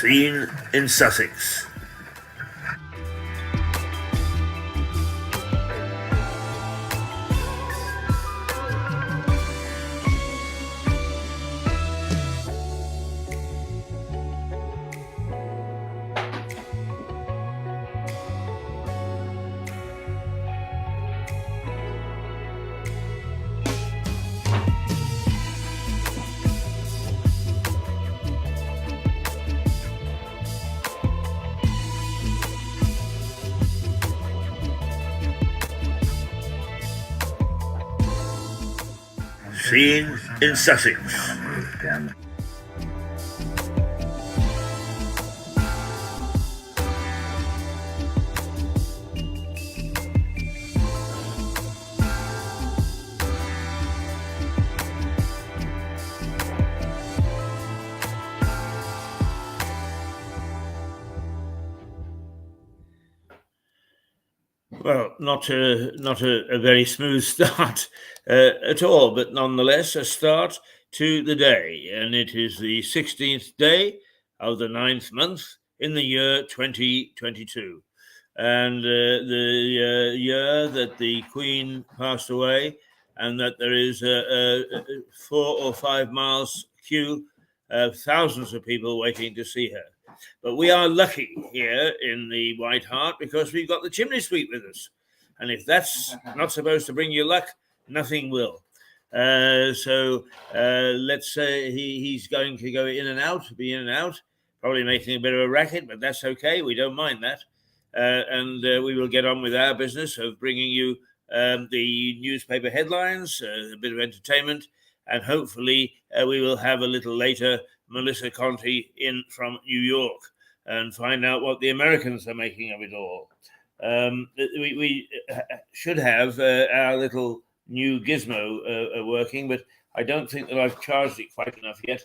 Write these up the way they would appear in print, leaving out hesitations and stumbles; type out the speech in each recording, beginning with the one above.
Scene in Sussex. Scene in Sussex. Well, not a very smooth start at all, but nonetheless a start to the day. And it is the 16th day of the 9th month in the year 2022. And the year that the Queen passed away, and that there is a 4 or 5 miles queue of thousands of people waiting to see her. But we are lucky here in the White Hart because we've got the chimney sweep with us. And if that's not supposed to bring you luck, nothing will. So let's say he's going to go in and out, probably making a bit of a racket, but that's okay. We don't mind that. And we will get on with our business of bringing you the newspaper headlines, a bit of entertainment, and hopefully we will have a little later Melissa Conti in from New York and find out what the Americans are making of it all. We should have our little new gizmo working, but I don't think that I've charged it quite enough yet.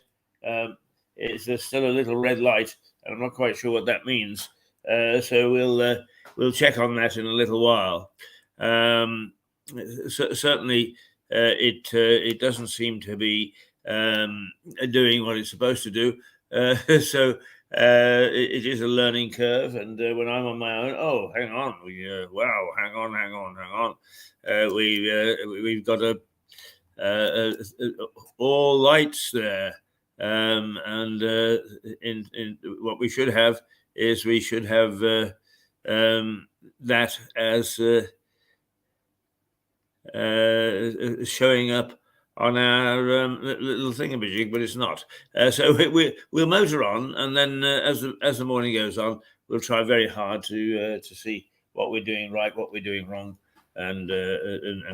There's still a little red light, and I'm not quite sure what that means. So we'll check on that in a little while. Certainly, it doesn't seem to be doing what it's supposed to do. So it is a learning curve, and when I'm on my own, hang on, hang on. We've got all lights there, and in what we should have is that as showing up on our little thingamajig, but it's not. So we'll motor on, and then as the morning goes on, we'll try very hard to see what we're doing right, what we're doing wrong, and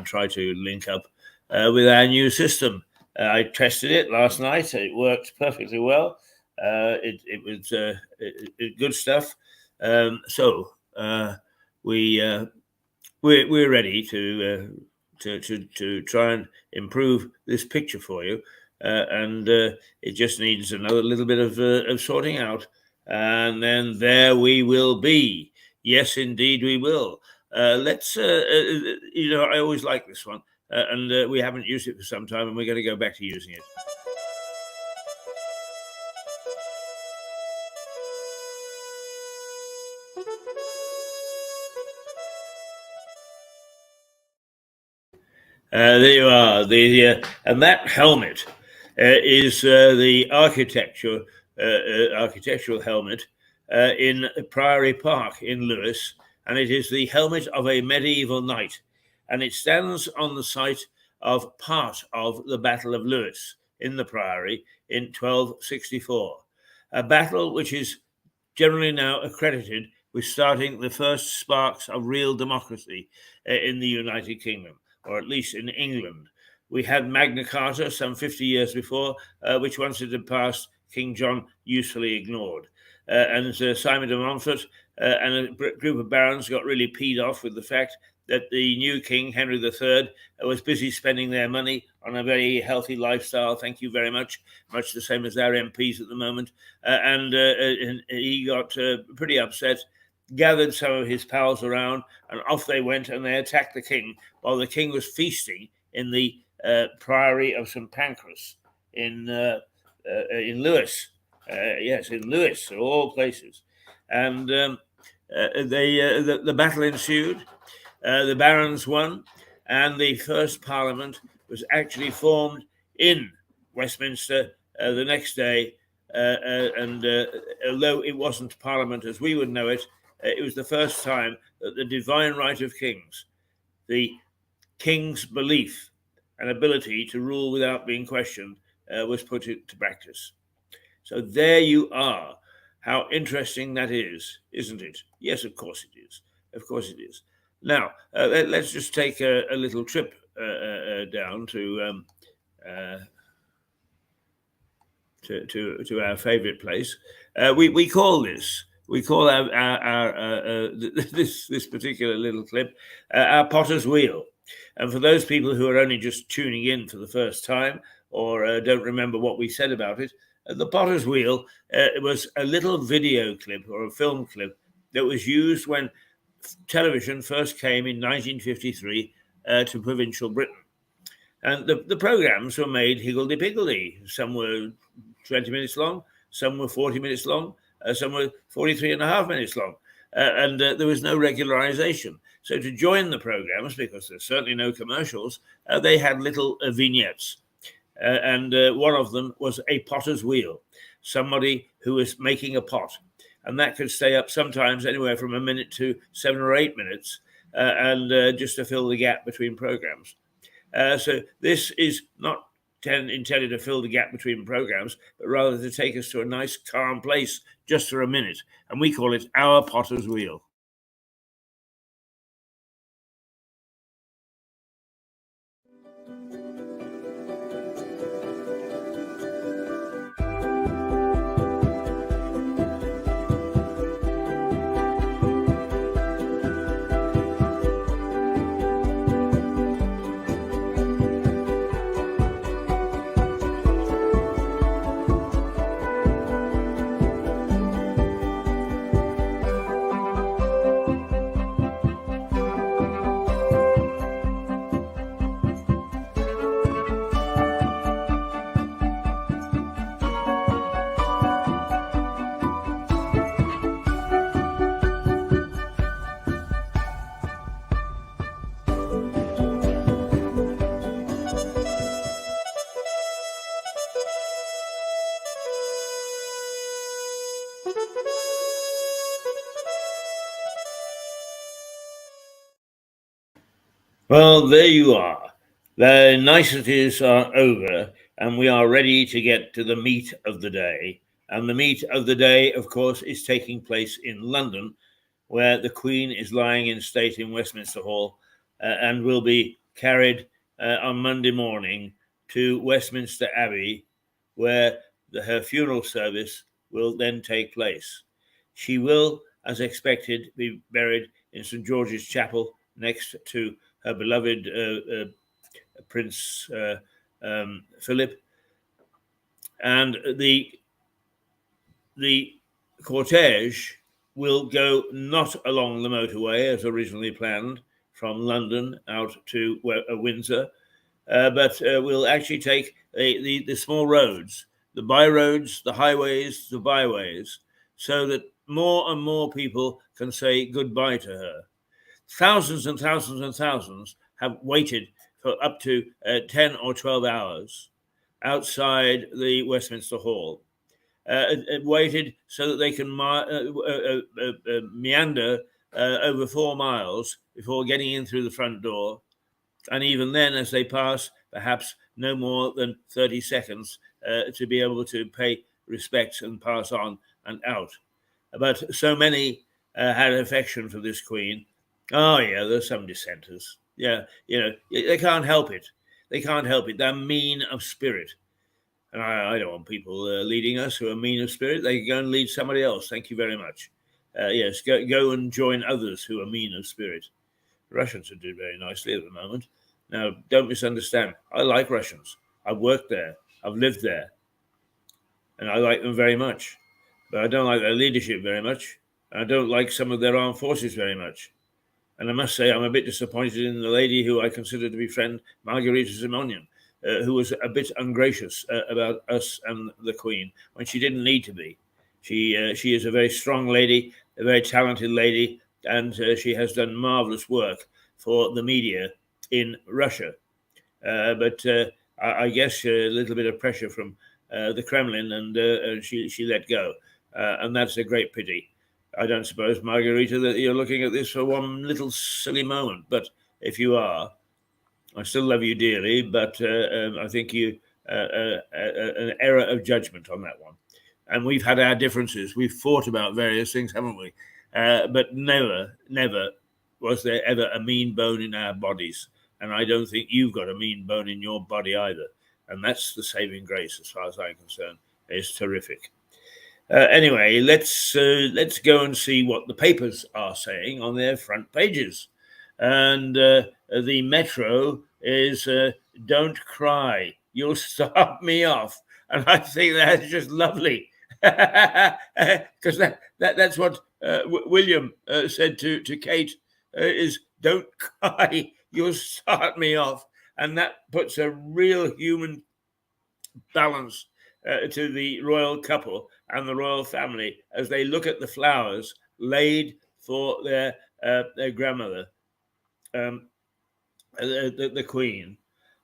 try to link up with our new system. I tested it last night. It worked perfectly well. It was good stuff. So we're ready to try and improve this picture for you, and it just needs another little bit of sorting out, and then there we will be. Yes, indeed, we will. Let's. I always like this one, and we haven't used it for some time, and we're going to go back to using it. There you are. And that helmet is the architectural helmet in Priory Park in Lewes, and it is the helmet of a medieval knight, and it stands on the site of part of the Battle of Lewes in the Priory in 1264, a battle which is generally now accredited with starting the first sparks of real democracy in the United Kingdom, or at least in England. We had Magna Carta some 50 years before, which once it had passed, King John usefully ignored. And Simon de Montfort and a group of barons got really peed off with the fact that the new king, Henry III, was busy spending their money on a very healthy lifestyle. Thank you very much. Much the same as our MPs at the moment. And he got pretty upset, gathered some of his pals around, and off they went, and they attacked the king while the king was feasting in the Priory of St. Pancras in Lewes. Yes, in Lewes, of all places. And the battle ensued. The barons won, and the first parliament was actually formed in Westminster the next day. And although it wasn't parliament as we would know it, it was the first time that the divine right of kings, the king's belief and ability to rule without being questioned, was put into practice. So there you are. How interesting that is, isn't it? Yes, of course it is. Of course it is. Now, let's just take a little trip down to our favourite place. We call our this particular little clip our Potter's Wheel. And for those people who are only just tuning in for the first time or don't remember what we said about it, the Potter's Wheel it was a little video clip or a film clip that was used when television first came in 1953 to provincial Britain. And the programmes were made higgledy-piggledy. Some were 20 minutes long, some were 40 minutes long, some were 43 and a half minutes long. And there was no regularization. So to join the programs, because there's certainly no commercials, they had little vignettes. And one of them was a potter's wheel, somebody who was making a pot. And that could stay up sometimes anywhere from a minute to 7 or 8 minutes, and just to fill the gap between programs. So this is not intended to fill the gap between programs, but rather to take us to a nice calm place just for a minute. And we call it our Potter's Wheel. Well, there you are. The niceties are over, and we are ready to get to the meat of the day. And the meat of the day, of course, is taking place in London, where the Queen is lying in state in Westminster Hall and will be carried on Monday morning to Westminster Abbey, where her funeral service will then take place. She will, as expected, be buried in St. George's Chapel next to her beloved Prince Philip. And the cortege will go not along the motorway as originally planned from London out to Windsor, but will actually take the small roads, the byroads, the highways, the byways, so that more and more people can say goodbye to her. Thousands and thousands and thousands have waited for up to 10 or 12 hours outside the Westminster Hall. Waited so that they can meander over 4 miles before getting in through the front door. And even then, as they pass, perhaps no more than 30 seconds to be able to pay respects and pass on and out. But so many had affection for this Queen. Oh, yeah, there's some dissenters. Yeah, they can't help it. They can't help it. They're mean of spirit. And I don't want people leading us who are mean of spirit. They can go and lead somebody else. Thank you very much. Yes, go and join others who are mean of spirit. Russians are doing very nicely at the moment. Now, don't misunderstand. I like Russians. I've worked there. I've lived there. And I like them very much. But I don't like their leadership very much. I don't like some of their armed forces very much. And I must say, I'm a bit disappointed in the lady who I consider to be friend, Margarita Simonian. who was a bit ungracious about us and the Queen when she didn't need to be. She is a very strong lady, a very talented lady, and she has done marvelous work for the media in Russia. But I guess a little bit of pressure from the Kremlin, and she let go, and that's a great pity. I don't suppose, Margarita, that you're looking at this for one little silly moment, but if you are, I still love you dearly, but I think you an error of judgment on that one. And we've had our differences. We've fought about various things, haven't we? But never was there ever a mean bone in our bodies. And I don't think you've got a mean bone in your body either. And that's the saving grace, as far as I'm concerned. It's terrific. Anyway, let's go and see what the papers are saying on their front pages. And the Metro is "Don't cry, you'll start me off," and I think that's just lovely, because that's what William said to Kate is "Don't cry, you'll start me off," and that puts a real human balance to the royal couple and the royal family as they look at the flowers laid for their grandmother, the Queen.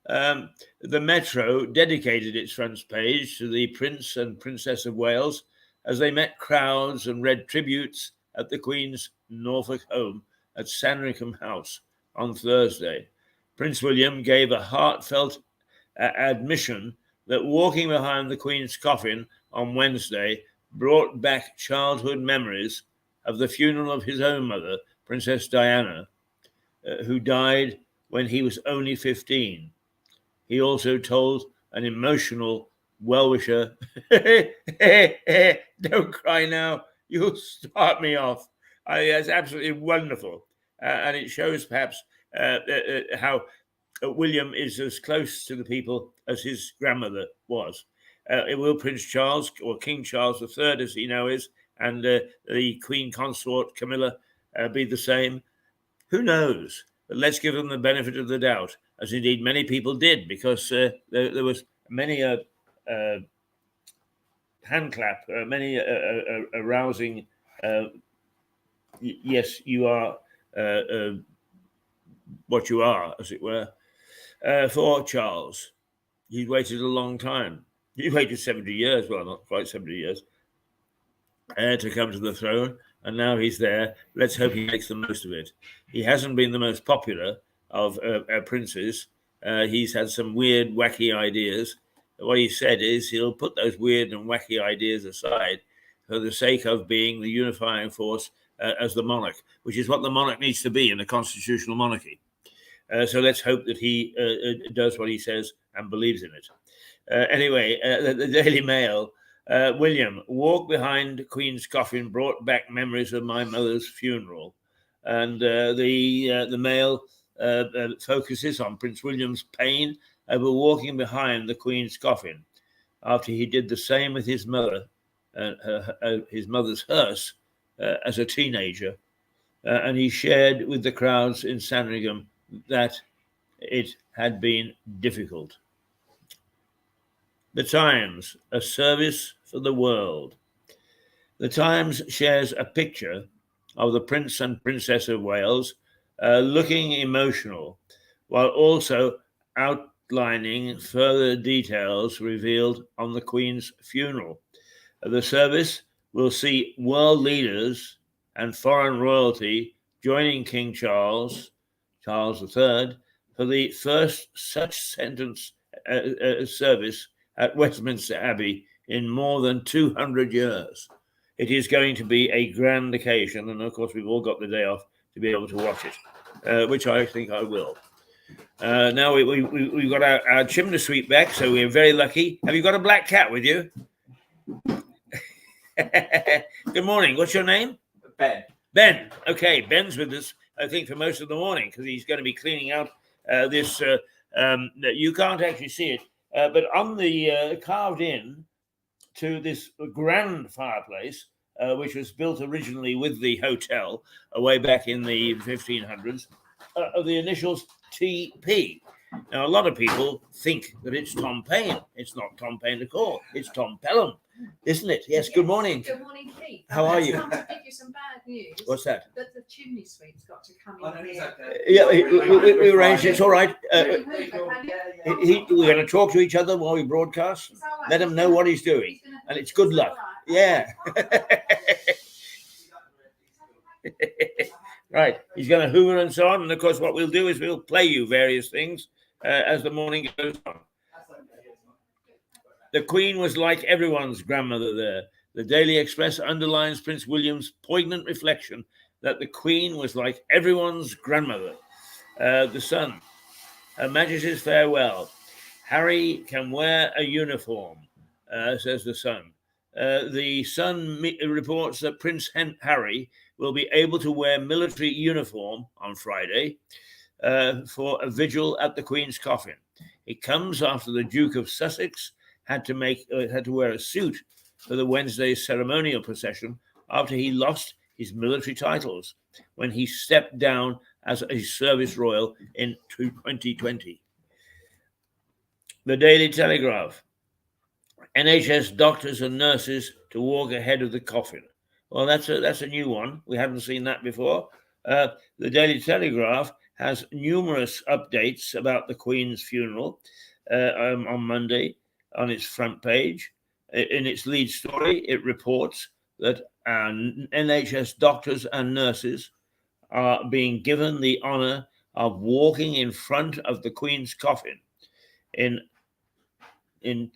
The Metro dedicated its front page to the Prince and Princess of Wales as they met crowds and read tributes at the Queen's Norfolk home at Sandringham House on Thursday. Prince William gave a heartfelt admission that walking behind the Queen's coffin on Wednesday brought back childhood memories of the funeral of his own mother, Princess Diana, who died when he was only 15. He also told an emotional well-wisher, "Don't cry now, you'll start me off." That's absolutely wonderful. And it shows perhaps how William is as close to the people as his grandmother was. Will Prince Charles, or King Charles III, as he now is, and the Queen Consort Camilla be the same? Who knows? But let's give them the benefit of the doubt, as indeed many people did, because there was many a hand clap, many a rousing, yes, you are what you are, as it were, for Charles. He waited a long time. He waited 70 years, well, not quite 70 years, to come to the throne, and now he's there. Let's hope he makes the most of it. He hasn't been the most popular of princes. He's had some weird, wacky ideas. What he said is he'll put those weird and wacky ideas aside for the sake of being the unifying force as the monarch, which is what the monarch needs to be in a constitutional monarchy. So let's hope that he does what he says and believes in it. Anyway, the Daily Mail, William, walk behind Queen's coffin brought back memories of my mother's funeral. And the Mail focuses on Prince William's pain over walking behind the Queen's coffin after he did the same with his mother, his mother's hearse, as a teenager. And he shared with the crowds in Sandringham that it had been difficult. The Times, a service for the world. The Times shares a picture of the Prince and Princess of Wales looking emotional, while also outlining further details revealed on the Queen's funeral. The service will see world leaders and foreign royalty joining King Charles III, for the first such service at Westminster Abbey in more than 200 years. It is going to be a grand occasion, and of course we've all got the day off to be able to watch it, which I think I will. Now we've got our chimney sweep back, so we're very lucky. Have you got a black cat with you? Good morning. What's your name? Ben. Ben. Okay, Ben's with us, I think, for most of the morning, because he's going to be cleaning out this. You can't actually see it, but on the carved in to this grand fireplace, which was built originally with the hotel way back in the 1500s, are the initials TP. Now, a lot of people think that it's Tom Paine. It's not Tom Paine at all. It's Tom Pelham, isn't it? Yes, good morning. Good morning, Keith. How are you? I've come to give you some bad news. What's that? That the chimney sweep's got to come in here. Yeah, we arranged it. It's all right. Can you? We're going to talk to each other while we broadcast. It's all right. Let him know what he's doing. He's gonna- And it's good luck. all right. Yeah. Right. He's going to hoover and so on. And of course, what we'll do is we'll play you various things as the morning goes on. The Queen was like everyone's grandmother there. The Daily Express underlines Prince William's poignant reflection that the Queen was like everyone's grandmother. The Sun. Her Majesty's farewell. Harry can wear a uniform, says the Sun. The Sun reports that Prince Harry will be able to wear military uniform on Friday for a vigil at the Queen's coffin. It comes after the Duke of Sussex had to wear a suit for the Wednesday's ceremonial procession after he lost his military titles when he stepped down as a service royal in 2020. The Daily Telegraph. NHS doctors and nurses to walk ahead of the coffin. Well, that's a new one. We haven't seen that before. The Daily Telegraph has numerous updates about the Queen's funeral on Monday on its front page. In its lead story, it reports that NHS doctors and nurses are being given the honour of walking in front of the Queen's coffin in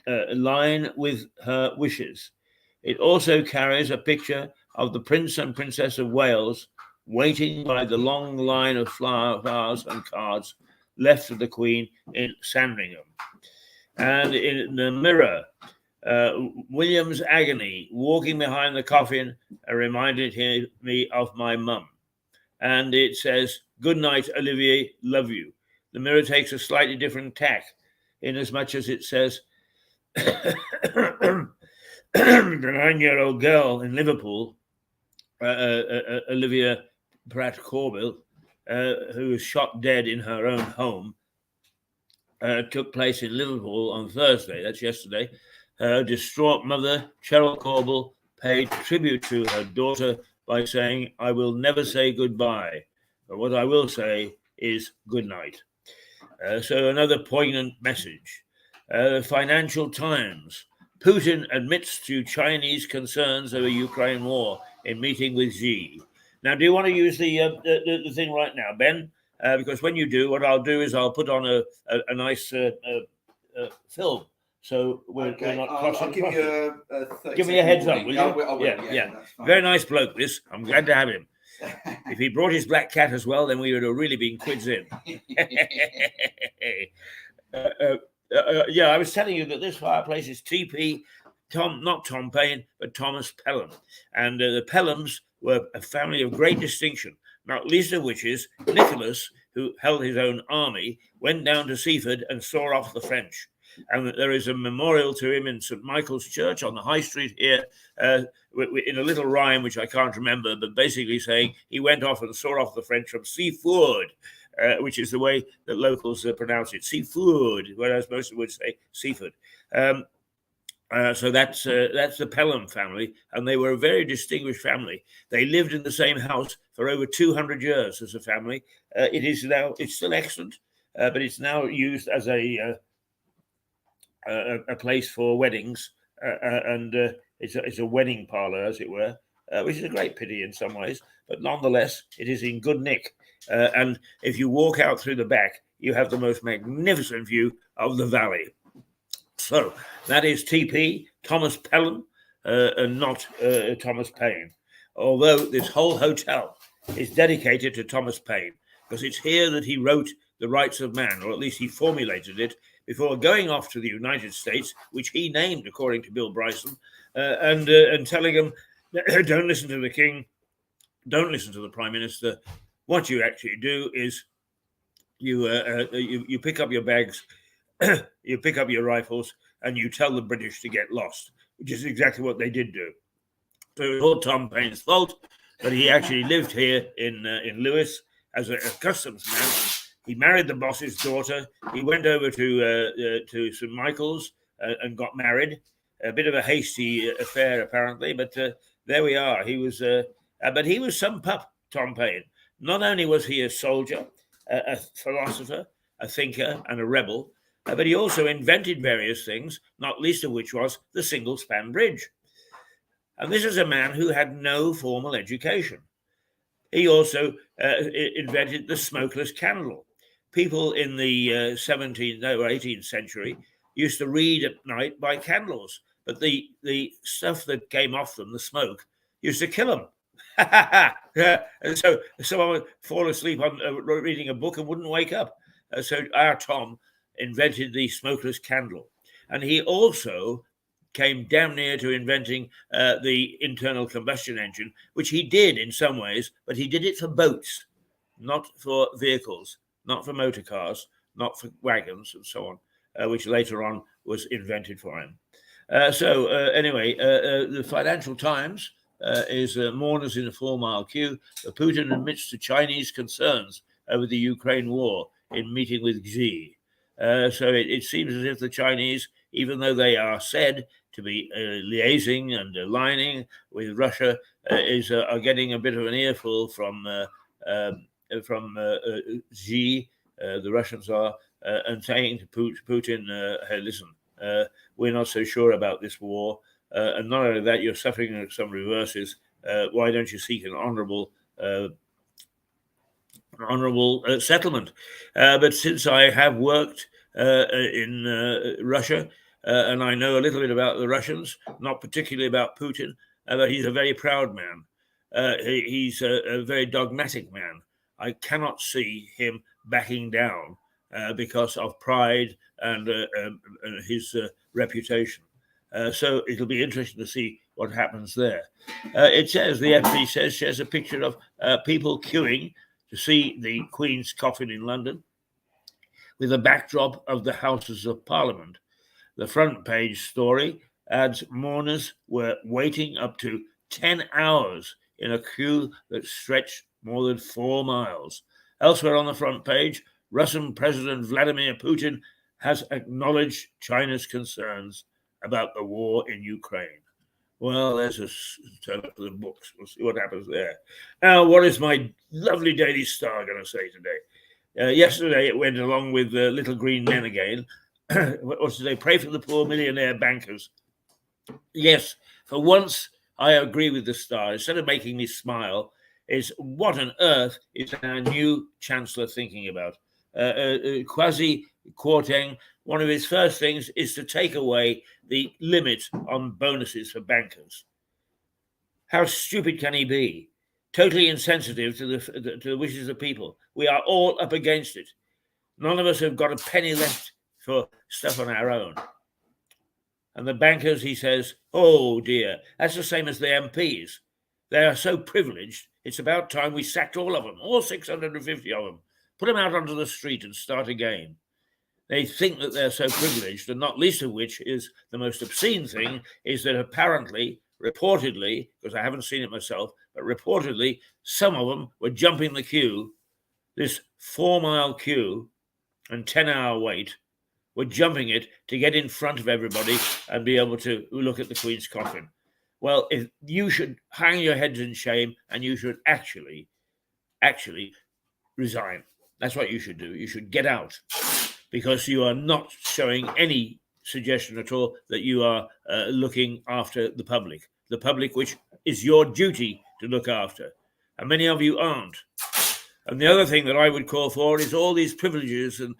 line with her wishes. It also carries a picture of the Prince and Princess of Wales waiting by the long line of flowers and cards left for the Queen in Sandringham. And in the Mirror, William's agony walking behind the coffin reminded me of my mum. And it says, "Good night, Olivier, love you." The Mirror takes a slightly different tack in as much as it says, the 9-year-old girl in Liverpool, Olivia Pratt-Corbill, who was shot dead in her own home, took place in Liverpool on Thursday. That's yesterday. Her distraught mother, Cheryl Corbill, paid tribute to her daughter by saying, "I will never say goodbye, but what I will say is good night." So another poignant message. The Financial Times. Putin admits to Chinese concerns over Ukraine war in meeting with Xi. Now, do you want to use the thing right now, Ben? Because when you do, what I'll do is I'll put on a nice film. So we're not crossing. I'll give you a give me a heads up, will you? I will, Yeah. that's fine. Very nice bloke, this. I'm glad to have him. If he brought his black cat as well, then we would have really been quids in. I was telling you that this fireplace is TP, not Tom Paine, but Thomas Pelham. And the Pelhams were a family of great distinction, not least of which is Nicholas, who held his own army, went down to Seaford and saw off the French. And there is a memorial to him in St. Michael's Church on the High Street here, in a little rhyme, which I can't remember, but basically saying he went off and saw off the French from Seaford, which is the way that locals pronounce it, Seafood, whereas most would say Seaford. So that's the Pelham family, and they were a very distinguished family. They lived in the same house for over 200 years as a family. It's still excellent, but it's now used as a place for weddings, and it's a wedding parlor, as it were, which is a great pity in some ways, but nonetheless, it is in good nick. And if you walk out through the back, you have the most magnificent view of the valley. So that is TP, Thomas Pelham, and not Thomas Paine. Although this whole hotel is dedicated to Thomas Paine, because it's here that he wrote The Rights of Man, or at least he formulated it, before going off to the United States, which he named, according to Bill Bryson, and telling him, don't listen to the king, don't listen to the prime minister. What you actually do is you pick up your bags, you pick up your rifles, and you tell the British to get lost, which is exactly what they did do. So it was all Tom Paine's fault, but he actually lived here in Lewes as a customs man He married the boss's daughter. He went over to St. Michael's and got married. A bit of a hasty affair, apparently, but there we are. He was, but he was some pup, Tom Paine. Not only was he a soldier, a philosopher, a thinker, and a rebel, but he also invented various things, not least of which was the single-span bridge. And this is a man who had no formal education. He also invented the smokeless candle. People in the 17th or 18th century used to read at night by candles, but the stuff that came off them, the smoke, used to kill them. And so someone would fall asleep on reading a book and wouldn't wake up. So our Tom invented the smokeless candle. And he also came damn near to inventing the internal combustion engine, which he did in some ways, but he did it for boats, not for vehicles, not for motor cars, not for wagons and so on, which later on was invented for him. Anyway, the Financial Times is mourners in a 4-mile queue. Putin admits to Chinese concerns over the Ukraine war in meeting with Xi. So it seems as if the Chinese, even though they are said to be liaising and aligning with Russia, are getting a bit of an earful from Xi, the Russians are, and saying to Putin, hey, listen, we're not so sure about this war. And not only that, you're suffering some reverses. Why don't you seek an honorable settlement? But since I have worked in Russia, and I know a little bit about the Russians, not particularly about Putin, but he's a very proud man. He's a very dogmatic man. I cannot see him backing down because of pride and his reputation. So it'll be interesting to see what happens there. It says, the FT says, shares a picture of people queuing to see the Queen's coffin in London with a backdrop of the Houses of Parliament. The front page story adds mourners were waiting up to 10 hours in a queue that stretched more than 4 miles. Elsewhere on the front page, Russian President Vladimir Putin has acknowledged China's concerns about the war in Ukraine. Well, let's just turn up to the books. We'll see what happens there. Now, what is my lovely Daily Star going to say today? Yesterday, it went along with Little Green Men again. What's today? Pray for the poor millionaire bankers. Yes, for once, I agree with the Star. Instead of making me smile, is what on earth is our new Chancellor thinking about? Kwasi Kwarteng, one of his first things is to take away the limit on bonuses for bankers. How stupid can he be? Totally insensitive to the wishes of people. We are all up against it. None of us have got a penny left for stuff on our own. And the bankers, he says, oh dear, that's the same as the MPs. They are so privileged, it's about time we sacked all of them, all 650 of them. Put them out onto the street and start again. They think that they're so privileged, and not least of which is the most obscene thing, is that apparently, reportedly, because I haven't seen it myself, but reportedly, some of them were jumping the queue, this 4-mile queue and 10-hour wait, were jumping it to get in front of everybody and be able to look at the Queen's coffin. Well, if you should hang your heads in shame, and you should actually resign. That's what you should do. You should get out, because you are not showing any suggestion at all that you are looking after the public which is your duty to look after. And many of you aren't. And the other thing that I would call for is all these privileges and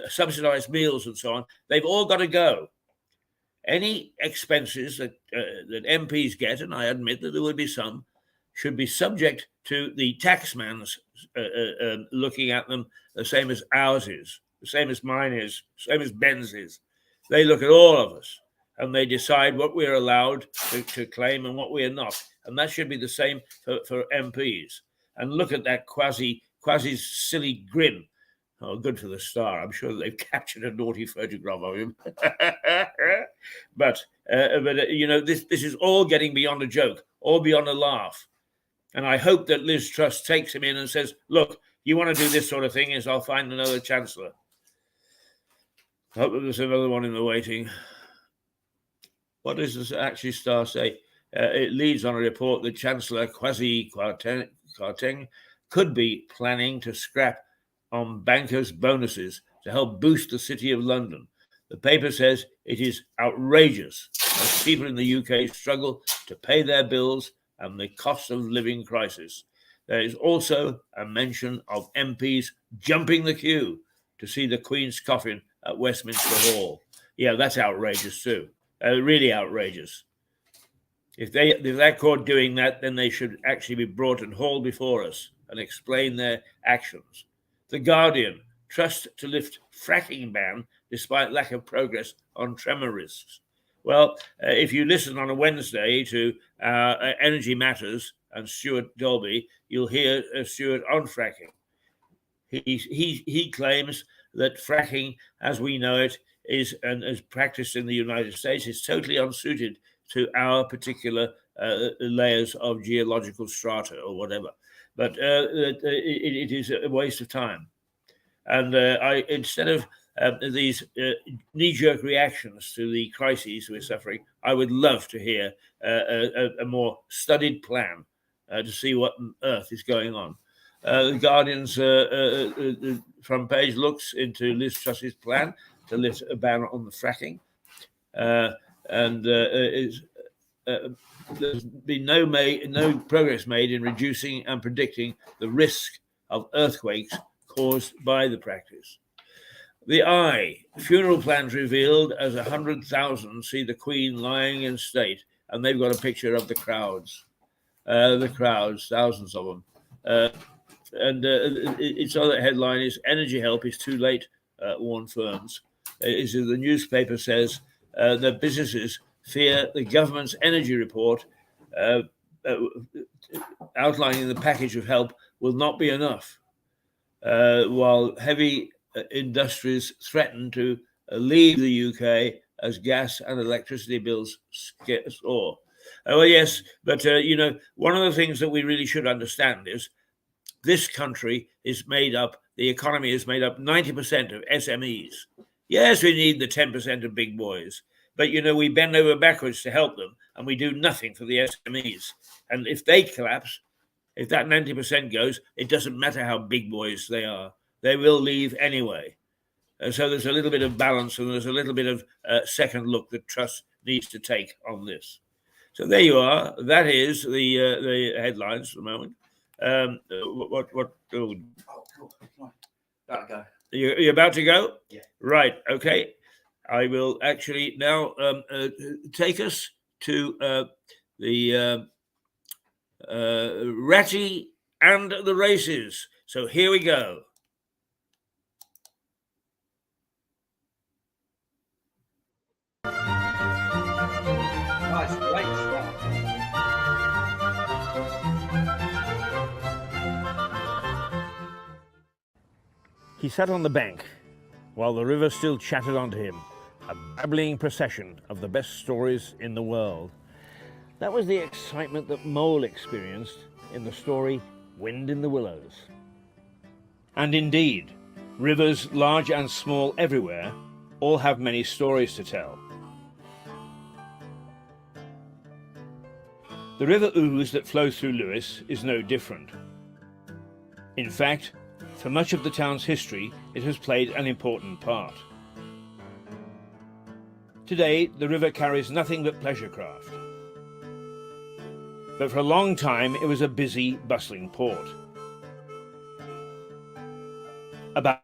subsidized meals and so on. They've all got to go. Any expenses that MPs get, and I admit that there would be some, should be subject to the taxman's looking at them the same as ours is, the same as mine is, the same as Ben's is. They look at all of us and they decide what we're allowed to claim and what we're not. And that should be the same for MPs. And look at that Kwasi's silly grin. Oh, good for the Star. I'm sure they've captured a naughty photograph of him. But you know, this is all getting beyond a joke, all beyond a laugh. And I hope that Liz Truss takes him in and says, look, you want to do this sort of thing, is I'll find another chancellor. I hope there's another one in the waiting. What does this actually Star say? It leads on a report that Chancellor Kwasi Kwarteng could be planning to scrap on bankers' bonuses to help boost the City of London. The paper says it is outrageous as people in the UK struggle to pay their bills and the cost of living crisis. There is also a mention of MPs jumping the queue to see the Queen's coffin at Westminster Hall. Yeah, that's outrageous too. Really outrageous. If they're caught doing that, then they should actually be brought and hauled before us and explain their actions. The Guardian, trust to lift fracking ban despite lack of progress on tremor risks. Well, if you listen on a Wednesday to Energy Matters and Stuart Dolby, you'll hear Stuart on fracking. He claims that fracking, as we know it, is and as practiced in the United States, is totally unsuited to our particular layers of geological strata or whatever. But it is a waste of time. And instead of these knee-jerk reactions to the crises we're suffering, I would love to hear a more studied plan to see what on earth is going on. The Guardian's front page looks into Liz Truss's plan to lift a ban on the fracking, and there's been no progress made in reducing and predicting the risk of earthquakes caused by the practice. The Eye, funeral plans revealed as 100,000 see the Queen lying in state, and they've got a picture of the crowds, thousands of them. And its other headline is "Energy Help is Too Late," warn firms. The newspaper says that businesses fear the government's energy report outlining the package of help will not be enough, while heavy industries threaten to leave the UK as gas and electricity bills soar. Well, yes, but one of the things that we really should understand is this country is made up, the economy is made up 90% of SMEs. Yes, we need the 10% of big boys, but we bend over backwards to help them and we do nothing for the SMEs. And if they collapse, if that 90% goes, it doesn't matter how big boys they are. They will leave anyway. And so there's a little bit of balance and there's a little bit of second look that Truss needs to take on this. So there you are. That is the headlines for the moment. What? Oh, cool. Gotta go. You're about to go? Yeah. Right. Okay. I will actually now take us to the Ratty and the races. So here we go. Nice, great start. He sat on the bank while the river still chattered onto him, a babbling procession of the best stories in the world. That was the excitement that Mole experienced in the story Wind in the Willows. And indeed, rivers large and small everywhere all have many stories to tell. The River Ouse that flows through Lewes is no different. In fact, for much of the town's history, it has played an important part. Today, the river carries nothing but pleasure craft. But for a long time, it was a busy, bustling port. About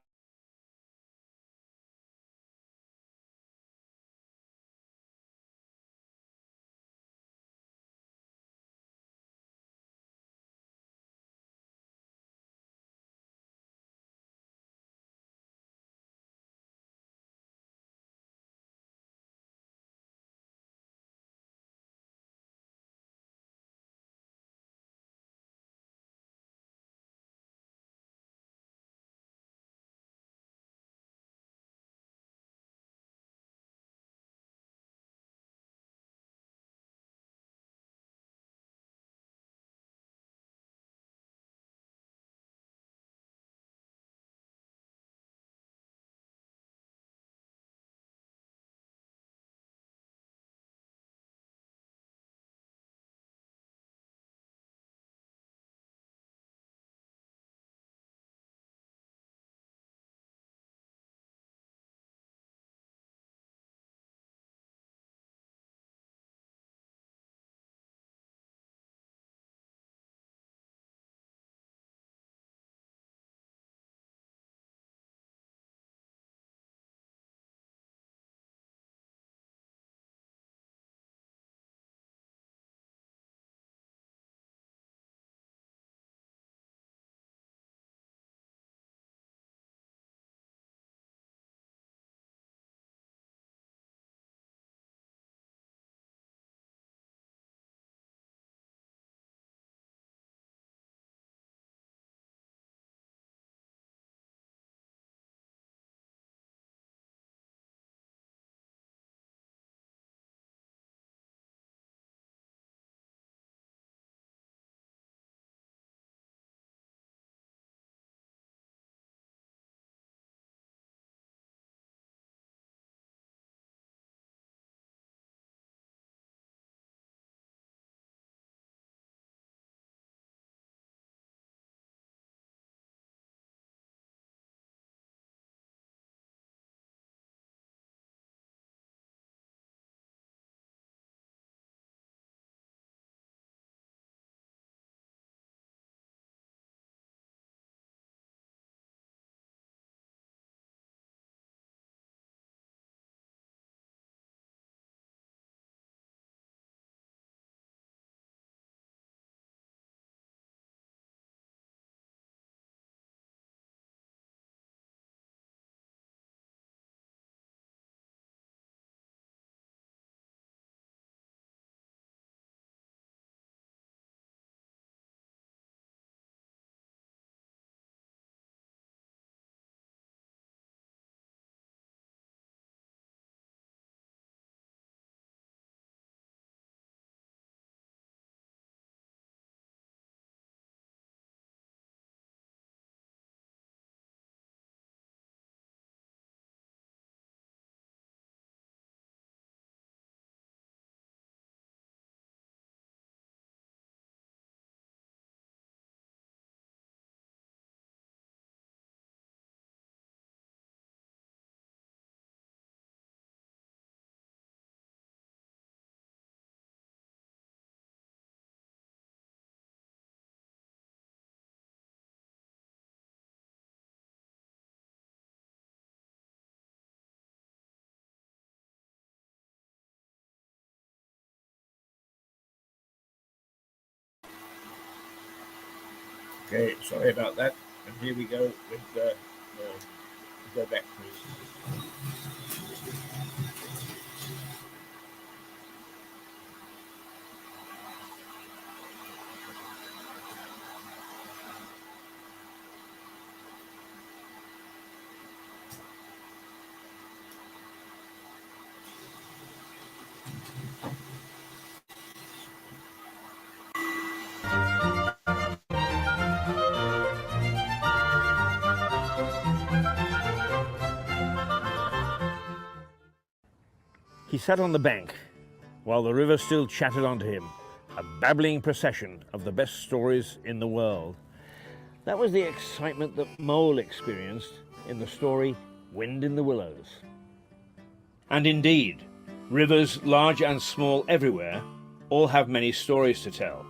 Okay, sorry about that. And here we go with go back, please. He sat on the bank while the river still chattered onto him, a babbling procession of the best stories in the world. That was the excitement that Mole experienced in the story Wind in the Willows. And indeed, rivers large and small everywhere all have many stories to tell.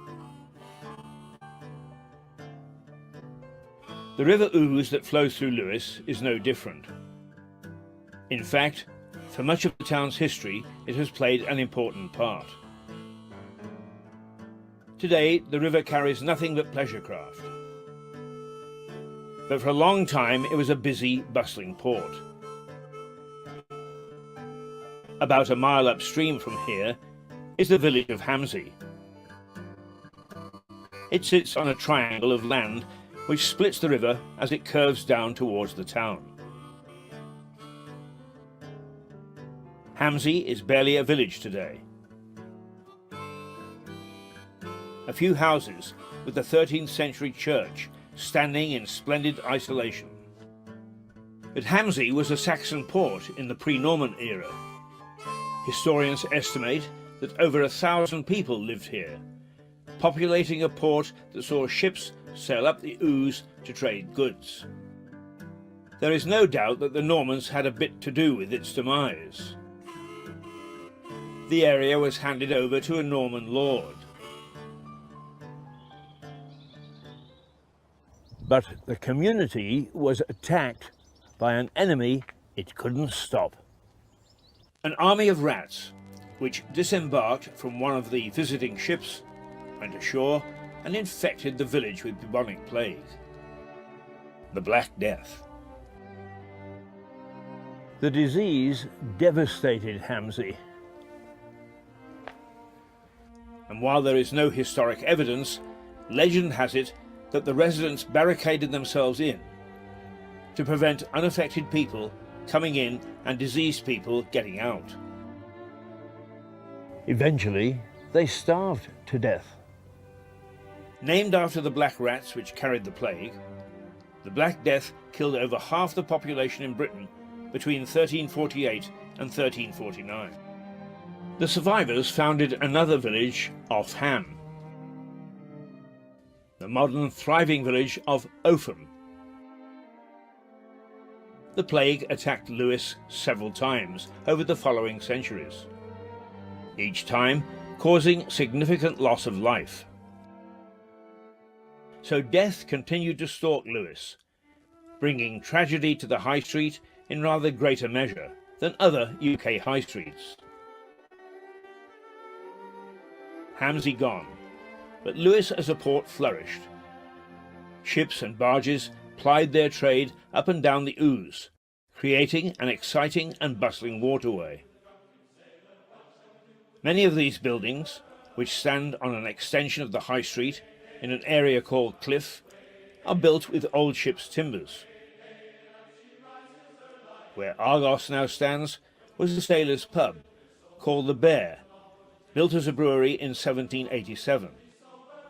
The River Ouse that flows through Lewes is no different. In fact, for much of the town's history, it has played an important part. Today, the river carries nothing but pleasure craft. But for a long time, it was a busy, bustling port. About a mile upstream from here is the village of Hamsey. It sits on a triangle of land which splits the river as it curves down towards the town. Hamsey is barely a village today. A few houses with the 13th century church standing in splendid isolation. But Hamsey was a Saxon port in the pre-Norman era. Historians estimate that over 1,000 people lived here, populating a port that saw ships sail up the Ouse to trade goods. There is no doubt that the Normans had a bit to do with its demise. The area was handed over to a Norman lord. But the community was attacked by an enemy it couldn't stop. An army of rats, which disembarked from one of the visiting ships, went ashore and infected the village with bubonic plague, the Black Death. The disease devastated Hamsey. And while there is no historic evidence, legend has it that the residents barricaded themselves in to prevent unaffected people coming in and diseased people getting out. Eventually, they starved to death. Named after the black rats which carried the plague, the Black Death killed over half the population in Britain between 1348 and 1349. The survivors founded another village off Ham, the modern thriving village of Opham. The plague attacked Lewes several times over the following centuries, each time causing significant loss of life. So death continued to stalk Lewes, bringing tragedy to the high street in rather greater measure than other UK high streets. Hamsey gone, but Lewes as a port flourished. Ships and barges plied their trade up and down the Ouse, creating an exciting and bustling waterway. Many of these buildings, which stand on an extension of the high street in an area called Cliff, are built with old ship's timbers. Where Argos now stands was the sailors' pub, called the Bear, built as a brewery in 1787,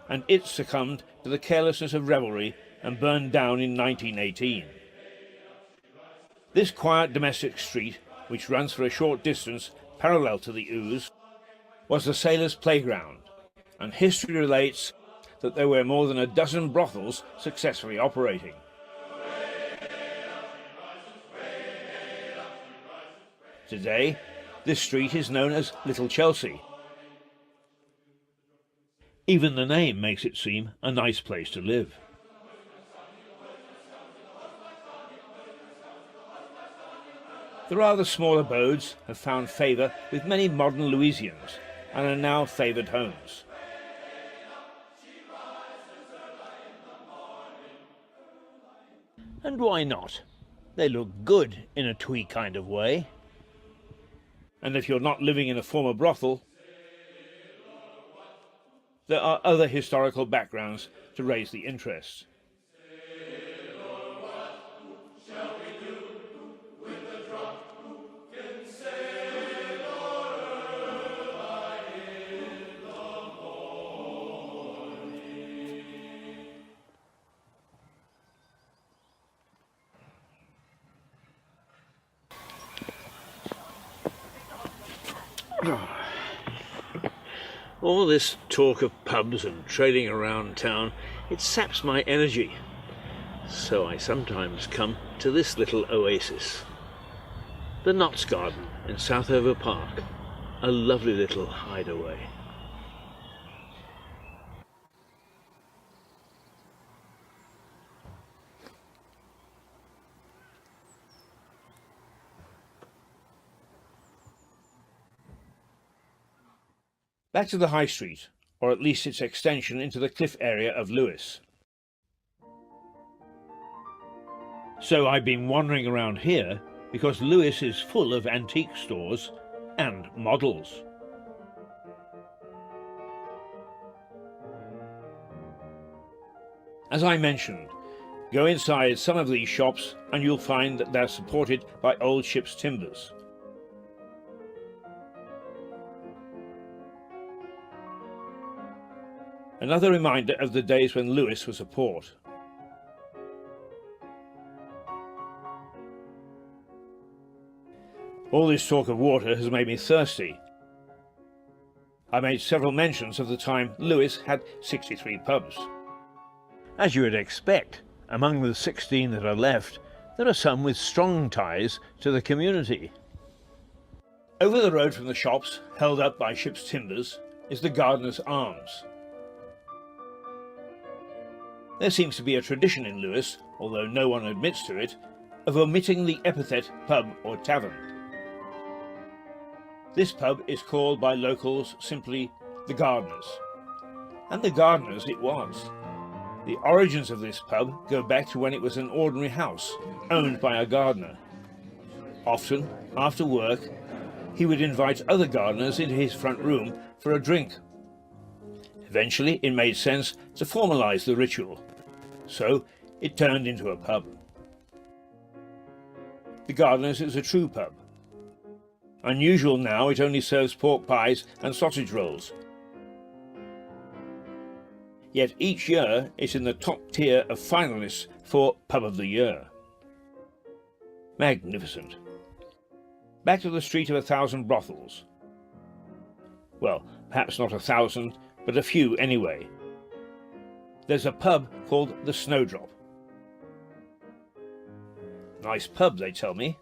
and it succumbed to the carelessness of revelry and burned down in 1918. This quiet domestic street, which runs for a short distance parallel to the Ouse, was the sailors' playground, and history relates that there were more than a dozen brothels successfully operating. Today, this street is known as Little Chelsea. Even the name makes it seem a nice place to live. The rather small abodes have found favour with many modern Louisians and are now favoured homes. And why not? They look good in a twee kind of way. And if you're not living in a former brothel, there are other historical backgrounds to raise the interest. All this talk of pubs and trading around town, it saps my energy. So I sometimes come to this little oasis. The Notts Garden in Southover Park. A lovely little hideaway. Back to the High Street, or at least its extension into the cliff area of Lewes. So I've been wandering around here because Lewes is full of antique stores and models. As I mentioned, go inside some of these shops and you'll find that they're supported by old ship's timbers. Another reminder of the days when Lewes was a port. All this talk of water has made me thirsty. I made several mentions of the time Lewes had 63 pubs. As you would expect, among the 16 that are left, there are some with strong ties to the community. Over the road from the shops, held up by ship's timbers, is the Gardener's Arms. There seems to be a tradition in Lewes, although no one admits to it, of omitting the epithet pub or tavern. This pub is called by locals simply the Gardeners. And the Gardeners it was. The origins of this pub go back to when it was an ordinary house, owned by a gardener. Often, after work, he would invite other gardeners into his front room for a drink. Eventually, it made sense to formalize the ritual, so it turned into a pub. The Gardeners is a true pub. Unusual now, it only serves pork pies and sausage rolls. Yet each year it's in the top tier of finalists for Pub of the Year. Magnificent. Back to the Street of 1,000 Brothels. Well, perhaps not 1,000, but a few anyway. There's a pub called the Snowdrop. Nice pub, they tell me.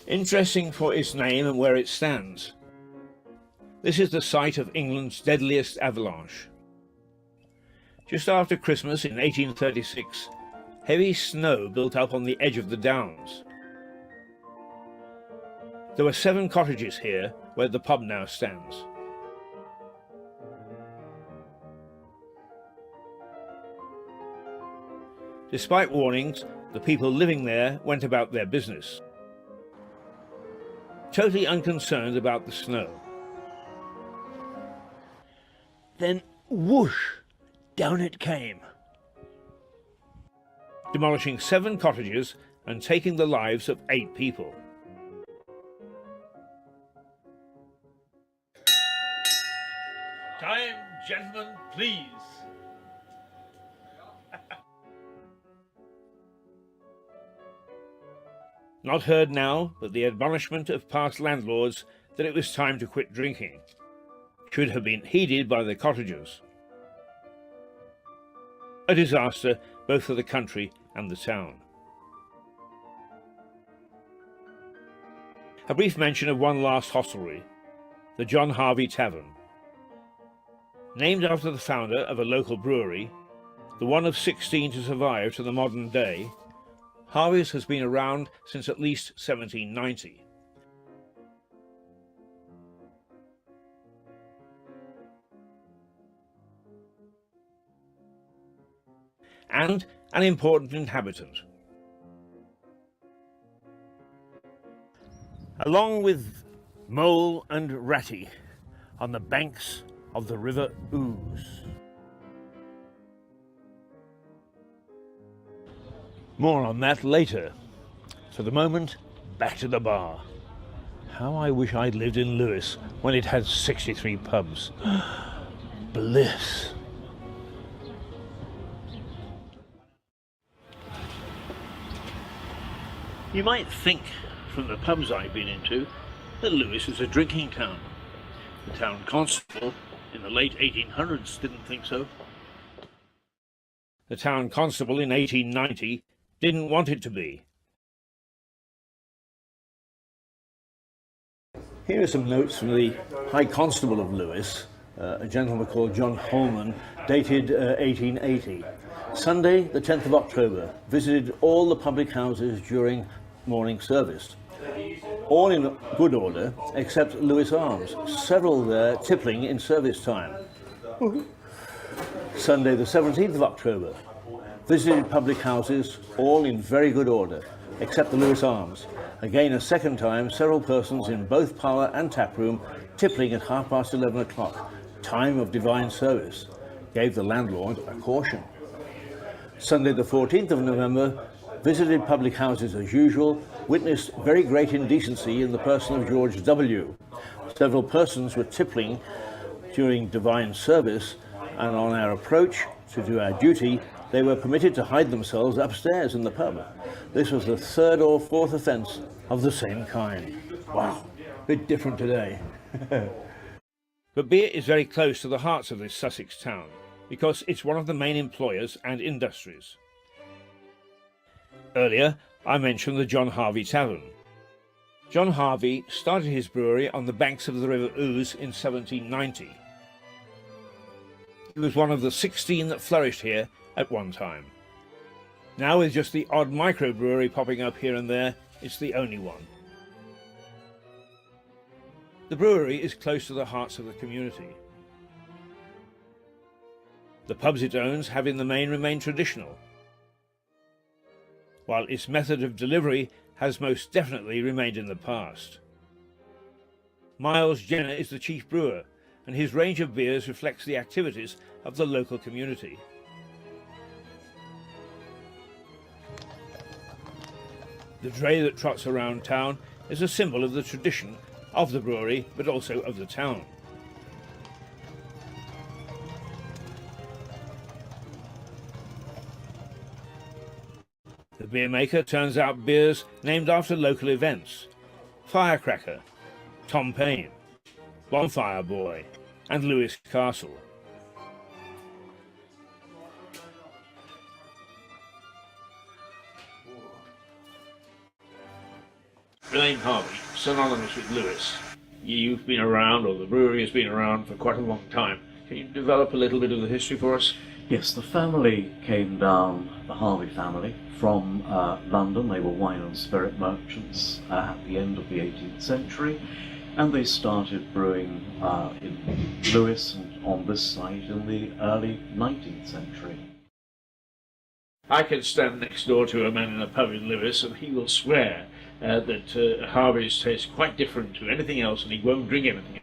Interesting for its name and where it stands. This is the site of England's deadliest avalanche. Just after Christmas in 1836, heavy snow built up on the edge of the downs. There were 7 cottages here where the pub now stands. Despite warnings, the people living there went about their business, totally unconcerned about the snow. Then whoosh, down it came, demolishing 7 cottages and taking the lives of 8 people. Time, gentlemen, please. Not heard now, but the admonishment of past landlords that it was time to quit drinking should have been heeded by the cottagers. A disaster both for the country and the town. A brief mention of one last hostelry, the John Harvey Tavern. Named after the founder of a local brewery, the one of 16 to survive to the modern day, Harvey's has been around since at least 1790. And an important inhabitant. Along with Mole and Ratty on the banks of the River Ouse. More on that later. For the moment, back to the bar. How I wish I'd lived in Lewes when it had 63 pubs. Bliss. You might think, from the pubs I've been into, that Lewes is a drinking town. The town constable in the late 1800s didn't think so. The town constable in 1890 didn't want it to be. Here are some notes from the High Constable of Lewes, a gentleman called John Holman, dated 1880. Sunday, the 10th of October, visited all the public houses during morning service. All in good order, except Lewes Arms, several there tippling in service time. Sunday, the 17th of October, visited public houses, all in very good order, except the Lewes Arms. Again, a second time, several persons in both parlour and taproom tippling at 11:30 o'clock, time of divine service. Gave the landlord a caution. Sunday, the 14th of November, visited public houses as usual, witnessed very great indecency in the person of George W. Several persons were tippling during divine service, and on our approach to do our duty, they were permitted to hide themselves upstairs in the pub. This was the third or fourth offence of the same kind. Wow, bit different today. But beer is very close to the hearts of this Sussex town, because it's one of the main employers and industries. Earlier, I mentioned the John Harvey Tavern. John Harvey started his brewery on the banks of the River Ouse in 1790. He was one of the 16 that flourished here at one time. Now, with just the odd microbrewery popping up here and there, it's the only one. The brewery is close to the hearts of the community. The pubs it owns have in the main remained traditional, while its method of delivery has most definitely remained in the past. Miles Jenner is the chief brewer, and his range of beers reflects the activities of the local community. The dray that trots around town is a symbol of the tradition of the brewery, but also of the town. The beer maker turns out beers named after local events: Firecracker, Tom Paine, Bonfire Boy, and Lewes Castle. The name Harvey, synonymous with Lewes. You've been around, or the brewery has been around for quite a long time. Can you develop a little bit of the history for us? Yes, the family came down, the Harvey family, from London. They were wine and spirit merchants at the end of the 18th century, and they started brewing in Lewes and on this site in the early 19th century. I can stand next door to a man in a pub in Lewes, and he will swear that Harvey's tastes quite different to anything else, and he won't drink anything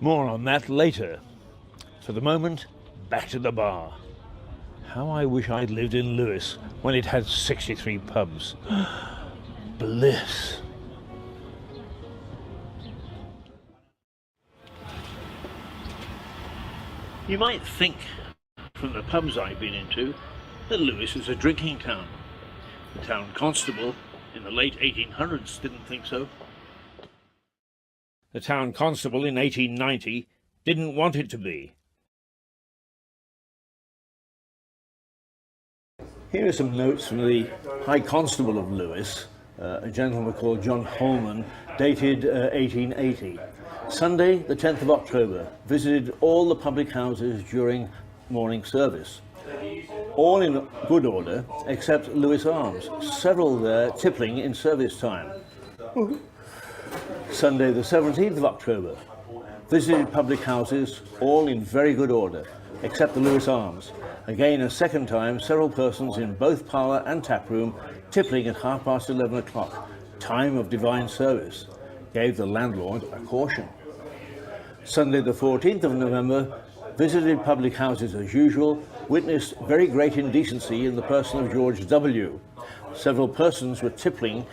More on that later. For the moment, back to the bar. How I wish I'd lived in Lewes when it had 63 pubs. Bliss. You might think, from the pubs I've been into, that Lewes is a drinking town. The town constable in the late 1800s didn't think so. The town constable in 1890 didn't want it to be. Here are some notes from the High Constable of Lewes, a gentleman called John Holman, dated 1880. Sunday, the 10th of October, visited all the public houses during morning service. All in good order, except Lewes Arms, several there tippling in service time. Sunday, the 17th of October, visited public houses, all in very good order, except the Lewes Arms. Again, a second time, several persons in both parlour and taproom tippling at 11:30, time of divine service. Gave the landlord a caution. Sunday, the 14th of November, visited public houses as usual, witnessed very great indecency in the person of George W. Several persons were tippling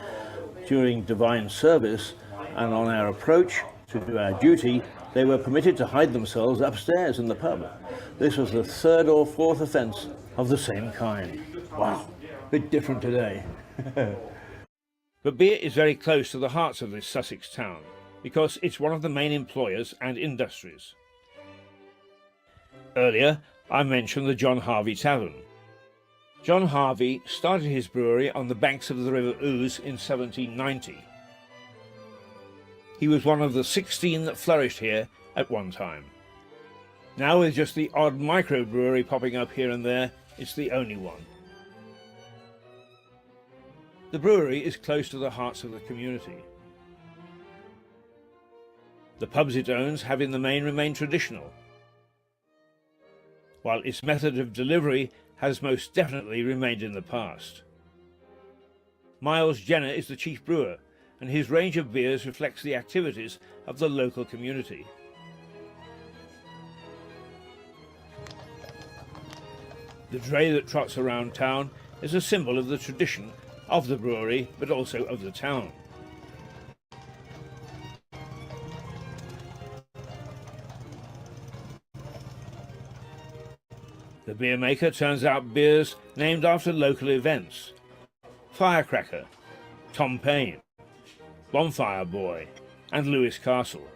during divine service, and on our approach to do our duty, they were permitted to hide themselves upstairs in the pub. This was the third or fourth offence of the same kind. Wow, bit different today. But beer is very close to the hearts of this Sussex town, because it's one of the main employers and industries. Earlier, I mentioned the John Harvey Tavern. John Harvey started his brewery on the banks of the River Ouse in 1790. He was one of the 16 that flourished here at one time. Now, with just the odd microbrewery popping up here and there, it's the only one. The brewery is close to the hearts of the community. The pubs it owns have in the main remained traditional, while its method of delivery has most definitely remained in the past. Miles Jenner is the chief brewer, and his range of beers reflects the activities of the local community. The dray that trots around town is a symbol of the tradition of the brewery, but also of the town. The beer maker turns out beers named after local events. Firecracker, Tom Paine, Bonfire Boy, and Lewes Castle.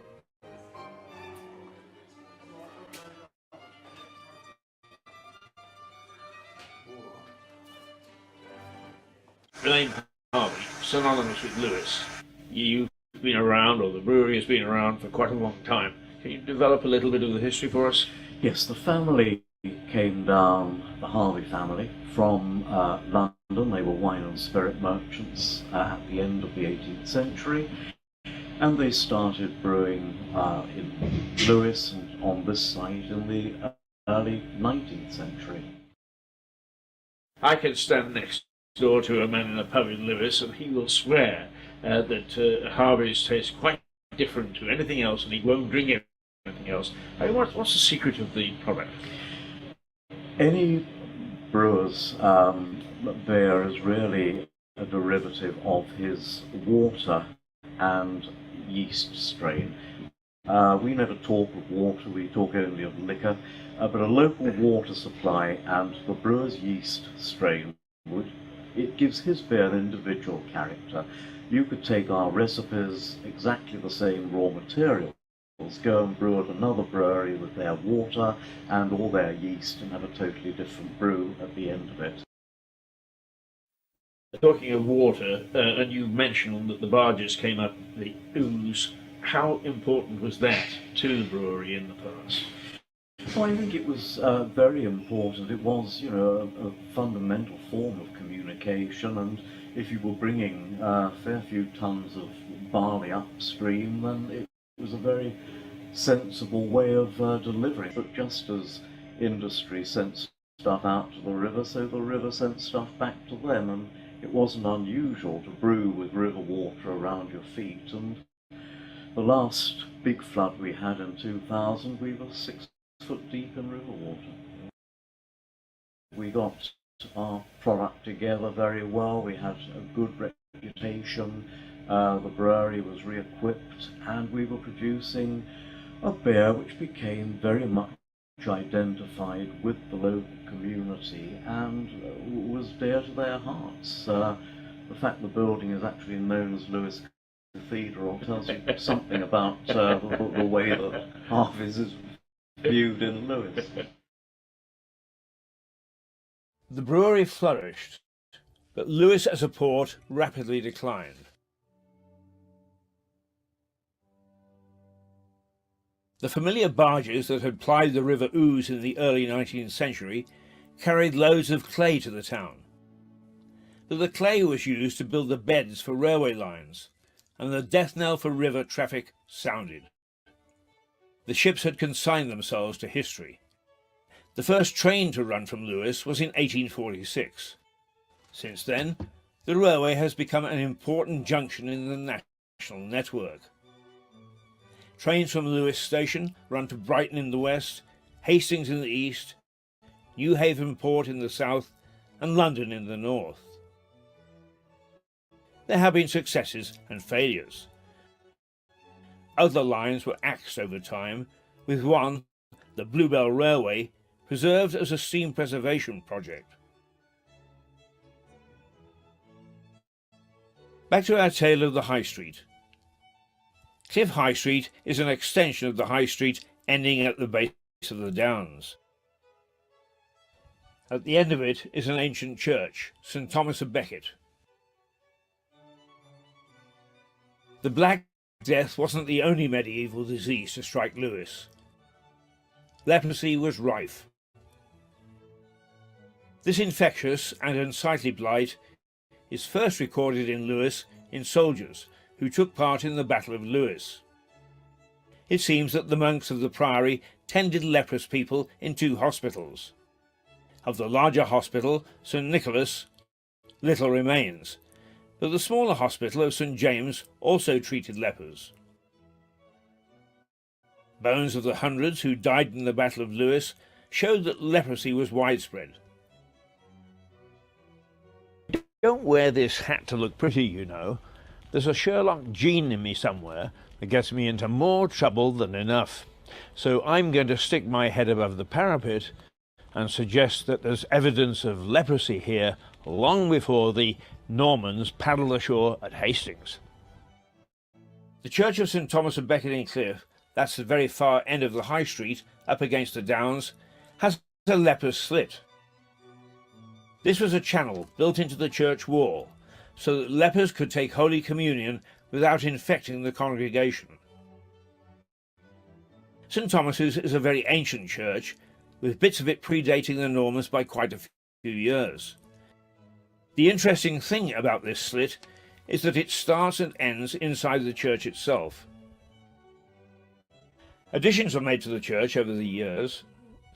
The name Harvey, synonymous with Lewes. You've been around, or the brewery has been around for quite a long time. Can you develop a little bit of the history for us? Yes, the family came down, the Harvey family, from London. They were wine and spirit merchants at the end of the 18th century, and they started brewing in Lewes and on this site in the early 19th century. I can stand next door to a man in a pub in Lewes, and he will swear that Harvey's tastes quite different to anything else, and he won't drink anything else. I mean, what's the secret of the product? Any brewer's beer is really a derivative of his water and yeast strain. We never talk of water, we talk only of liquor, but a local water supply and the brewer's yeast strain, it gives his beer an individual character. You could take our recipes, exactly the same raw materials, go and brew at another brewery with their water and all their yeast and have a totally different brew at the end of it. Talking of water, and you mentioned that the barges came up the Ouse. How important was that to the brewery in the past? Well, I think it was very important. It was, a fundamental form of communication, and if you were bringing a fair few tons of barley upstream, then it was a very sensible way of delivering. But just as industry sent stuff out to the river, so the river sent stuff back to them, and it wasn't unusual to brew with river water around your feet, and The last big flood we had in 2000, we were 6 foot deep in river water. We got our product together very well. We had a good reputation. The brewery was re-equipped, and we were producing a beer which became very much identified with the local community and was dear to their hearts. The fact the building is actually known as Lewes Cathedral tells you something about the way that Harvey's is viewed in Lewes. The brewery flourished, but Lewes as a port rapidly declined. The familiar barges that had plied the River Ouse in the early 19th century carried loads of clay to the town. But the clay was used to build the beds for railway lines, and the death knell for river traffic sounded. The ships had consigned themselves to history. The first train to run from Lewes was in 1846. Since then, the railway has become an important junction in the national network. Trains from Lewes station run to Brighton in the west, Hastings in the east, Newhaven Port in the south, and London in the north. There have been successes and failures. Other lines were axed over time, with one, the Bluebell Railway, preserved as a steam preservation project. Back to our tale of the High Street. Cliff High Street is an extension of the High Street ending at the base of the Downs. At the end of it is an ancient church, St. Thomas of Becket. The Black Death wasn't the only medieval disease to strike Lewes. Leprosy was rife. This infectious and unsightly blight is first recorded in Lewes in soldiers who took part in the Battle of Lewes. It seems that the monks of the priory tended leprous people in 2 hospitals. Of the larger hospital, St. Nicholas, little remains, but the smaller hospital of St. James also treated lepers. Bones of the hundreds who died in the Battle of Lewes showed that leprosy was widespread. Don't wear this hat to look pretty, you know. There's a Sherlock gene in me somewhere that gets me into more trouble than enough. So I'm going to stick my head above the parapet and suggest that there's evidence of leprosy here long before the Normans paddled ashore at Hastings. The Church of St. Thomas of Becket in Cliff, that's the very far end of the High Street, up against the Downs, has a leper's slit. This was a channel built into the church wall, so that lepers could take Holy Communion without infecting the congregation. St. Thomas's is a very ancient church, with bits of it predating the Normans by quite a few years. The interesting thing about this slit is that it starts and ends inside the church itself. Additions were made to the church over the years,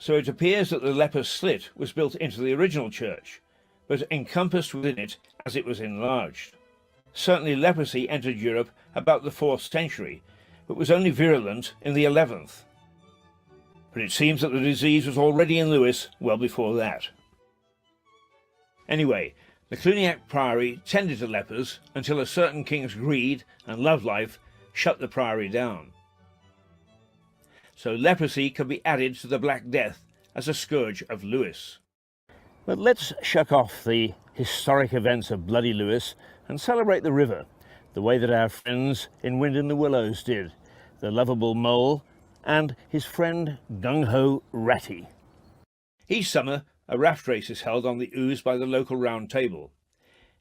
so it appears that the leper's slit was built into the original church, but encompassed within it as it was enlarged. Certainly leprosy entered Europe about the 4th century, but was only virulent in the 11th. But it seems that the disease was already in Lewes well before that. Anyway, the Cluniac Priory tended to lepers until a certain king's greed and love life shut the priory down. So leprosy could be added to the Black Death as a scourge of Lewes. But let's shuck off the historic events of bloody Lewes and celebrate the river, the way that our friends in Wind in the Willows did, the lovable mole and his friend Gung-Ho Ratty. Each summer, a raft race is held on the Ouse by the local round table.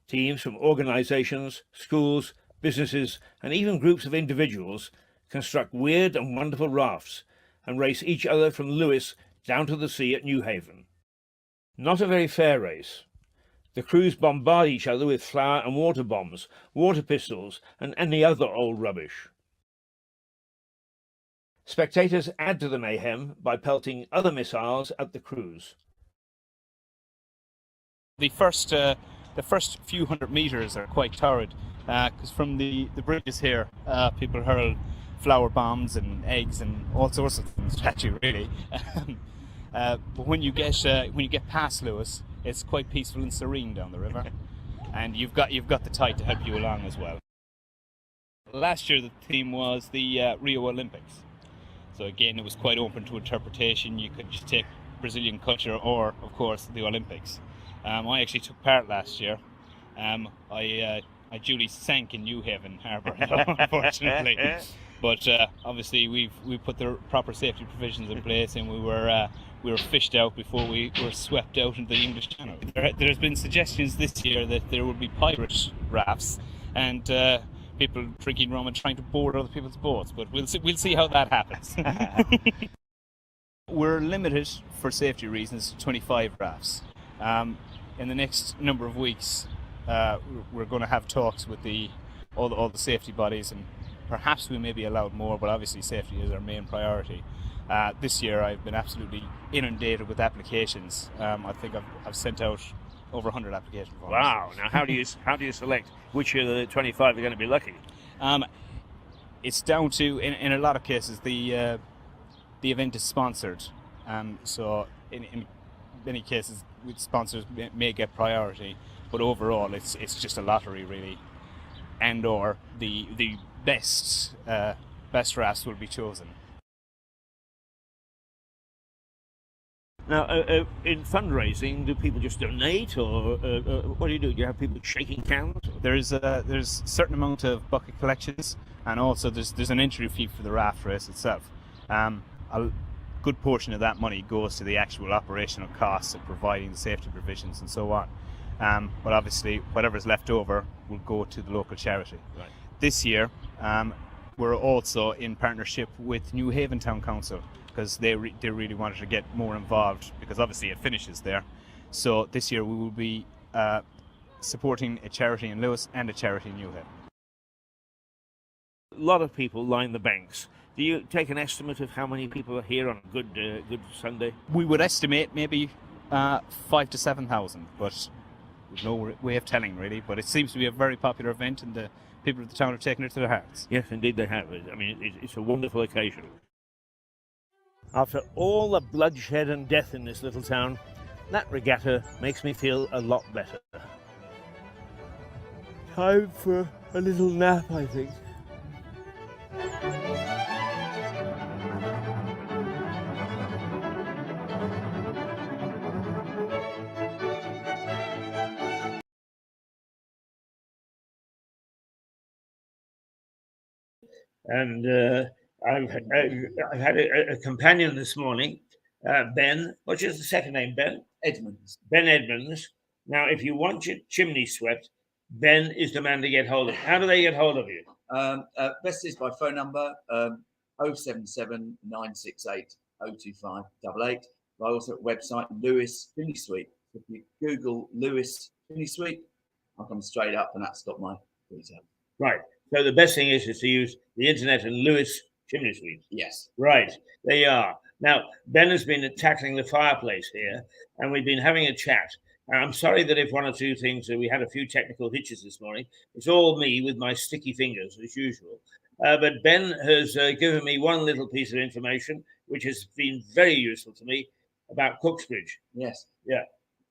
Teams from organisations, schools, businesses and even groups of individuals construct weird and wonderful rafts and race each other from Lewes down to the sea at Newhaven. Not a very fair race. The crews bombard each other with flour and water bombs, water pistols and any other old rubbish. Spectators add to the mayhem by pelting other missiles at the crews. The first few hundred meters are quite torrid because from the bridges here, people hurl flower bombs and eggs and all sorts of things at you, really. But when you get past Lewis, it's quite peaceful and serene down the river, and you've got the tide to help you along as well. Last year the theme was the Rio Olympics, so again it was quite open to interpretation. You could just take Brazilian culture or, of course, the Olympics. I actually took part last year. I duly sank in New Haven Harbour, unfortunately. But obviously we've put the proper safety provisions in place, and we were fished out before we were swept out into the English Channel. There's been suggestions this year that there would be pirate rafts and people drinking rum and trying to board other people's boats, but we'll see how that happens. We're limited for safety reasons to 25 rafts. In the next number of weeks, we're going to have talks with all the safety bodies, and perhaps we may be allowed more, but obviously safety is our main priority. This year I've been absolutely inundated with applications. I think I've sent out over 100 application forms. Wow! Now, how do you select which of the 25 are going to be lucky? It's down to, in a lot of cases, the event is sponsored, so in many cases sponsors may get priority, but overall it's just a lottery, really, and or the best rafts will be chosen. Now, in fundraising, do people just donate, or what do you do? Do you have people shaking cans? There's a certain amount of bucket collections, and also there's an entry fee for the raft race itself. A good portion of that money goes to the actual operational costs of providing the safety provisions and so on. But obviously, whatever's left over will go to the local charity. Right. This year, we're also in partnership with New Haven Town Council, because they really wanted to get more involved, because obviously it finishes there. So this year we will be supporting a charity in Lewis and a charity in New Haven. A lot of people line the banks. Do you take an estimate of how many people are here on a good Sunday? We would estimate maybe 5,000 to 7,000, but with no way of telling, really. But it seems to be a very popular event, and the people of the town have taken it to their hearts. Yes, indeed they have. I mean, it's a wonderful occasion. After all the bloodshed and death in this little town, that regatta makes me feel a lot better. Time for a little nap, I think. And I've had a companion this morning, Ben. What's your second name, Ben? Edmonds. Ben Edmonds. Now, if you want your chimney swept, Ben is the man to get hold of. How do they get hold of you? Best is by phone number 077 968 02588. I also have a website, Lewis Chimney Sweep. If you Google Lewis Chimney Sweep, I'll come straight up, and that's got my details. Right. So the best thing is to use the internet and Lewis Chimney Sweep. Yes. Right. There you are. Now, Ben has been tackling the fireplace here, and we've been having a chat. And I'm sorry that if one or two things, we had a few technical hitches this morning. It's all me with my sticky fingers, as usual. But Ben has given me one little piece of information, which has been very useful to me, about Cooksbridge. Yes. Yeah.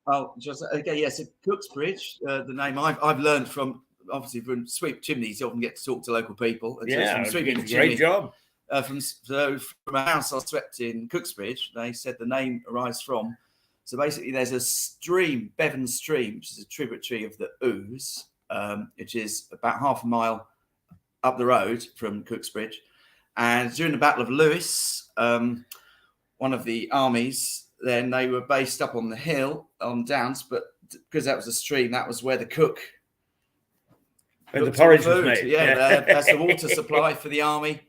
Oh, just okay. Yes, Cooksbridge. The name I've learned from, obviously, from sweep chimneys. You often get to talk to local people. And Yeah, so sweeping great chimney, job. From a house I swept in Cooksbridge, they said the name arises from. So basically, there's a stream, Bevan Stream, which is a tributary of the Ouse, which is about half a mile up the road from Cooksbridge. And during the Battle of Lewis, one of the armies, then they were based up on the hill on Downs, but because that was a stream, that was where the cook. Where the porridge was made. Yeah, that's the water supply for the army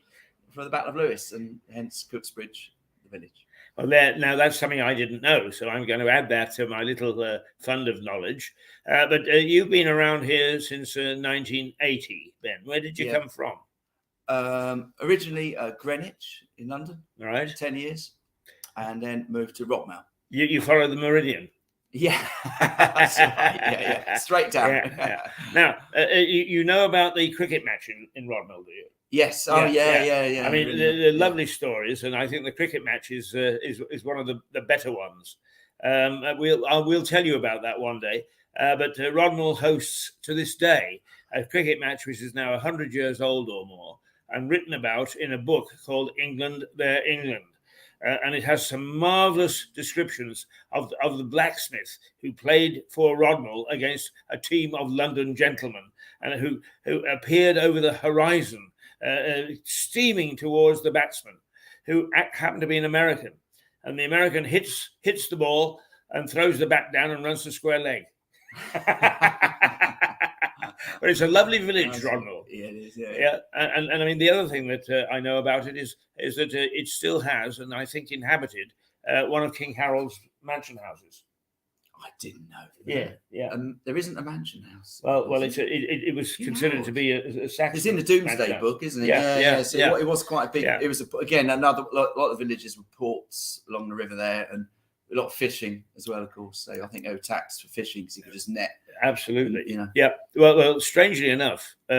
for the Battle of Lewis, and hence Cooksbridge, the village. Well, now that's something I didn't know, so I'm going to add that to my little fund of knowledge. But you've been around here since 1980, Ben. Where did you come from? Originally Greenwich in London, All right. 10 years, and then moved to Rockmount. You follow the meridian? Yeah, that's right. Yeah, straight down. Yeah. Now, you know about the cricket match in Rodmell, do you? Yes. Oh, Yeah, yeah. I mean, Really they're good. lovely stories, and I think the cricket match is one of the better ones. We'll tell you about that one day. But Rodnell hosts to this day a cricket match which is now 100 years old or more, and written about in a book called England, Their England. And it has some marvelous descriptions of the blacksmith who played for Rodnell against a team of London gentlemen, and who appeared over the horizon, steaming towards the batsman, who happened to be an American. And the American hits the ball and throws the bat down and runs to square leg. But it's a lovely village, Rodnell. Yeah, it is. Yeah. Yeah, and I mean, the other thing that I know about it is that it still has, and I think inhabited, one of King Harold's mansion houses. I didn't know. Yeah. There isn't a mansion house. Well, it was King considered to be a Saxon. It's in the Doomsday mansion house. Book, isn't it? Yeah. So it was quite a big. Yeah. It was again another lot of villages with ports along the river there, and a lot of fishing as well, of course. So I think they were taxed for fishing because you could just net. Absolutely. You know. Yeah. Well, strangely enough, I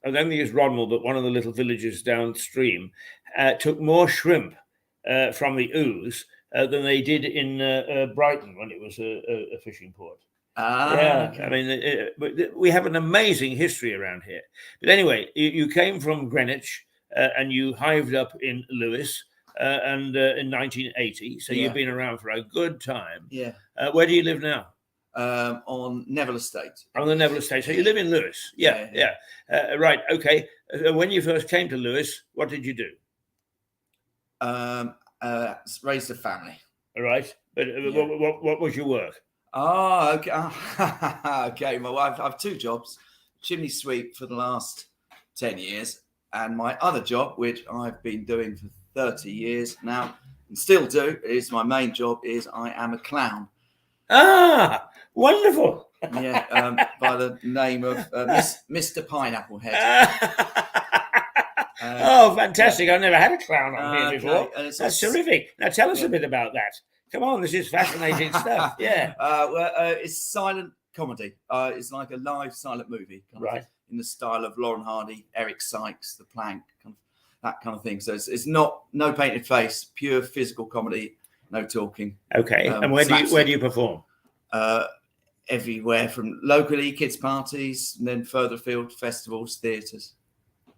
don't think it's Rodnell, but one of the little villages downstream took more shrimp from the Ouse than they did in Brighton when it was a fishing port. Yeah, Okay. I mean, we have an amazing history around here. But anyway, you came from Greenwich and you hived up in Lewes and in 1980. So Yeah. you've been around for a good time. Yeah. Where do you live now? On Neville Estate. On the Neville Estate. So you live in Lewes. Yeah. Right. Okay. When you first came to Lewes, what did you do? Raised a family. All right. But Yeah. what was your work? Oh, okay. Okay. My wife, I have two jobs: chimney sweep for the last 10 years, and my other job, which I've been doing for 30 years now and still do, is my main job. Is I am a clown. Ah, wonderful. Yeah, by the name of Mr. Pineapple Head. Oh, fantastic. I've never had a clown on here before. And it's That's also- terrific. Now tell us Yeah. a bit about that. Come on, this is fascinating stuff. Yeah. It's silent comedy. It's like a live silent movie, kind Right. of in the style of Lauren Hardy, Eric Sykes, The Plank, that kind of thing. So it's not no painted face, pure physical comedy, no talking. Okay. And where do you perform? Everywhere from locally, kids' parties, and then further afield, festivals, theatres,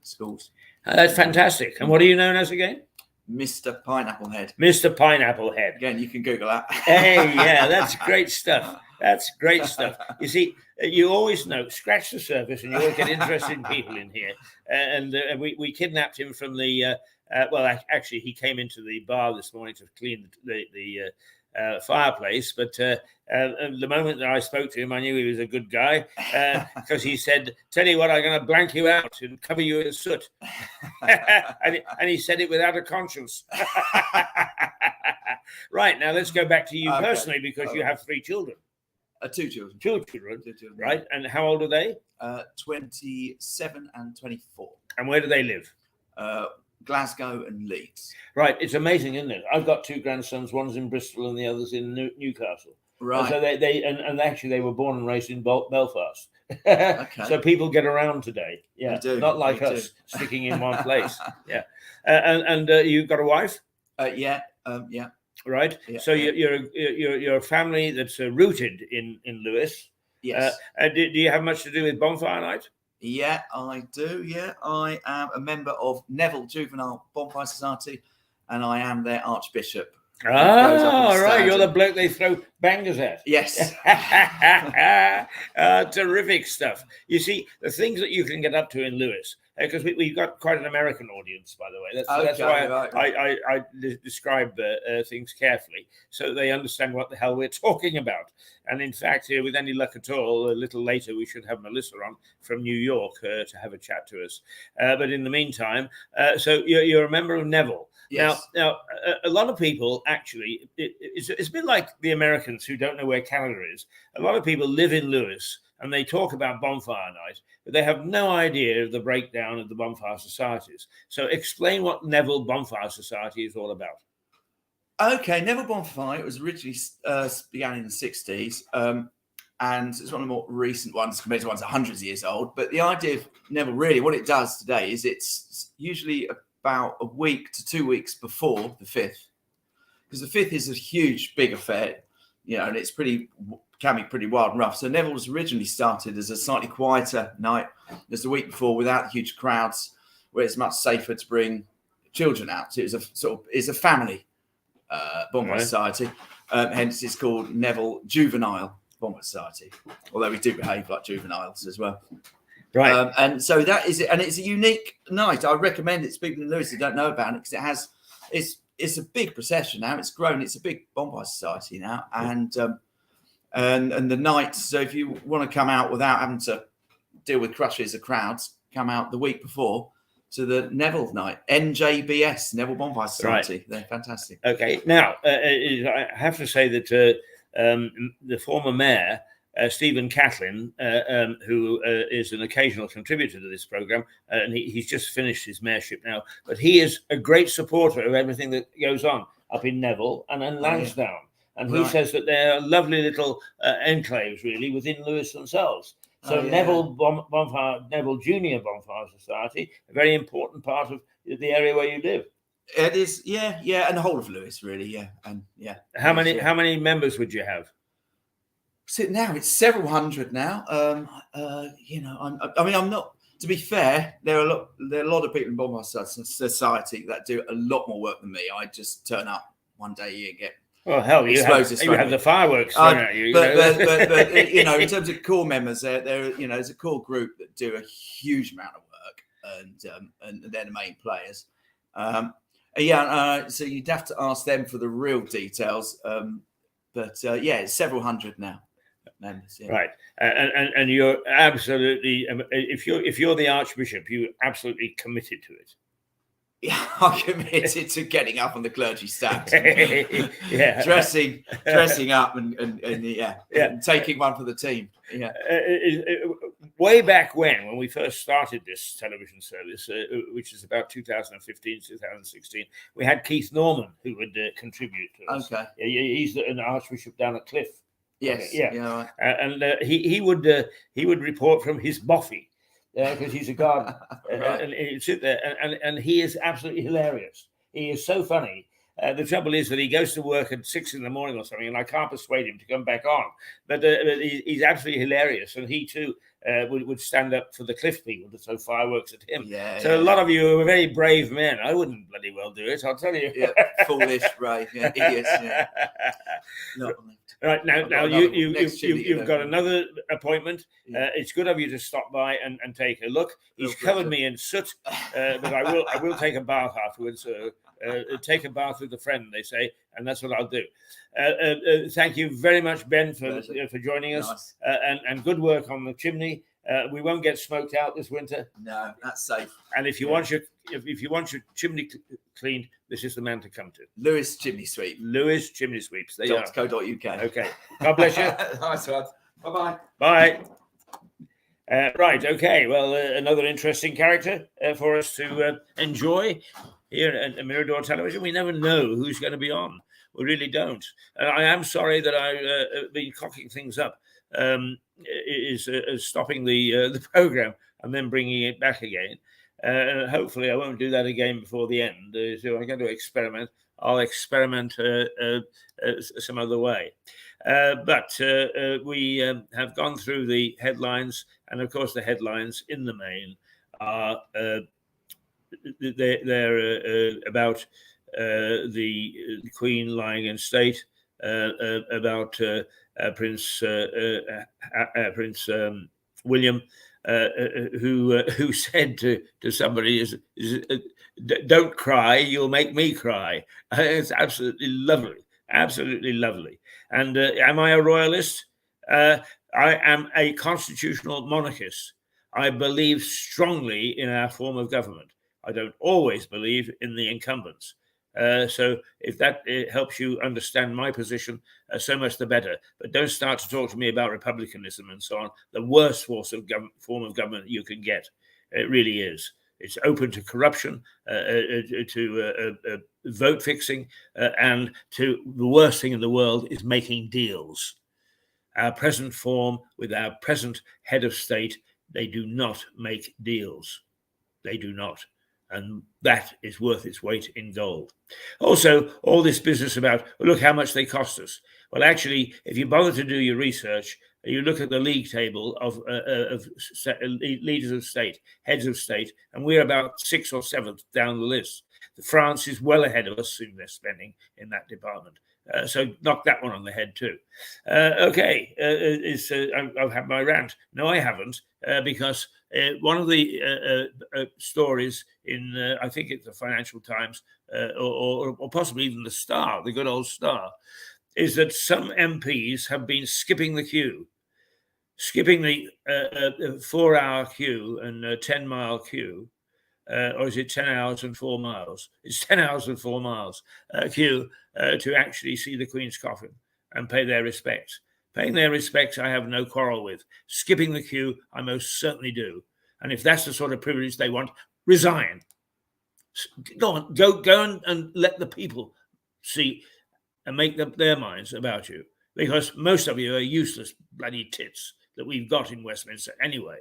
schools. That's fantastic. And what are you known as again? Mr. Pineapple Head. Mr. Pineapple Head. Again, you can Google that. Hey, yeah, that's great stuff. That's great stuff. You see, you always know, scratch the surface, and you always get interesting people in here. And we kidnapped him from the. Actually, he came into the bar this morning to clean the fireplace. But the moment that I spoke to him, I knew he was a good guy because he said, "Tell you what, I'm going to blank you out and cover you in soot." and he said it without a conscience. Right, now let's go back to you Okay. personally, because you have 3 children. Two children. Two children, Two children. right? And how old are they? 27 and 24. And where do they live? Glasgow and Leeds. Right, it's amazing, isn't it? I've got 2 grandsons. One's in Bristol and the other's in Newcastle. Right. And so they actually they were born and raised in Belfast. Okay. So people get around today. Yeah, They do, not like they us do. sticking in one place. Yeah, and you've got a wife, Yeah. right? Yeah, So you're a family that's rooted in Lewes. Yes. Do you have much to do with Bonfire Night? Yeah, I do. Yeah, I am a member of Neville Juvenile Bonfire Society, and I am their Archbishop. goes up on Ah, the right. stand You're the and- bloke they throw bangers at. Yes. Terrific stuff. You see, the things that you can get up to in Lewes, because we've got quite an American audience, by the way. That's Okay, why right. I describe things carefully so they understand what the hell we're talking about. And in fact, with any luck at all, a little later we should have Melissa on from New York to have a chat to us. But in the meantime, so you're a member of Neville. Yes. Now, a lot of people actually, it's a bit like the Americans who don't know where Canada is. A lot of people live in Lewes and they talk about Bonfire Night, but they have no idea of the breakdown of the bonfire societies. So explain what Neville Bonfire Society is all about. Okay, Neville Bonfire. It was originally began in the 60s. and it's one of the more recent ones compared to ones that are hundreds of years old. But the idea of Neville, really, what it does today is it's usually about a week to 2 weeks before the 5th, because the 5th is a huge, big affair, and it's can be pretty wild and rough. So Neville was originally started as a slightly quieter night, as the week before, without huge crowds, where it's much safer to bring children out. So it's a family bonfire society. Hence, it's called Neville Juvenile Bonfire Society, although we do behave like juveniles as well. Right. And so that is it. And it's a unique night. I recommend it to people in Lewes who don't know about it, because it's a big procession now. It's grown. It's a big bonfire society now. And the night, so if you want to come out without having to deal with crushes of crowds, come out the week before to the Neville night, NJBS, Neville Bonfire Society. Right. They're fantastic. Okay. Now, I have to say that the former mayor, Stephen Catlin, who is an occasional contributor to this programme, and he's just finished his mayorship now, but he is a great supporter of everything that goes on up in Neville and in Lansdowne. And he says that they're lovely little enclaves, really, within Lewes themselves. So Neville Neville Junior Bonfire Society, a very important part of the area where you live. It is, and the whole of Lewes, really, and How many members would you have? So now it's several hundred now. I'm not. To be fair, there are a lot of people in Bonfire Society that do a lot more work than me. I just turn up one day a year and get. Well, hell, you have the fireworks thrown at you. But in terms of core members, there's a core group that do a huge amount of work, and they're the main players. So you'd have to ask them for the real details. It's several hundred now. Members, right, and you're absolutely, if you're the Archbishop, you're absolutely committed to it. Yeah, I'm committed to getting up on the clergy steps, dressing up and taking one for the team. Yeah. Way back when we first started this television service, which is about 2015, 2016, we had Keith Norman who would contribute to us. Okay. He's an Archbishop down at Cliff. Yes. Okay, yeah. And he would report from his boffy. Because he's a gardener, right. And he'd sit there, and he is absolutely hilarious. He is so funny. The trouble is that he goes to work at 6 a.m. or something, and I can't persuade him to come back on. But he's absolutely hilarious, and he too would stand up for the Cliff people to throw fireworks at him. A lot of you are very brave men. I wouldn't bloody well do it, I'll tell you. Yeah, foolish, brave, idiots. Yeah. Right now, you've got another appointment. It's good of you to stop by and take a look. He's covered me in soot, but I will take a bath afterwards. Take a bath with a friend, they say, and that's what I'll do. Thank you very much, Ben, for joining us, and good work on the chimney. We won't get smoked out this winter. No, that's safe. And if you want your chimney cleaned, this is the man to come to. Lewes Chimney Sweep. Lewes Chimney Sweeps. There you are. .co.uk. Okay. God bless you. Nice one. Bye-bye. Bye. Right. Okay. Well, another interesting character for us to enjoy here at Mirador Television. We never know who's going to be on. We really don't. I am sorry that I've been cocking things up. Is stopping the program and then bringing it back again. Hopefully I won't do that again before the end. So I'm going to experiment. I'll experiment some other way. But we have gone through the headlines, and of course the headlines in the main are they're about the Queen lying in state, about Prince William, who said to somebody, "Don't cry, you'll make me cry." It's absolutely lovely, absolutely lovely. And am I a royalist? I am a constitutional monarchist. I believe strongly in our form of government. I don't always believe in the incumbents. So if that helps you understand my position, so much the better. But don't start to talk to me about republicanism and so on. The worst form of government you can get. It really is. It's open to corruption, to vote fixing, and to the worst thing in the world is making deals. our present form with our present head of state, they do not make deals. They do not. And that is worth its weight in gold. Also, all this business about, look how much they cost us. Well, actually, if you bother to do your research, you look at the league table of leaders of state, heads of state, and we're about 6th or 7th down the list. France is well ahead of us in their spending in that department. So knock that one on the head too. Okay, I've had my rant. No, I haven't, because one of the stories in, I think it's the Financial Times, or possibly even the Star, the good old Star, is that some MPs have been skipping the queue, skipping the 4-hour queue and 10-mile queue. Or is it 10 hours and 4 miles? It's 10 hours and 4 miles queue to actually see the Queen's coffin and pay their respects. Paying their respects, I have no quarrel with. Skipping the queue, I most certainly do. And if that's the sort of privilege they want, resign. Go on, go and let the people see and make up their minds about you. Because most of you are useless bloody tits that we've got in Westminster anyway.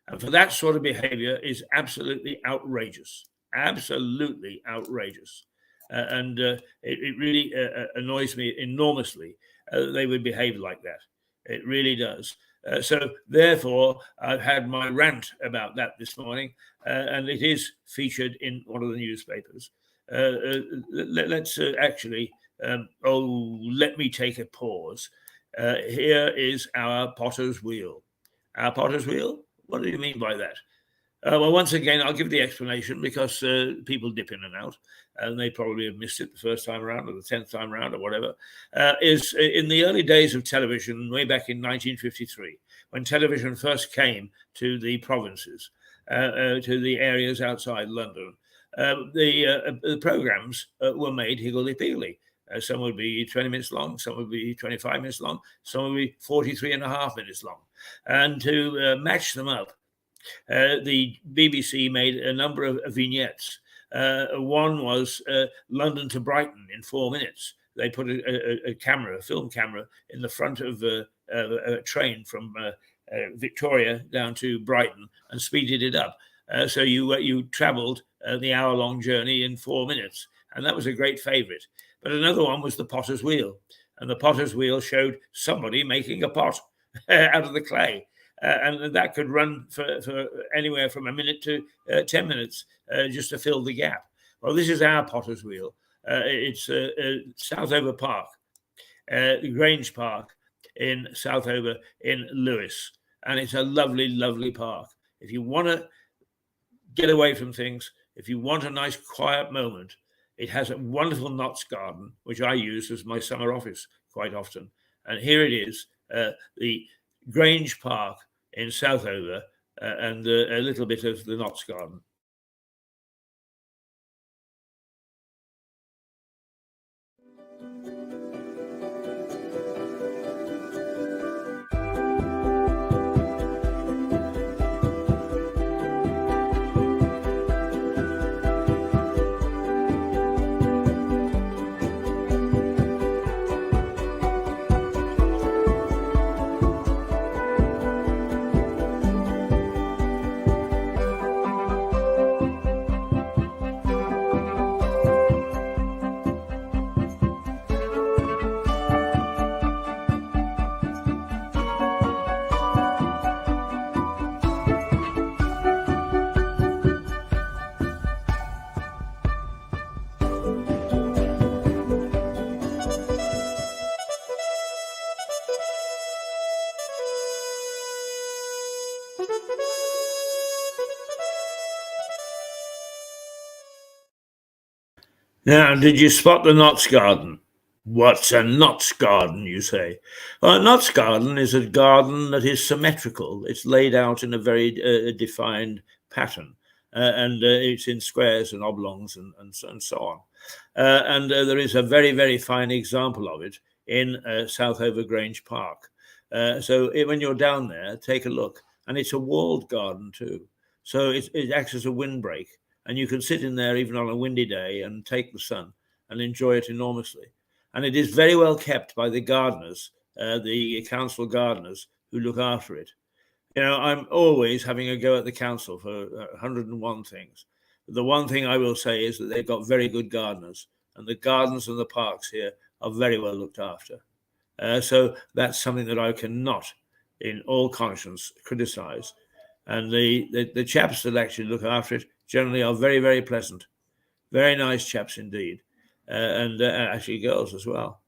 And for that sort of behavior is absolutely outrageous, absolutely outrageous. And it really annoys me enormously that they would behave like that. It really does. So therefore, I've had my rant about that this morning, and it is featured in one of the newspapers. Let's actually, let me take a pause. Here is our potter's wheel. Our potter's wheel? What do you mean by that? Well, once again, I'll give the explanation because people dip in and out, and they probably have missed it the first time around or the 10th time around or whatever. Is in the early days of television, way back in 1953, when television first came to the provinces, to the areas outside London, the programs were made higgledy-piggledy. Some would be 20 minutes long, some would be 25 minutes long, some would be 43 and a half minutes long. And to match them up, the BBC made a number of vignettes. One was London to Brighton in 4 minutes. They put a camera, a film camera, in the front of a train from Victoria down to Brighton and speeded it up. So you travelled the hour-long journey in 4 minutes. And that was a great favourite. But another one was the potter's wheel. And the potter's wheel showed somebody making a pot out of the clay. And that could run for anywhere from a minute to 10 minutes just to fill the gap. Well, this is our potter's wheel. It's Southover Park, Grange Park in Southover in Lewes. And it's a lovely, lovely park. If you want to get away from things, if you want a nice quiet moment, it has a wonderful Notts garden, which I use as my summer office quite often. And here it is, the Grange Park in Southover, and a little bit of the Notts garden. Now, did you spot the Notts garden? What's a Notts garden, you say? Well, a Notts garden is a garden that is symmetrical. It's laid out in a very defined pattern, and it's in squares and oblongs and so on. And there is a very, very fine example of it in Southover Grange Park. So when you're down there, take a look. And it's a walled garden too. So it acts as a windbreak. And you can sit in there even on a windy day and take the sun and enjoy it enormously. And it is very well kept by the gardeners the council gardeners who look after it. I'm always having a go at the council for 101 things. The one thing I will say is that they've got very good gardeners, and the gardens and the parks here are very well looked after. So that's something that I cannot, in all conscience, criticise. And the chaps that actually look after it generally are very, very pleasant, very nice chaps indeed, and actually girls as well.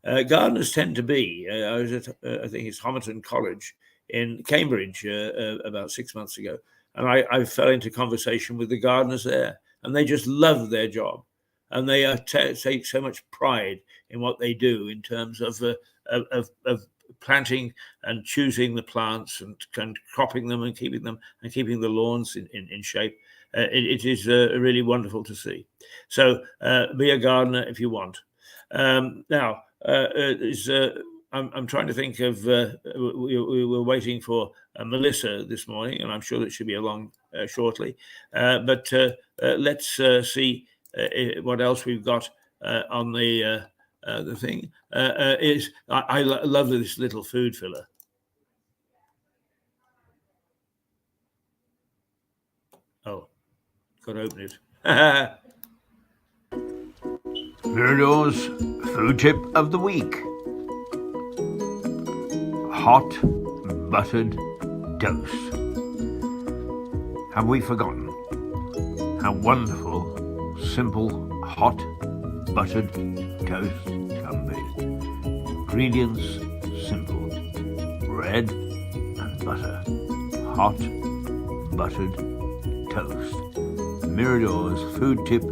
Gardeners tend to be. I was at, I think it's Homerton College in Cambridge about 6 months ago, and I fell into conversation with the gardeners there, and they just love their job, and they take so much pride in what they do in terms of planting and choosing the plants and cropping them and keeping the lawns in shape. It is really wonderful to see. So be a gardener if you want. Now, I'm trying to think of. We were waiting for Melissa this morning, and I'm sure that she'll be along shortly. But let's see what else we've got on the thing. I love this little food filler. Oh, got to open it. Mirador's food tip of the week. Hot buttered toast. Have we forgotten how wonderful simple hot buttered toast can be? Ingredients simple. Bread and butter. Hot buttered toast. Mirador's food tip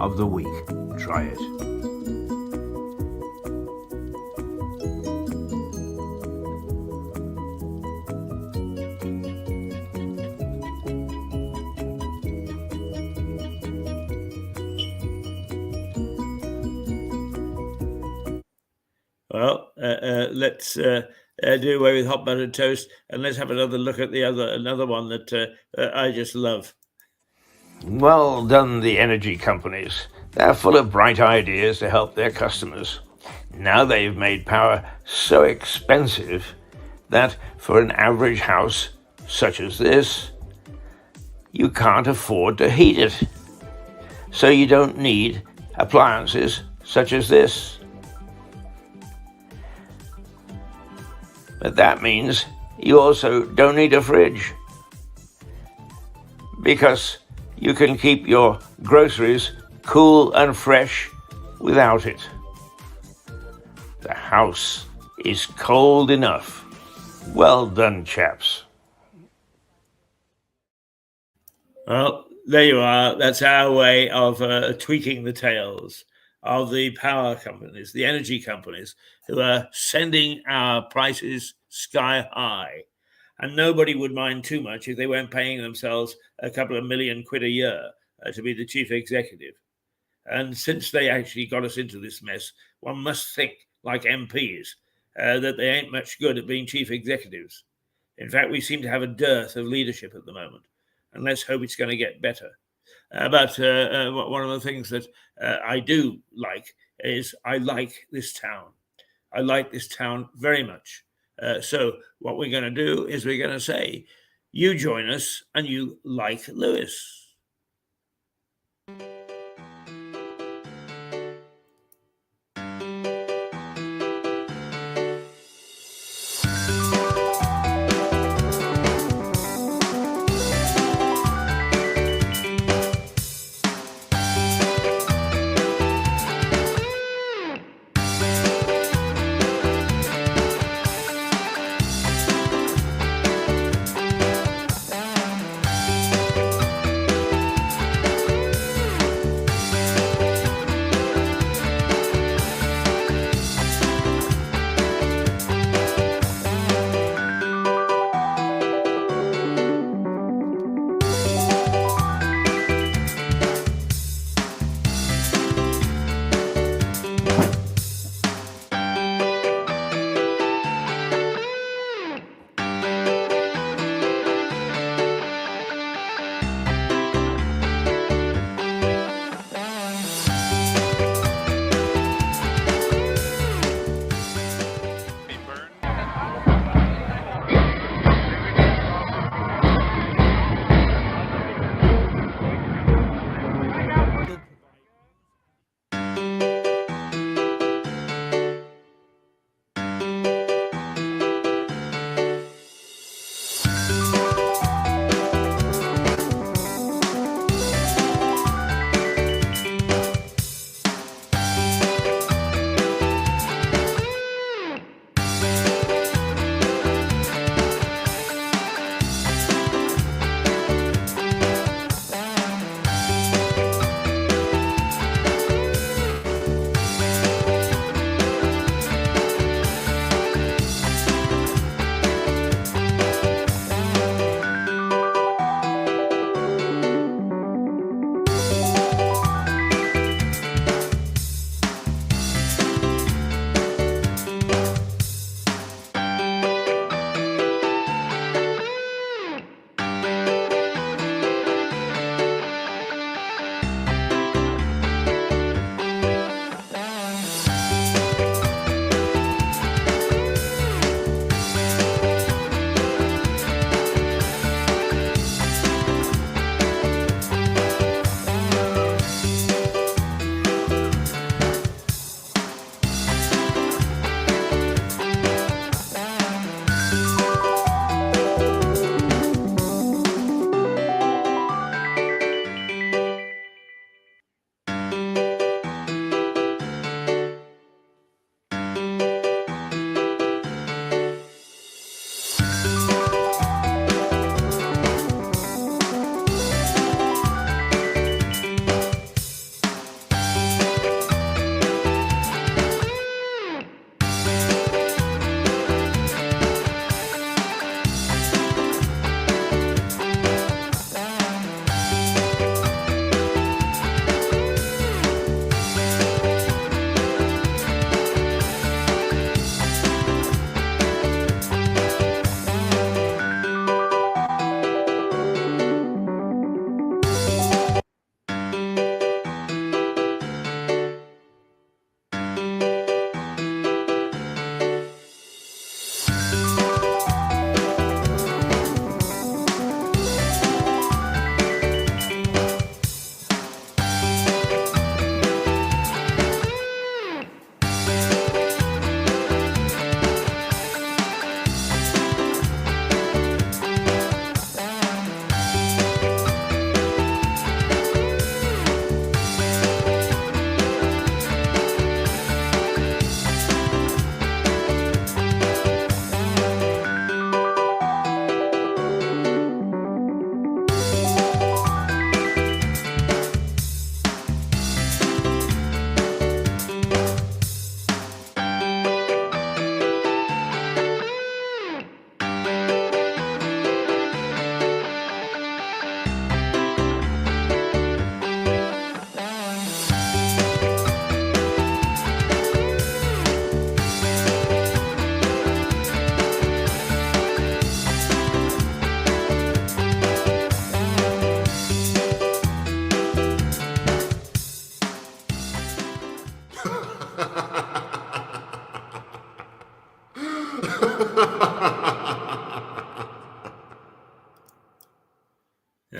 of the week. Try it. Well, let's do away with hot buttered toast, and let's have another look at another one that I just love. Well done, the energy companies. They're full of bright ideas to help their customers. Now they've made power so expensive that for an average house such as this, you can't afford to heat it. So you don't need appliances such as this. But that means you also don't need a fridge, because you can keep your groceries cool and fresh without it. The house is cold enough. Well done, chaps. Well, there you are. That's our way of tweaking the tails of the power companies, the energy companies, who are sending our prices sky high. And nobody would mind too much if they weren't paying themselves a couple of million quid a year to be the chief executive. And since they actually got us into this mess, one must think, like MPs, that they ain't much good at being chief executives. In fact, we seem to have a dearth of leadership at the moment, and let's hope it's going to get better. But one of the things that I do like is I like this town. I like this town very much. So what we're going to do is we're going to say, you join us and you like Lewes.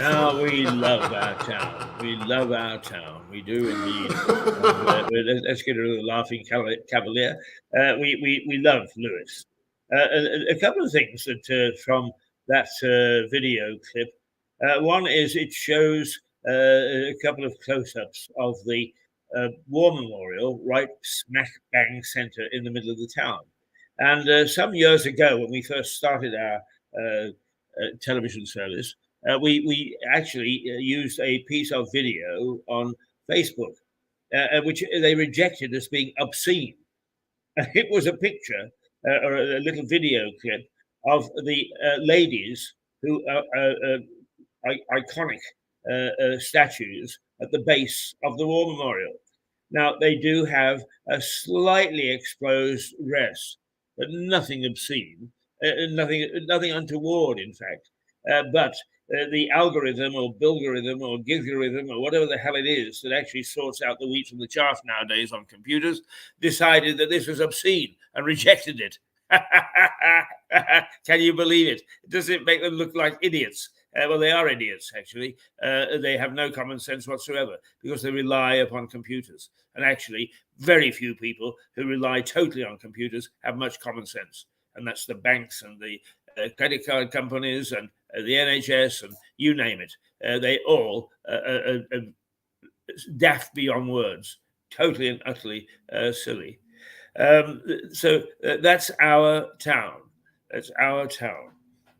Oh, we love our town. We love our town. We do indeed. Let's get rid of the laughing cavalier. We love Lewis. A couple of things that from that video clip. One is it shows a couple of close-ups of the War Memorial right smack bang center in the middle of the town. And some years ago, when we first started our television service, we actually used a piece of video on Facebook, which they rejected as being obscene. It was a picture or a little video clip of the ladies who are iconic statues at the base of the War Memorial. Now, they do have a slightly exposed dress, but nothing obscene, nothing untoward, in fact. But the algorithm or bilgorithm or gizgorithm or whatever the hell it is that actually sorts out the wheat from the chaff nowadays on computers decided that this was obscene and rejected it. Can you believe it? Does it make them look like idiots? Well, they are idiots, actually. They have no common sense whatsoever because they rely upon computers. And actually, very few people who rely totally on computers have much common sense. And that's the banks and the credit card companies and the NHS and you name it. They all daft beyond words, totally and utterly silly. So that's our town. That's our town.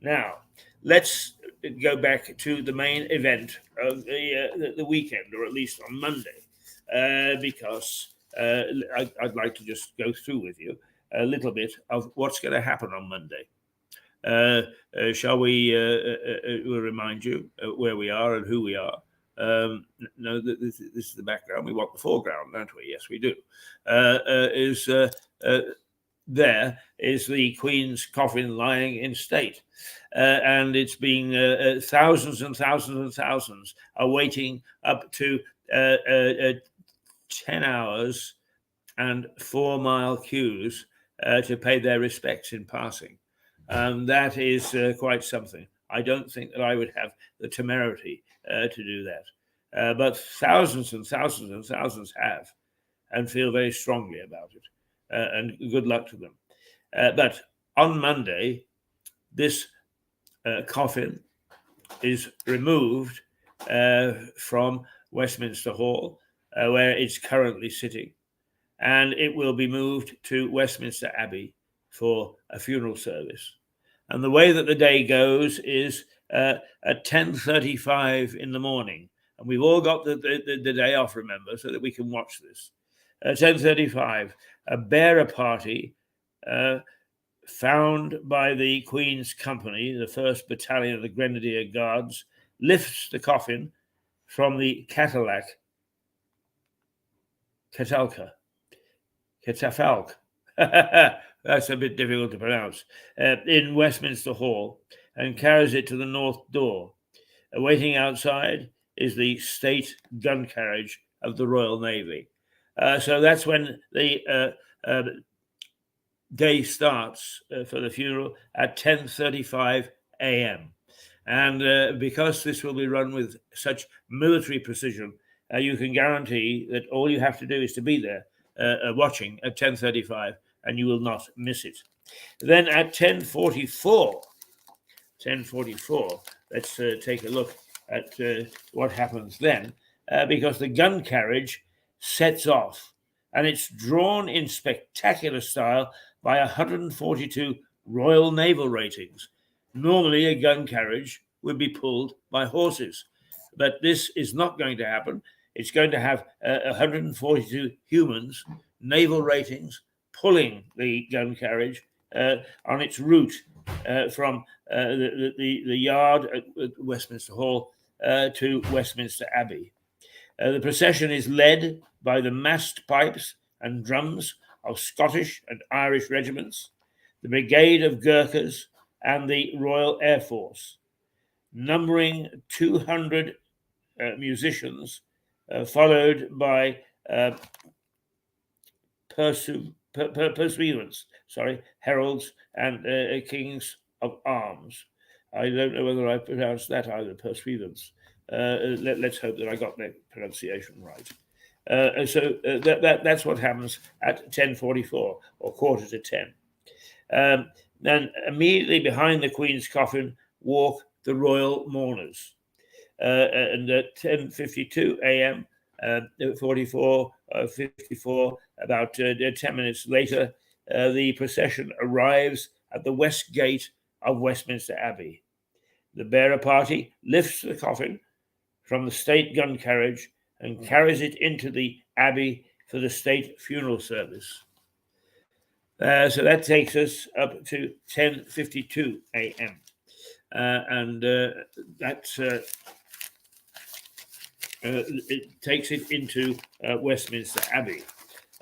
Now, let's go back to the main event of the weekend, or at least on Monday, because I'd like to just go through with you a little bit of what's going to happen on Monday. Shall we remind you where we are and who we are? No, this is the background. We want the foreground, don't we? Yes, we do. There is the Queen's coffin lying in state, and it's being thousands and thousands and thousands are waiting up to 10 hours and 4-mile queues to pay their respects in passing. That is quite something. I don't think that I would have the temerity to do that. But thousands and thousands and thousands have and feel very strongly about it. And good luck to them. But on Monday, this coffin is removed from Westminster Hall, where it's currently sitting, and it will be moved to Westminster Abbey for a funeral service. And the way that the day goes is at 10:35 in the morning. And we've all got the day off, remember, so that we can watch this. At 10:35, a bearer party found by the Queen's Company, the 1st Battalion of the Grenadier Guards, lifts the coffin from the catafalque that's a bit difficult to pronounce, in Westminster Hall, and carries it to the north door. Awaiting outside is the state gun carriage of the Royal Navy. So that's when the day starts for the funeral at 10:35 a.m. And because this will be run with such military precision, you can guarantee that all you have to do is to be there watching at 10:35, and you will not miss it. Then at 10:44, let's take a look at what happens then, because the gun carriage sets off, and it's drawn in spectacular style by 142 Royal Naval ratings. Normally, a gun carriage would be pulled by horses, but this is not going to happen. It's going to have 142 humans, naval ratings, pulling the gun carriage on its route from the yard at Westminster Hall to Westminster Abbey. The procession is led by the massed pipes and drums of Scottish and Irish regiments, the Brigade of Gurkhas, and the Royal Air Force, numbering 200 musicians, followed by heralds and kings of arms. I don't know whether I pronounced that either, pursuivants. Let's hope that I got that pronunciation right. That's what happens at 10:44 or quarter to 10. Then immediately behind the Queen's coffin walk the royal mourners. And at 10:52 a.m., 54, about 10 minutes later, the procession arrives at the west gate of Westminster Abbey. The bearer party lifts the coffin from the state gun carriage and carries it into the Abbey for the state funeral service. So that takes us up to 10:52 a.m. And it takes it into Westminster Abbey.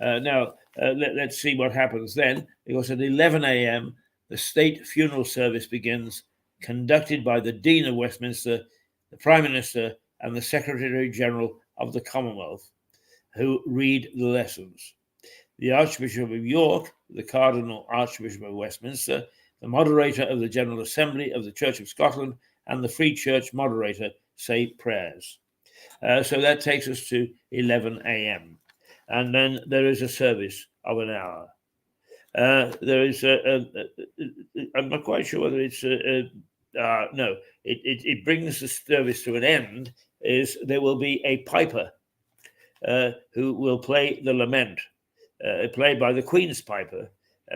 Now, let's see what happens then, because at 11 a.m., the state funeral service begins, conducted by the Dean of Westminster, the Prime Minister, and the Secretary General of the Commonwealth, who read the lessons. The Archbishop of York, the Cardinal Archbishop of Westminster, the moderator of the General Assembly of the Church of Scotland, and the Free Church moderator say prayers. So that takes us to 11 a.m. And then there is a service of an hour. There is I'm not quite sure whether it's no. It brings the service to an end. Is there will be a piper who will play the lament, played by the Queen's piper,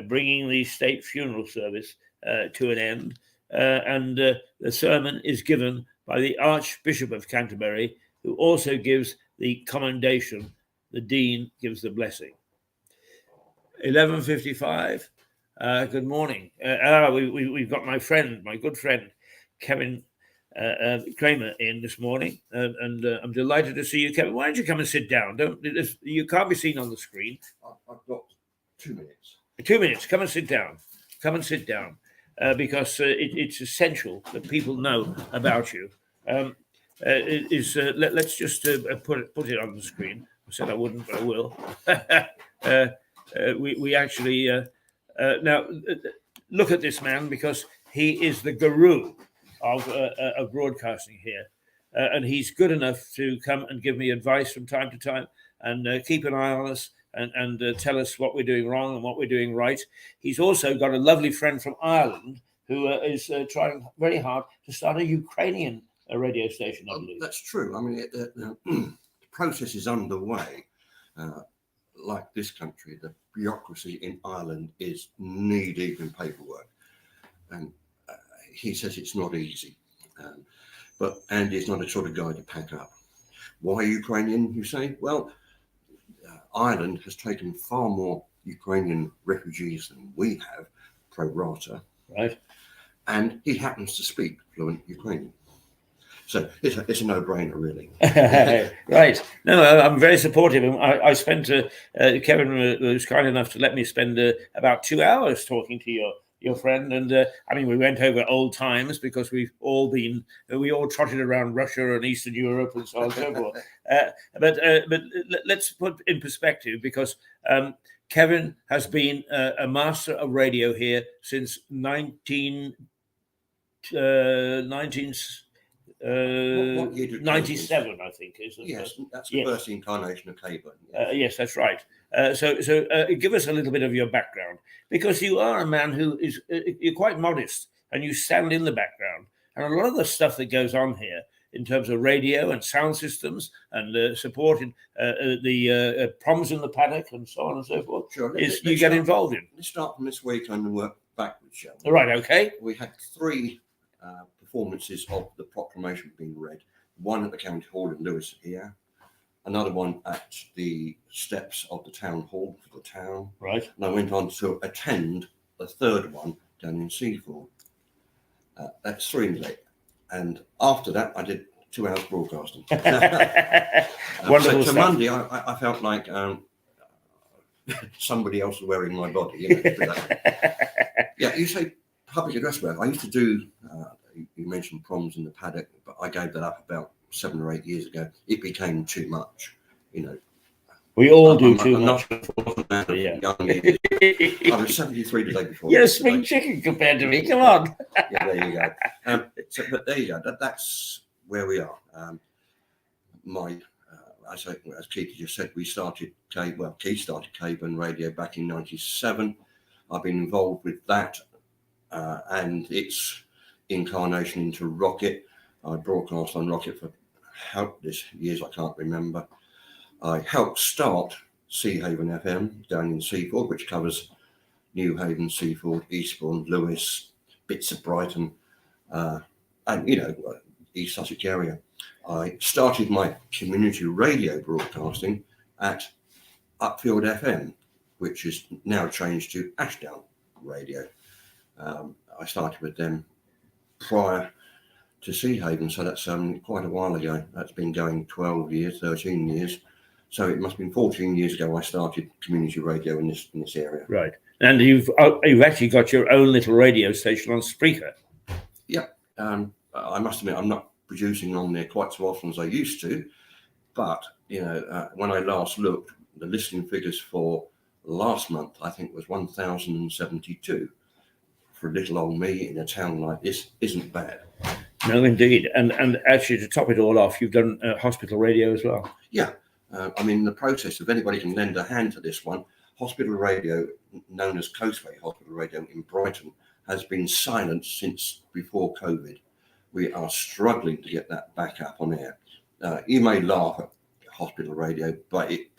bringing the state funeral service to an end. And the sermon is given by the Archbishop of Canterbury, who also gives the commendation. The Dean gives the blessing. 11:55. Good morning. We've got my good friend, Kevin Kramer in this morning, and I'm delighted to see you, Kevin. Why don't you come and sit down? You can't be seen on the screen. I've got 2 minutes. 2 minutes. Come and sit down. Because it's essential that people know about you. Let's just put it on the screen. I said I wouldn't, but I will. We actually now look at this man, because he is the guru of broadcasting here, and he's good enough to come and give me advice from time to time and keep an eye on us and tell us what we're doing wrong and what we're doing right. He's also got a lovely friend from Ireland who is trying very hard to start a Ukrainian radio station, I believe. That's true. I mean, the process is underway. Like this country, the bureaucracy in Ireland is knee-deep in paperwork. And he says it's not easy. But Andy's not a sort of guy to pack up. Why Ukrainian, you say? Well, Ireland has taken far more Ukrainian refugees than we have, pro rata. Right. And he happens to speak fluent Ukrainian. So it's a no-brainer, really. Right. No, I'm very supportive. I spent, Kevin was kind enough to let me spend about 2 hours talking to your friend. And I mean, we went over old times, because we all trotted around Russia and Eastern Europe and so on and so forth. But let's put in perspective, because Kevin has been a master of radio here since 97, I think. Yes, that's the first incarnation of cable. Yes, that's right. So give us a little bit of your background, because you are a man who is you're quite modest, and you stand in the background, and a lot of the stuff that goes on here in terms of radio and sound systems and supporting the problems in the paddock and so on and so forth, sure, you get involved in. Let's start from this week and work backwards, shall we? All right, okay. We had 3 performances of the proclamation being read. One at the County Hall in Lewis here, another one at the steps of the town hall for the town. Right. And I went on to attend the 3rd one down in Seaford. That's 3 in late. And after that, I did 2 hours broadcasting. Wonderful so stuff. Monday, I felt like somebody else was wearing my body. You know, yeah, you say public address work. I used to do, you mentioned proms in the paddock, but I gave that up about 7 or 8 years ago. It became too much, you know, We all do I'm too not much. a man of Yeah. young years. I was 73 the day before. You're a yesterday. spring chicken compared to me. Come on. Yeah, there you go. But there you go. That's where we are. As Keith just said, we started Keith started Caburn Radio back in '97. I've been involved with that and its incarnation into Rocket. I broadcast on Rocket for countless years, I can't remember. I helped start Seahaven FM down in Seaford, which covers New Haven, Seaford, Eastbourne, Lewes, bits of Brighton, and East Sussex area. I started my community radio broadcasting at Upfield FM, which is now changed to Ashdown Radio. I started with them prior to Seahaven, so that's quite a while ago. That's been going 12 years, 13 years. So it must have been 14 years ago I started community radio in this area. Right. And you've actually got your own little radio station on Spreaker. Yeah. I must admit, I'm not producing on there quite so often as I used to. But, when I last looked, the listening figures for last month, I think, was 1,072. For little old me in a town like this isn't bad. No, indeed. And actually, to top it all off, you've done hospital radio as well. Yeah. The process, if anybody can lend a hand to this one, hospital radio, known as Coastway Hospital Radio in Brighton, has been silent since before COVID. We are struggling to get that back up on air. You may laugh at hospital radio, but it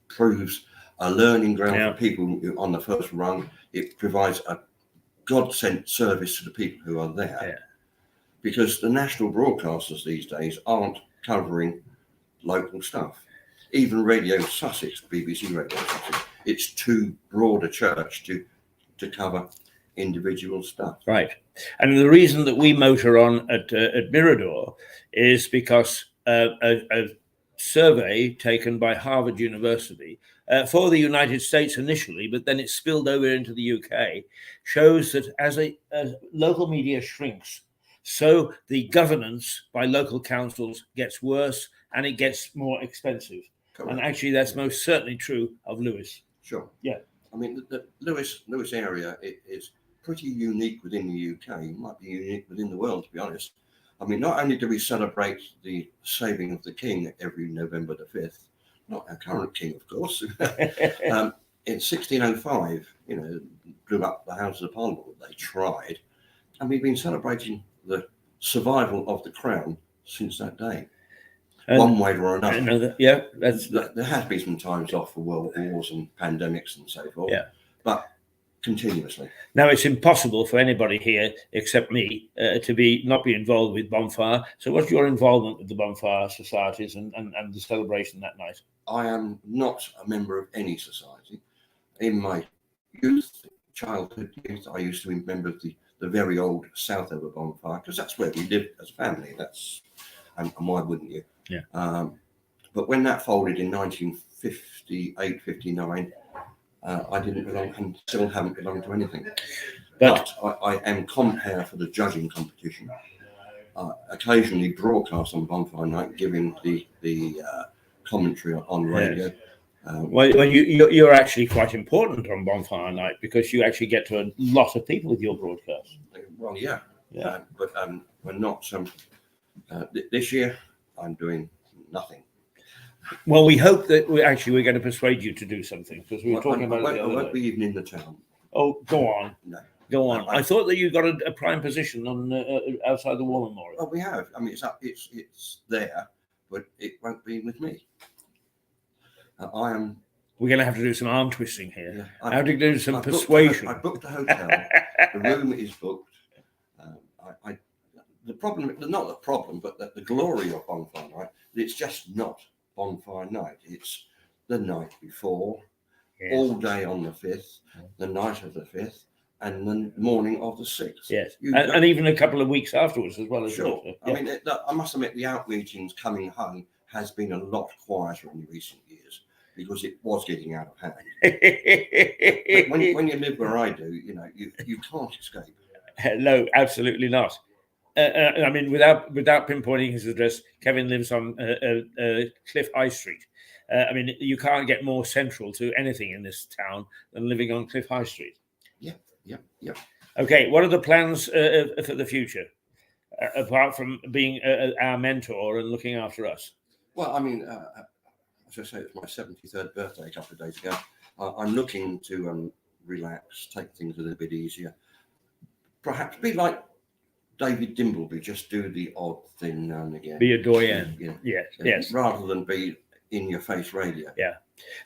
proves a learning ground for people who, on the first rung. It provides a God-sent service to the people who are there. Yeah. Because the national broadcasters these days aren't covering local stuff. Even Radio Sussex, BBC Radio Sussex, it's too broad a church to cover individual stuff. Right. And the reason that we motor on at Mirador is because a survey taken by Harvard University for the United States initially, but then it spilled over into the UK, shows that as local media shrinks, so the governance by local councils gets worse and it gets more expensive. Correct. And actually, that's most certainly true of Lewes. Sure. Yeah. The Lewes area is pretty unique within the UK. It might be unique within the world, to be honest. Not only do we celebrate the saving of the King every November the 5th, not our current King, of course. In 1605, blew up the Houses of Parliament. They tried. And we've been celebrating the survival of the crown since that day. One way or another. There has been some times off for world wars and pandemics and so forth. Yeah. But continuously. Now, it's impossible for anybody here except me to not be involved with Bonfire. So what's your involvement with the Bonfire societies and the celebration that night? I am not a member of any society. In my childhood youth, I used to be a member of the very old Southover Bonfire, because that's where we lived as a family. And why wouldn't you? Yeah. But when that folded in 1958, 59, I didn't belong and still haven't belonged to anything. But I am compere for the judging competition. Occasionally broadcast on Bonfire Night, giving the commentary on radio. Well, you're actually quite important on Bonfire Night because you actually get to a lot of people with your broadcast. Well, yeah. But we're not. This year, I'm doing nothing. Well, we hope that we're going to persuade you to do something, because we were talking about it the other day. I won't be even in the town. Oh, go on. No. Go on. I thought that you got a prime position on outside the War Memorial. Oh, we have. It's there, but it won't be with me. We're going to have to do some arm twisting here. Yeah, how to do some persuasion. I booked a hotel. The room is booked. The problem, not the problem, but the glory of Bonfire Night, it's just not Bonfire Night. It's the night before, all day on the 5th, the night of the 5th, and the morning of the 6th. Yes, and even a couple of weeks afterwards as well. Sure. Yeah. I must admit, the out meetings coming home has been a lot quieter in recent years, because it was getting out of hand. But when you live where I do, you can't escape. No, absolutely not. Without pinpointing his address, Kevin lives on Cliff High Street, I mean, you can't get more central to anything in this town than living on Cliff High Street. Yep. Okay, what are the plans for the future, apart from being our mentor and looking after us? Well, I mean, as I say, it's my 73rd birthday a couple of days ago. I'm looking to relax, take things a little bit easier. Perhaps be like David Dimbleby, just do the odd thing now and again. Be a doyen. Yeah. Yes. Rather than be in your face radio. Yeah.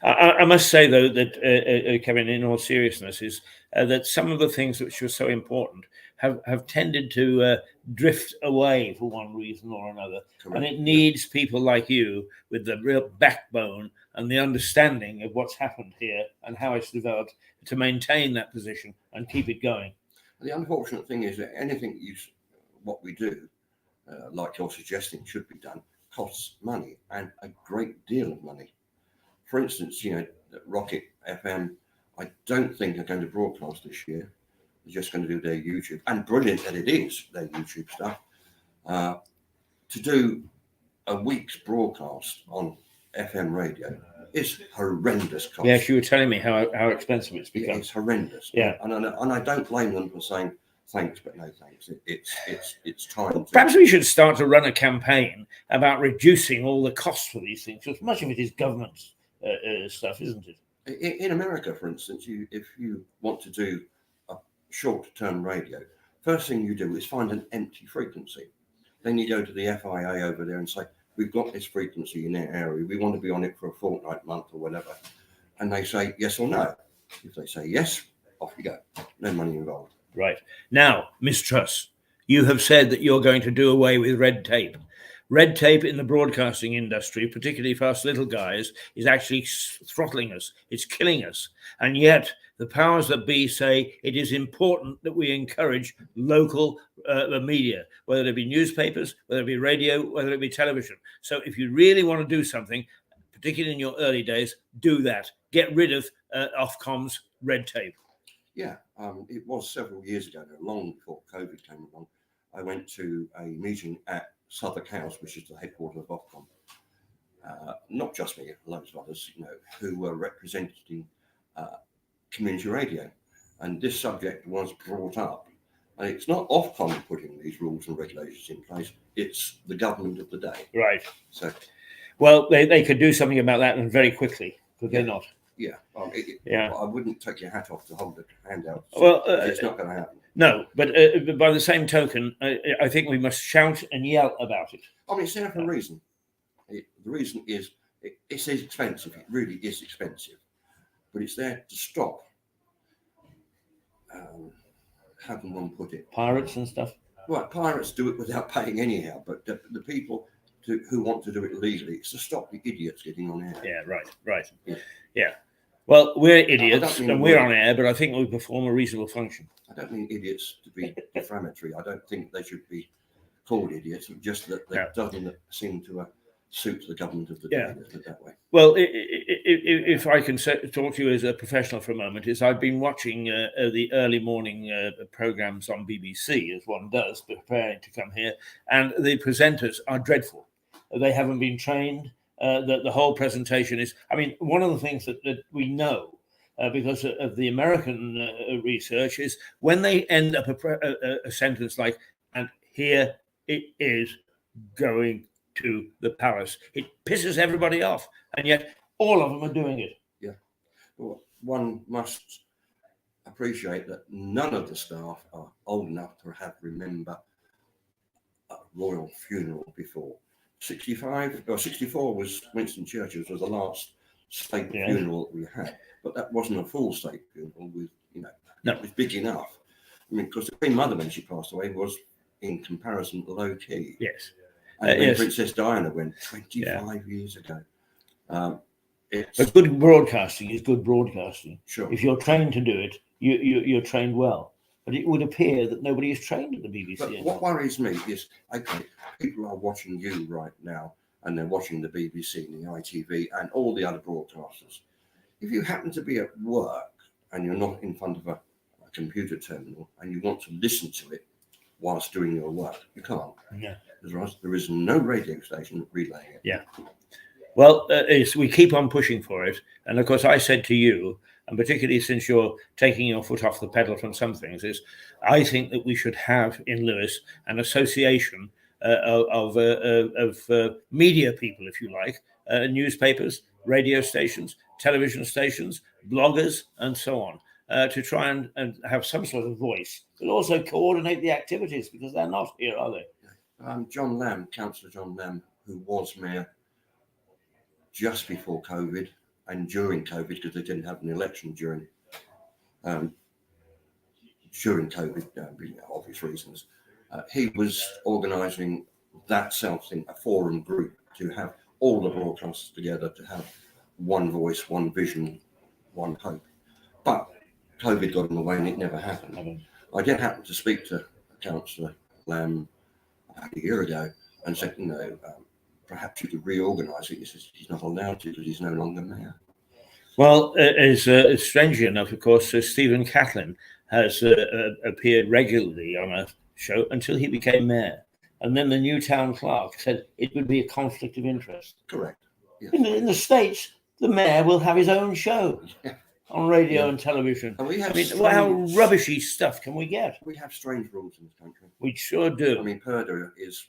I must say, though, that, Kevin, in all seriousness, is that some of the things which were so important have tended to drift away for one reason or another. Correct. And it needs people like you with the real backbone and the understanding of what's happened here and how it's developed to maintain that position and keep it going. The unfortunate thing is that anything what we do, like you're suggesting should be done, costs money, and a great deal of money. For instance, Rocket FM, I don't think are going to broadcast this year. They're just going to do their YouTube, and brilliant that it is, their YouTube stuff. To do a week's broadcast on FM radio is horrendous cost. Yes, you were telling me how expensive it's become. It's horrendous. Yeah. And I don't blame them for saying thanks, but no thanks. It's time to... Perhaps we should start to run a campaign about reducing all the costs for these things, because much of it is government stuff, isn't it? In America, for instance, if you want to do a short-term radio, first thing you do is find an empty frequency. Then you go to the FIA over there and say, we've got this frequency in our area. We want to be on it for a fortnight, month, or whatever. And they say yes or no. If they say yes, off you go. No money involved. Right. Now, Miss Truss, you have said that you're going to do away with red tape. Red tape in the broadcasting industry, particularly for us little guys, is actually throttling us. It's killing us. And yet the powers that be say it is important that we encourage local media, whether it be newspapers, whether it be radio, whether it be television. So if you really want to do something, particularly in your early days, do that. Get rid of Ofcom's red tape. Yeah, it was several years ago, long before COVID came along. I went to a meeting at Southwark House, which is the headquarters of Ofcom. Not just me, loads of others, who were representing community radio. And this subject was brought up. And it's not Ofcom putting these rules and regulations in place, it's the government of the day. Right. So, well, they could do something about that, and very quickly, could they not? Yeah. Yeah. I wouldn't take your hat off to hold a handout. Well, it's not going to happen. No, but by the same token, I think we must shout and yell about it. I mean, it's there for a reason. The reason is it is expensive. It really is expensive. But it's there to stop, how can one put it? Pirates and stuff. Well, pirates do it without paying anyhow, but the people who want to do it legally, it's to stop the idiots getting on air. Yeah, right. Yeah. Well, we're idiots mean and we're on air, but I think we perform a reasonable function. I don't mean idiots to be defamatory. I don't think they should be called idiots, just that it doesn't seem to suit the government of the day, isn't it, that way? Well, if I can talk to you as a professional for a moment, is I've been watching the early morning programs on BBC, as one does, preparing to come here, and the presenters are dreadful. They haven't been trained. The whole presentation is, I mean, one of the things that we know because of the American research is when they end up a sentence like, and here it is going to the palace, it pisses everybody off, and yet all of them are doing it. Yeah. Well, one must appreciate that none of the staff are old enough to remember a royal funeral before. 65 or 64 was Winston Churchill's, was the last state funeral that we had, but that wasn't a full state funeral. With it was big enough. I mean, because the Queen Mother, when she passed away, was in comparison low key. Yes. And when Princess Diana went 25 years ago. But good broadcasting is good broadcasting. Sure. If you're trained to do it, you're trained well. But it would appear that nobody is trained at the BBC. But what worries me is, okay, people are watching you right now, and they're watching the BBC and the ITV and all the other broadcasters. If you happen to be at work and you're not in front of a computer terminal and you want to listen to it whilst doing your work, you can't. Yeah. There is no radio station relaying it. Yeah. Well, we keep on pushing for it. And of course, I said to you, and particularly since you're taking your foot off the pedal from some things, is I think that we should have in Lewes an association of media people, if you like, newspapers, radio stations, television stations, bloggers, and so on, to try and have some sort of voice, but also coordinate the activities, because they're not here, are they? John Lamb, Councillor John Lamb, who was mayor just before COVID and during COVID, because they didn't have an election during COVID, obvious reasons. He was organising that thing, a forum group, to have all the broadcasters together, to have one voice, one vision, one hope. But COVID got in the way and it never happened. I did happen to speak to Councillor Lamb about a year ago and said, perhaps you could reorganise it. He says he's not allowed to because he's no longer mayor. Well, it's strangely enough, of course, Stephen Catlin has appeared regularly on a show until he became mayor. And then the new town clerk said it would be a conflict of interest. Correct. Yes. In the States, the mayor will have his own show on radio and television. And we have how rubbishy stuff can we get? We have strange rules in this country. We sure do. I mean, Purdah is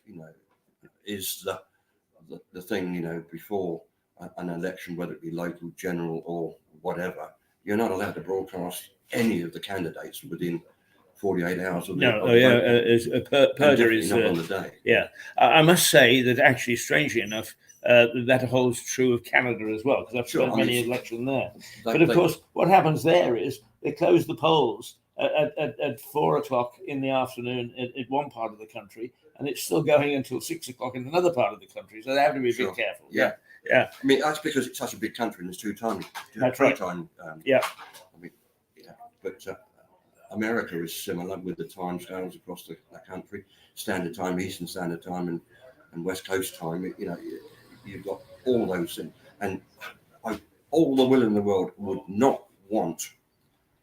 the thing, before an election, whether it be local, general, or whatever, you're not allowed to broadcast any of the candidates within 48 hours of the Purdah is not on the day. Yeah, I must say that actually, strangely enough, that holds true of Canada as well, because I've spent many elections there. But of course, what happens there is they close the polls at 4 o'clock in the afternoon in one part of the country, and it's still going until 6 o'clock in another part of the country. So they have to be a bit careful. Yeah. I mean, that's because it's such a big country and there's two time. That's right. But America is similar with the time scales across the country: Standard Time, Eastern Standard Time, and West Coast Time. You've got all those things, and all the will in the world would not want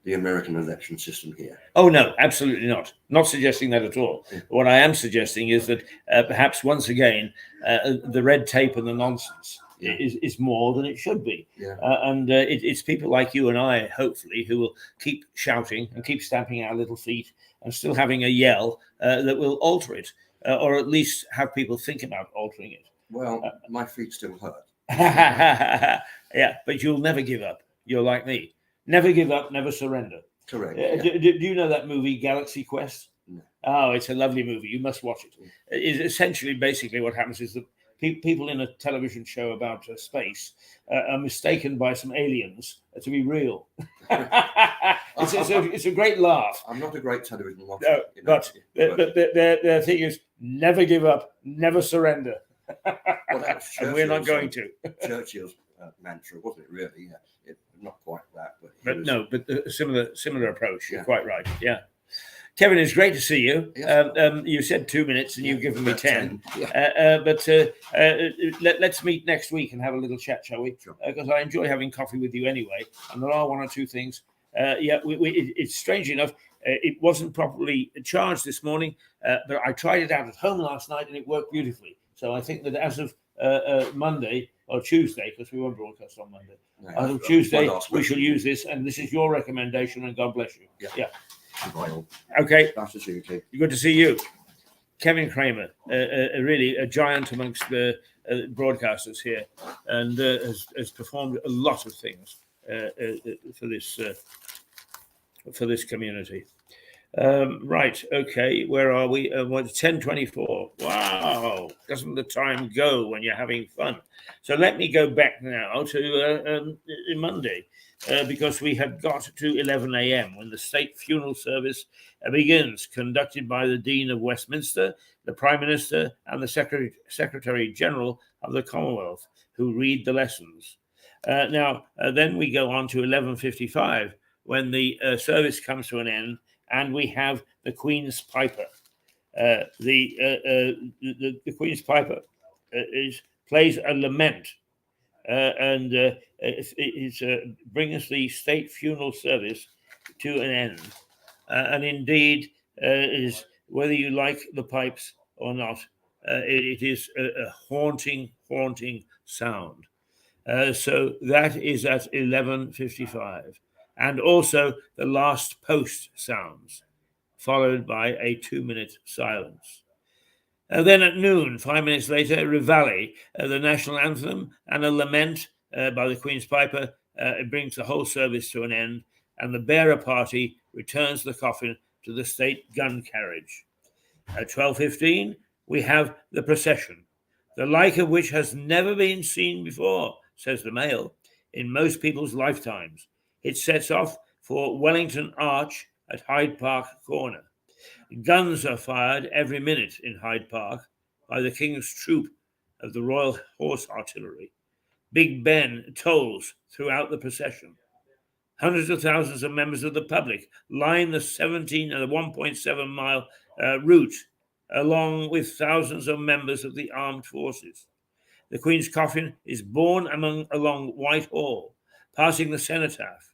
the American election system here. Oh no, absolutely not. Not suggesting that at all. Yeah. What I am suggesting is that perhaps once again the red tape and the nonsense is more than it should be. Yeah. And it's people like you and I, hopefully, who will keep shouting and keep stamping our little feet and still having a yell that will alter it, or at least have people think about altering it. Well, my feet still hurt. Yeah, but you'll never give up. You're like me. Never give up, never surrender. Correct. Do you know that movie, Galaxy Quest? No. Oh, it's a lovely movie. You must watch it. It's essentially, basically, what happens is that people in a television show about space are mistaken by some aliens to be real. It's a great laugh. I'm not a great television watcher. No, but the thing is, never give up, never surrender. Well, and we're not going to. Churchill's mantra, wasn't it? Really? Yeah. Not quite that, but a similar approach. You're quite right. Yeah. Kevin, it's great to see you. Yes. You said 2 minutes and you've given me 10. But let's meet next week and have a little chat, shall we? Sure. Because I enjoy having coffee with you anyway. And there are one or two things. It's strange enough. It wasn't properly charged this morning, but I tried it out at home last night and it worked beautifully. So I think that as of Monday or Tuesday, because we won't broadcast on Monday, as of Tuesday, we shall use this. And this is your recommendation, and God bless you. Yeah. Goodbye. Okay. Nice to see you, Keith. Good to see you. Kevin Kramer, really a giant amongst the broadcasters here, and has performed a lot of things for this community. Right, okay, where are we? 10:24. Wow, doesn't the time go when you're having fun? So let me go back now to Monday, because we have got to 11 a.m. when the state funeral service begins, conducted by the Dean of Westminster, the Prime Minister, and the Secretary General of the Commonwealth, who read the lessons. Then we go on to 11:55 when the service comes to an end, and we have the Queen's Piper. The Queen's Piper plays a lament, and brings the state funeral service to an end. And indeed, is whether you like the pipes or not, it is a haunting sound. So that is at 11:55. And also the last post sounds, followed by a 2-minute silence. Then at noon, 5 minutes later, Rivali, the national anthem, and a lament by the Queen's Piper. It brings the whole service to an end, and the bearer party returns the coffin to the state gun carriage. At 12:15, we have the procession, the like of which has never been seen before, says the Mail, in most people's lifetimes. It sets off for Wellington Arch at Hyde Park Corner. Guns are fired every minute in Hyde Park by the King's Troop of the Royal Horse Artillery. Big Ben tolls throughout the procession. Hundreds of thousands of members of the public line the 1.7 mile route, along with thousands of members of the armed forces. The Queen's coffin is borne along Whitehall, passing the cenotaph,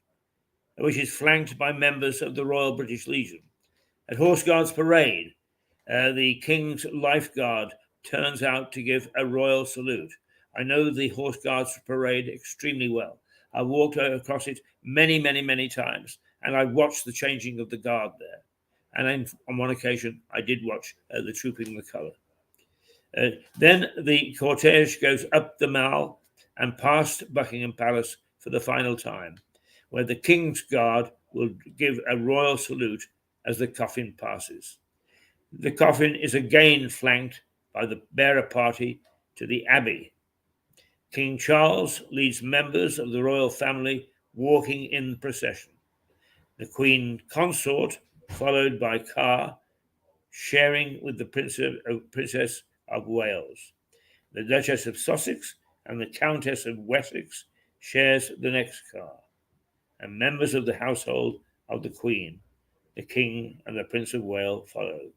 which is flanked by members of the Royal British Legion. At Horse Guards Parade, the King's Life Guard turns out to give a royal salute. I know the Horse Guards Parade extremely well. I've walked across it many, many, many times, and I've watched the changing of the guard there. And on one occasion, I did watch the trooping the colour. Then the cortege goes up the Mall and past Buckingham Palace for the final time, where the King's Guard will give a royal salute as the coffin passes. The coffin is again flanked by the bearer party to the Abbey. King Charles leads members of the royal family walking in the procession. The Queen Consort, followed by car, sharing with the Princess of Wales. The Duchess of Sussex and the Countess of Wessex shares the next car. And members of the household of the Queen, the King and the Prince of Wales follow.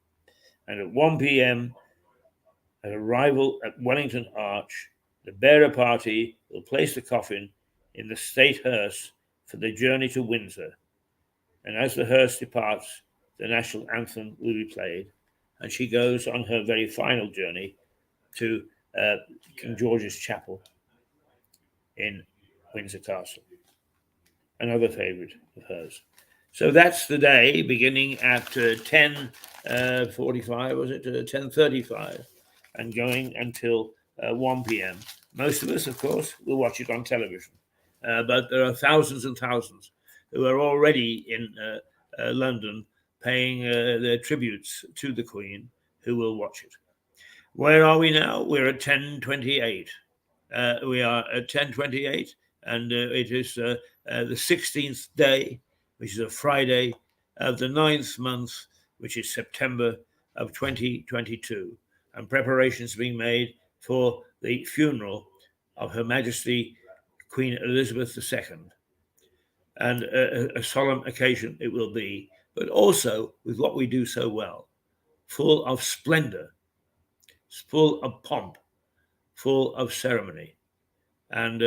And at 1 p.m., at arrival at Wellington Arch, the bearer party will place the coffin in the state hearse for the journey to Windsor. And as the hearse departs, the national anthem will be played, and she goes on her very final journey to King George's Chapel in Windsor Castle, another favourite of hers. So that's the day, beginning at 10:45, was it? 10:35, and going until 1 p.m. Most of us, of course, will watch it on television, but there are thousands and thousands who are already in London paying their tributes to the Queen, who will watch it. Where are we now? We're at 10:28. We are at 10:28, and it is the 16th day, which is a Friday of the 9th month, which is September of 2022, and preparations being made for the funeral of Her Majesty Queen Elizabeth II. And a solemn occasion it will be, but also with what we do so well, full of splendor, full of pomp, full of ceremony. And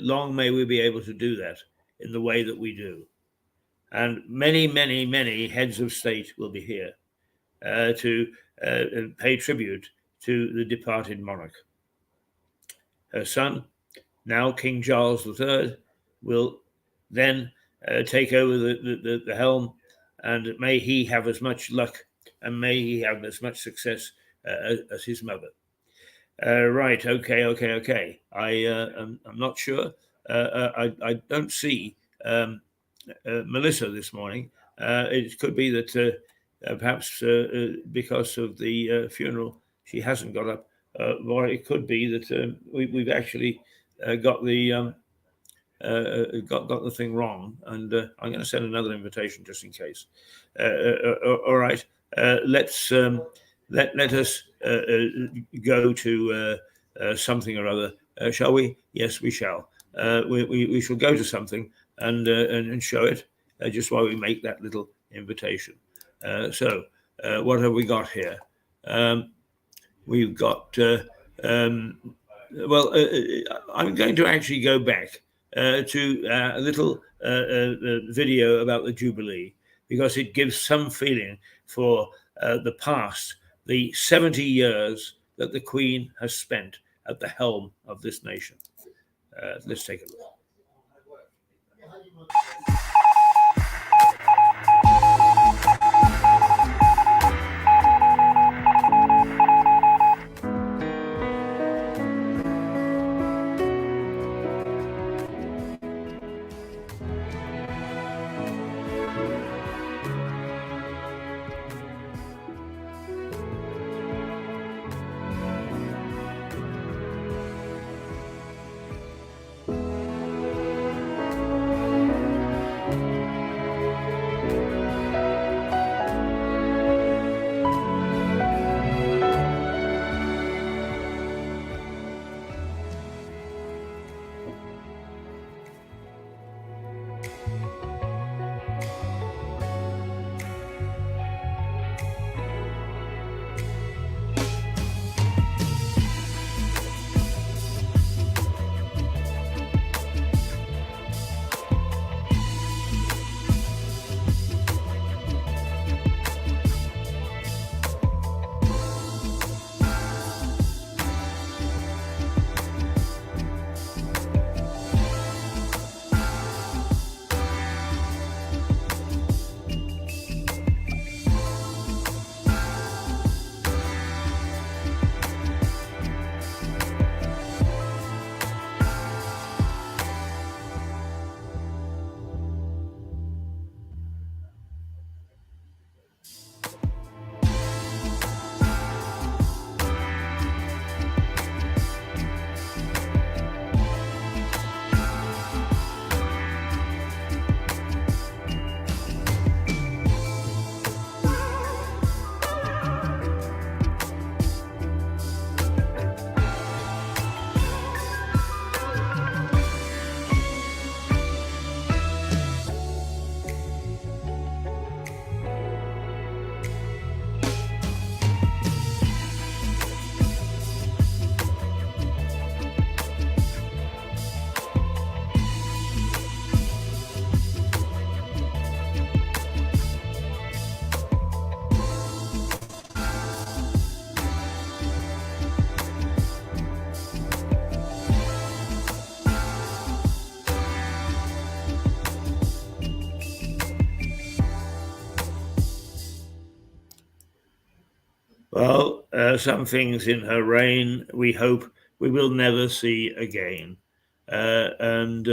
long may we be able to do that in the way that we do. And many, many, many heads of state will be here to pay tribute to the departed monarch. Her son, now King Charles III, will then take over the helm, and may he have as much luck and may he have as much success as his mother. Right, okay. I'm not sure. I don't see Melissa this morning. It could be that perhaps because of the funeral, she hasn't got up. Or it could be that we've actually got the thing wrong, and I'm going to send another invitation just in case. All right, let us go to something or other, shall we? Yes, we shall. We shall go to something and show it just while we make that little invitation. So, what have we got here? We've got. I'm going to actually go back to a little video about the Jubilee, because it gives some feeling for the past, the 70 years that the Queen has spent at the helm of this nation. Let's take a look. Well, some things in her reign we hope we will never see again. And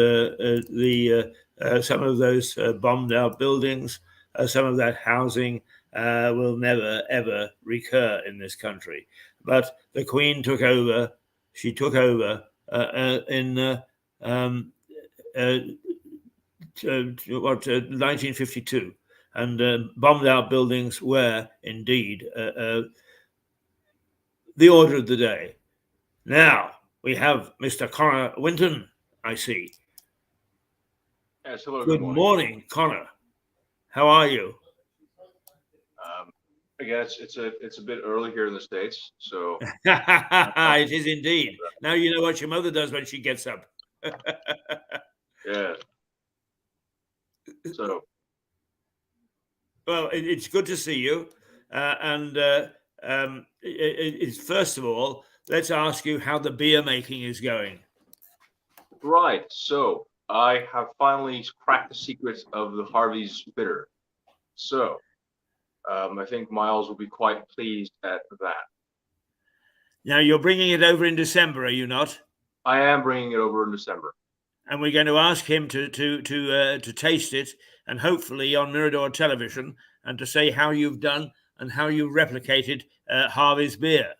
some of those bombed out buildings, some of that housing will never, ever recur in this country. But the Queen took over. She took over in 1952, and bombed out buildings were indeed the order of the day. Now we have Mr. Connor Winton, I see. Yes, hello. Good morning, Connor. How are you? Again, it's a bit early here in the States, so It is indeed. Now you know what your mother does when she gets up. yeah. So Well, it's good to see you. First of all, let's ask you how the beer making is going. right, so I have finally cracked the secret of the Harvey's bitter. So I think Miles will be quite pleased at that. Now you're bringing it over in December, are you not? I am bringing it over in December. And we're going to ask him to taste it, and hopefully on Mirador Television, and to say how you've done and how you replicated Harvey's beer.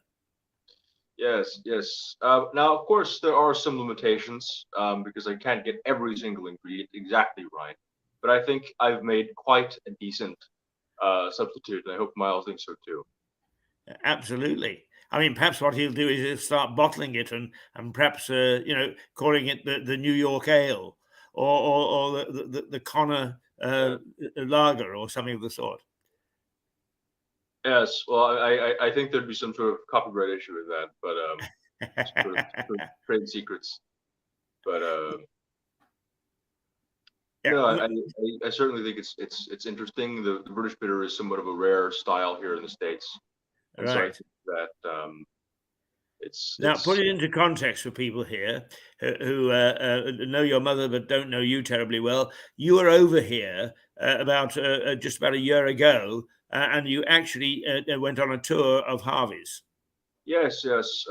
Yes, yes. Now, of course, there are some limitations because I can't get every single ingredient exactly right. But I think I've made quite a decent substitute, and I hope Miles thinks so too. Absolutely. I mean, perhaps what he'll do is he'll start bottling it and perhaps calling it the New York Ale or the Connor Lager or something of the sort. Yes, well, I think there'd be some sort of copyright issue with that, but sort of trade secrets. But Yeah. no, I certainly think it's interesting. The British bitter is somewhat of a rare style here in the States, and so I Right. think that Now, put it into context for people here who know your mother but don't know you terribly well. You were over here about just about a year ago, and you actually went on a tour of Harvey's. Yes, yes.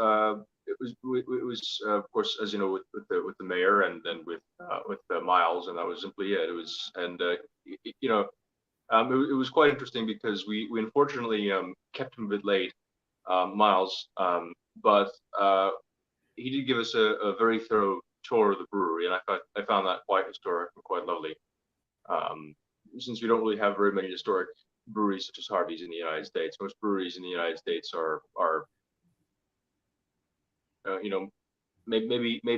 It was of course, as you know, with the mayor and then with Miles, and that was simply it. It was, and you know, it was quite interesting because we unfortunately kept him a bit late, Miles, but he did give us a very thorough tour of the brewery, and I found that quite historic and quite lovely. Since we don't really have very many historic breweries such as Harvey's in the United States, most breweries in the United States are you know, maybe I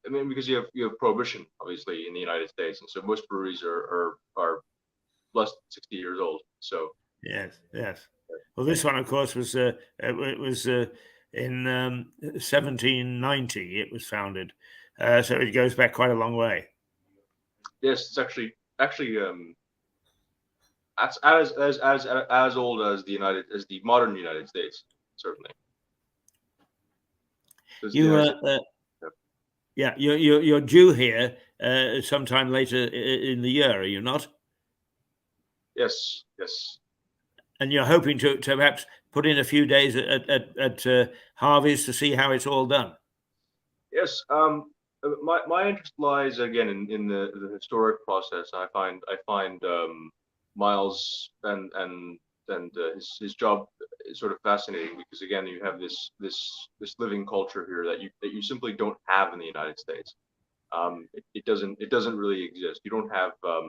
mean, because you have prohibition obviously in the United States, and so most breweries are less than 60 years old. So yes. Well, this one, of course, was in 1790. It was founded, so it goes back quite a long way. Yes, it's actually as old as the modern United States, certainly. You're due here sometime later in the year, are you not? Yes. And you're hoping to perhaps put in a few days at Harvey's to see how it's all done. Yes. My interest lies again in the historic process. I find Miles and his job is sort of fascinating because again you have this living culture here that you simply don't have in the United States. It doesn't really exist. You don't have a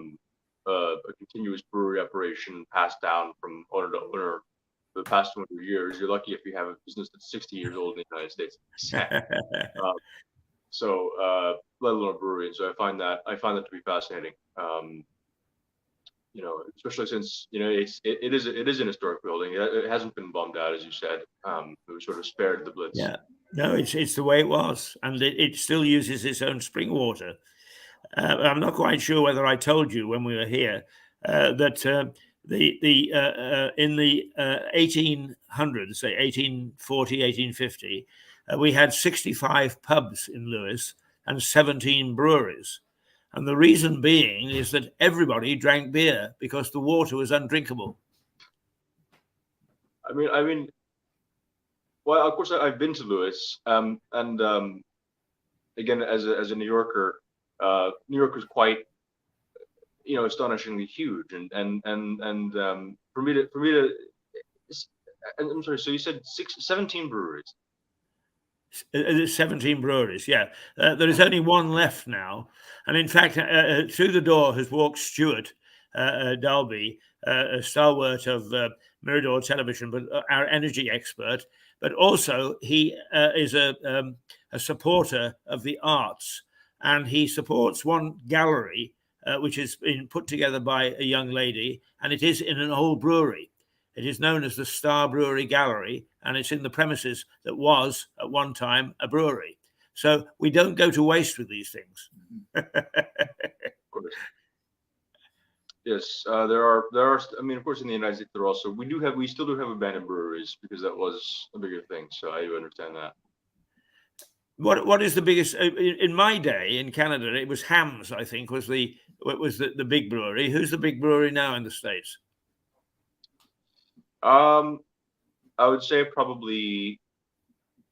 continuous brewery operation passed down from owner to owner for the past 200 years. You're lucky if you have a business that's 60 years old in the United States. So let alone a brewery. And so I find that to be fascinating. You know, especially since it is an historic building. It hasn't been bombed out, as you said. It was sort of spared the Blitz. Yeah, no, it's the way it was, and it still uses its own spring water. I'm not quite sure whether I told you when we were here that in the 1800s, say 1840, 1850, we had 65 pubs in Lewes and 17 breweries. And the reason being is that everybody drank beer because the water was undrinkable. I mean, well, of course, I've been to Lewes, and again, as a New Yorker, New York was quite, astonishingly huge, and for me to, I'm sorry. So you said 17 breweries. 17 breweries, yeah. There is only one left now. And in fact, through the door has walked Stuart Dalby, a stalwart of Mirador Television, but our energy expert. But also he is a supporter of the arts. And he supports one gallery, which has been put together by a young lady, and it is in an old brewery. It is known as the Star Brewery Gallery, and it's in the premises that was at one time a brewery. So we don't go to waste with these things. Of course. Yes, there are. I mean, of course, in the United States, we still do have abandoned breweries because that was a bigger thing. So I do understand that. What is the biggest? In my day in Canada, it was Hams. I think was the big brewery. Who's the big brewery now in the States? I would say probably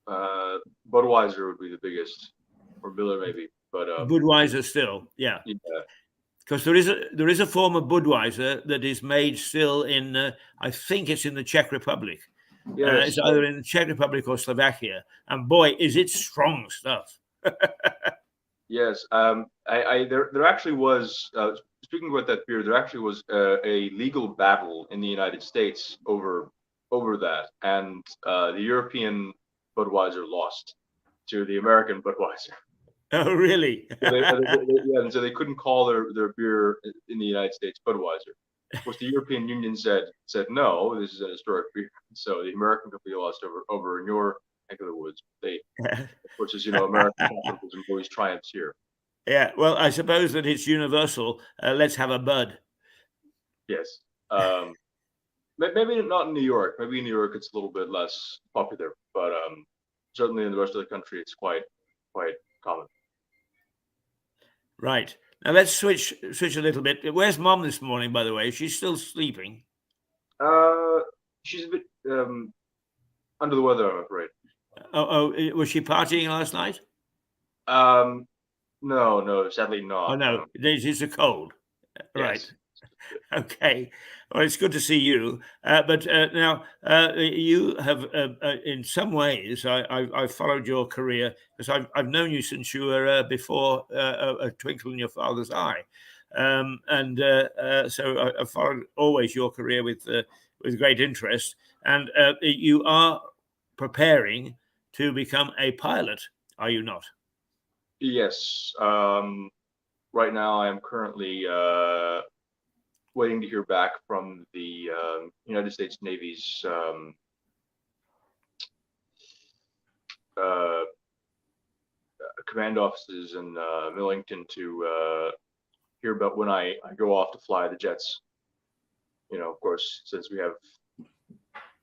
Budweiser would be the biggest, or Miller maybe, but Budweiser still, yeah. Because there is a form of Budweiser that is made still in I think it's in the Czech Republic. Yes. It's either in the Czech Republic or Slovakia, and boy, is it strong stuff. Yes, there actually was. Speaking about that beer, there actually was a legal battle in the United States over that, and the European Budweiser lost to the American Budweiser. Oh, really? And so they couldn't call their beer in the United States Budweiser. Of course, the European Union said no, this is an historic beer. So the American company lost over in your neck of the woods. They, of course, as you know, American capitalism always triumphs here. Yeah, well, I suppose that it's universal. Let's have a bud. Yes. Maybe not in New York. Maybe in New York it's a little bit less popular. But certainly in the rest of the country, it's quite common. Right. Now let's switch a little bit. Where's Mom this morning, by the way? She's still sleeping. She's a bit under the weather, I'm afraid. Oh, was she partying last night? No, sadly not. Oh no, it's a cold. Right. Yes. Okay. Well, it's good to see you. But now you have, in some ways, I've followed your career because I've known you since you were before a twinkle in your father's eye, so I've followed always your career with great interest. And you are preparing to become a pilot, are you not? Yes. Right now, I am currently waiting to hear back from the United States Navy's command offices in Millington to hear about when I go off to fly the jets. You know, of course, since we have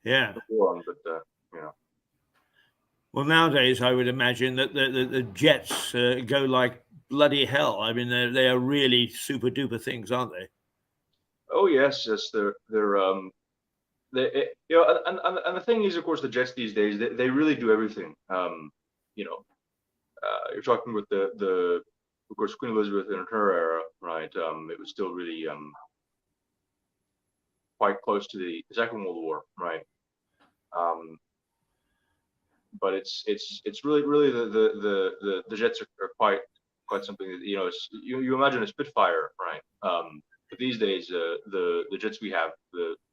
the war on, but you know. Well, nowadays I would imagine that the jets go like bloody hell. I mean, they are really super duper things, aren't they? Oh yes, they're you know, and the thing is, of course, the jets these days they really do everything. You know, you're talking with the of course Queen Elizabeth in her era, right? It was still really quite close to the Second World War, right? But it's really the jets are quite something that, you know, you imagine a Spitfire, right? But these days the jets we have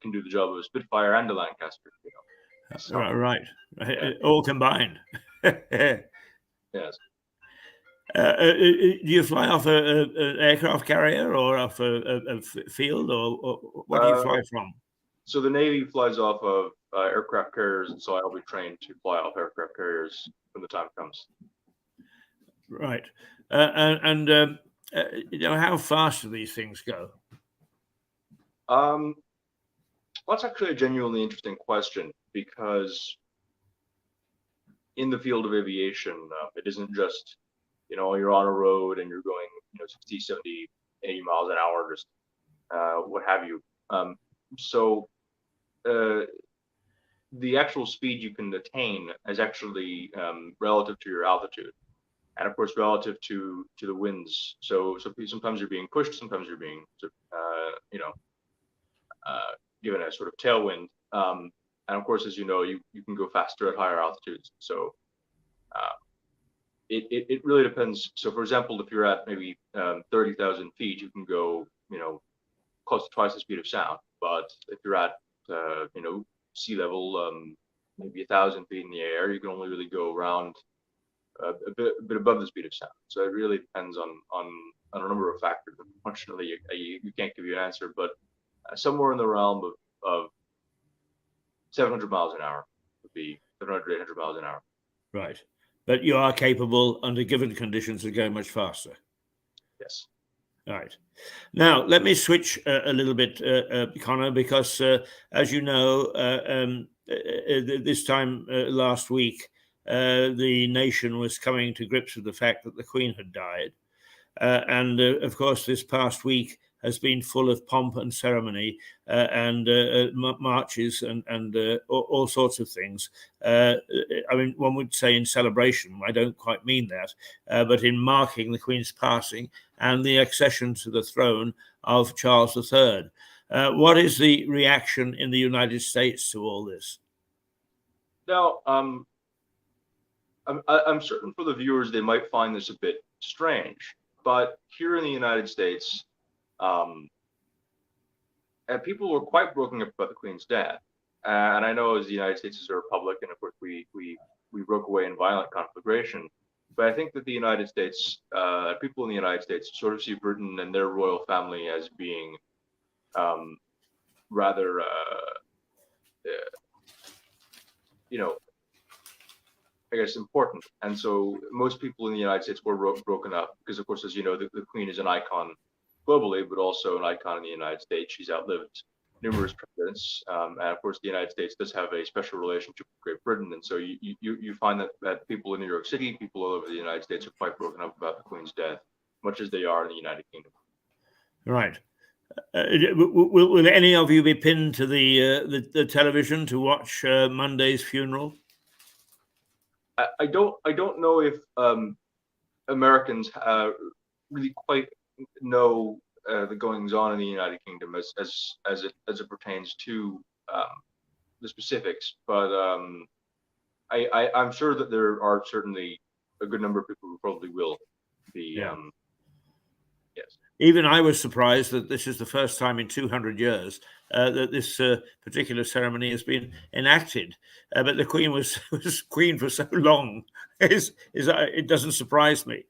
can do the job of a Spitfire and a Lancaster, you know. So, right. All combined. Yes. Do you fly off an aircraft carrier or off a field, or what do you fly from? So the Navy flies off of aircraft carriers, and so I'll be trained to fly off aircraft carriers when the time comes. Right. You know, how fast do these things go? Well, that's actually a genuinely interesting question, because in the field of aviation, it isn't just, you know, you're on a road and you're going, you know, 60, 70, 80 miles an hour, just what have you. So the actual speed you can attain is actually relative to your altitude, and of course relative to the winds. So sometimes you're being pushed, sometimes you're being you know, given a sort of tailwind, and of course, as you know, you can go faster at higher altitudes. So it really depends. So for example, if you're at maybe 30,000 feet, you can go, you know, close to twice the speed of sound. But if you're at you know, sea level, maybe 1,000 feet in the air, you can only really go around a bit above the speed of sound. So it really depends on a number of factors. Unfortunately, you can't give you an answer, but somewhere in the realm of 700 miles an hour would be 700, 800 miles an hour. Right. But you are capable, under given conditions, of going much faster. Yes. Right. Now, let me switch a little bit, Connor, because as you know, this time last week, the nation was coming to grips with the fact that the Queen had died. And of course, this past week has been full of pomp and ceremony and marches and all sorts of things. I mean, one would say in celebration. I don't quite mean that, but in marking the Queen's passing and the accession to the throne of Charles III. What is the reaction in the United States to all this? Now, I'm certain for the viewers they might find this a bit strange, but here in the United States, and people were quite broken up about the Queen's death. And I know as the United States is a republic, and of course we broke away in violent conflagration. But I think that the United States, people in the United States sort of see Britain and their royal family as being rather, you know, I guess important. And so most people in the United States were broken up because, of course, as you know, the Queen is an icon globally, but also an icon in the United States. She's outlived numerous presidents, and of course the United States does have a special relationship with Great Britain, and so you find that people in New York City, people all over the United States are quite broken up about the Queen's death, much as they are in the United Kingdom. Right. Will any of you be pinned to the television to watch Monday's funeral? I don't know if Americans really quite know the goings on in the United Kingdom as it pertains to the specifics, but I'm sure that there are certainly a good number of people who probably will be. Yeah. Yes. Even I was surprised that this is the first time in 200 years that this particular ceremony has been enacted. But the Queen was Queen for so long, it doesn't surprise me.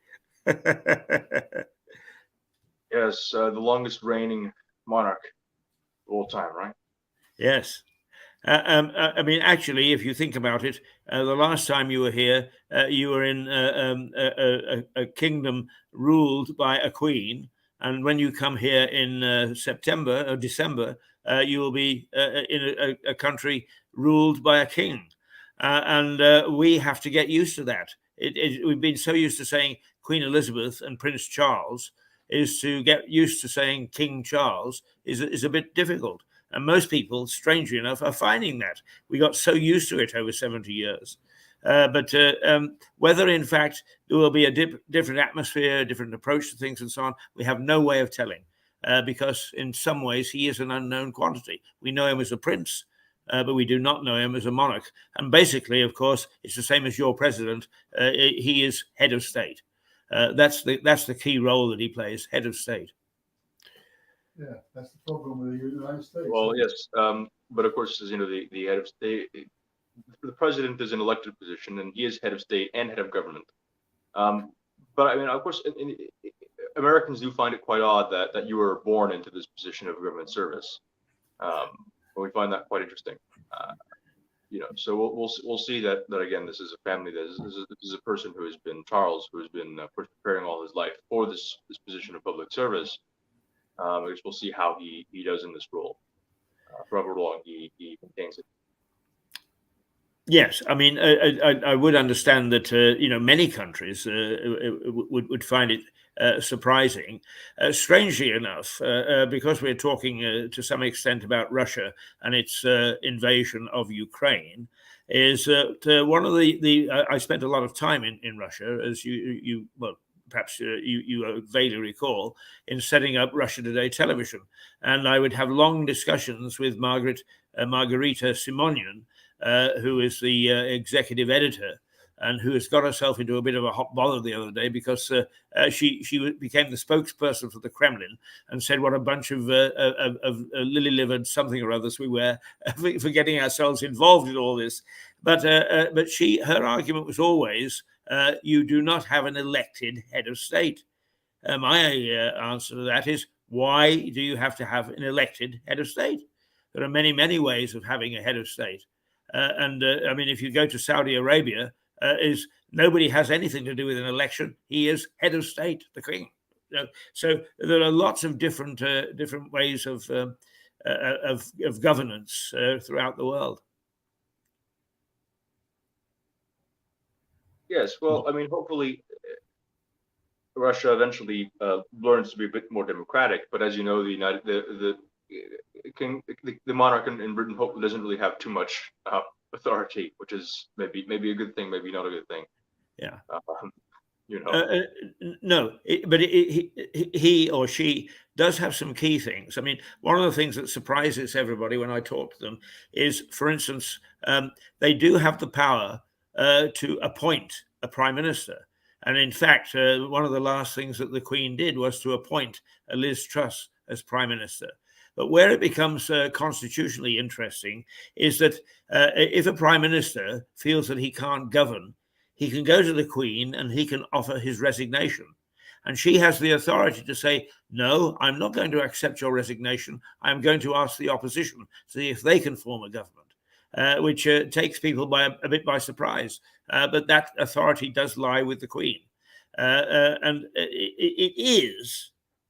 Yes, the longest reigning monarch of all time, right? Yes. I mean, actually, if you think about it, the last time you were here, you were in a kingdom ruled by a queen. And when you come here in September or December, you will be in a country ruled by a king. And we have to get used to that. We've been so used to saying Queen Elizabeth and Prince Charles, is to get used to saying King Charles is a bit difficult. And most people, strangely enough, are finding that. We got so used to it over 70 years. But whether, in fact, there will be a different atmosphere, a different approach to things and so on, we have no way of telling. Because in some ways, he is an unknown quantity. We know him as a prince, but we do not know him as a monarch. And basically, of course, it's the same as your president. He is head of state. That's the key role that he plays, head of state. Yeah, that's the problem with the United States. Well, yes, but of course, as you know, the head of state, the president is an elected position, and he is head of state and head of government. But I mean, of course, Americans do find it quite odd that you were born into this position of government service. But we find that quite interesting. So we'll see that again. This is a family. This is a person who has been Charles, who has been preparing all his life for this position of public service. I guess we'll see how he does in this role. However long he maintains it. Yes, I mean, I would understand that many countries would find it surprising. Strangely enough, because we're talking to some extent about Russia and its invasion of Ukraine, is that one of the I spent a lot of time in Russia, as you perhaps you vaguely recall, in setting up Russia Today television. And I would have long discussions with Margarita Simonian, who is the executive editor, and who has got herself into a bit of a hot bother the other day because she became the spokesperson for the Kremlin and said what a bunch of lily-livered something or others we were for getting ourselves involved in all this. But her argument was always, you do not have an elected head of state. My answer to that is, why do you have to have an elected head of state? There are many, many ways of having a head of state. I mean, if you go to Saudi Arabia, nobody has anything to do with an election. He is head of state, the king. So there are lots of different ways of governance throughout the world. Yes, well, I mean, hopefully Russia eventually learns to be a bit more democratic. But as you know, the monarch in Britain hopefully doesn't really have too much authority, which is maybe a good thing, maybe not a good thing. Yeah. No, but he or she does have some key things. I mean, one of the things that surprises everybody when I talk to them is, for instance, they do have the power to appoint a prime minister. And in fact, one of the last things that the Queen did was to appoint Liz Truss as prime minister. But where it becomes constitutionally interesting is that if a prime minister feels that he can't govern, he can go to the Queen and he can offer his resignation. And she has the authority to say, no, I'm not going to accept your resignation. I'm going to ask the opposition to see if they can form a government, which takes people a bit by surprise. But that authority does lie with the Queen. And it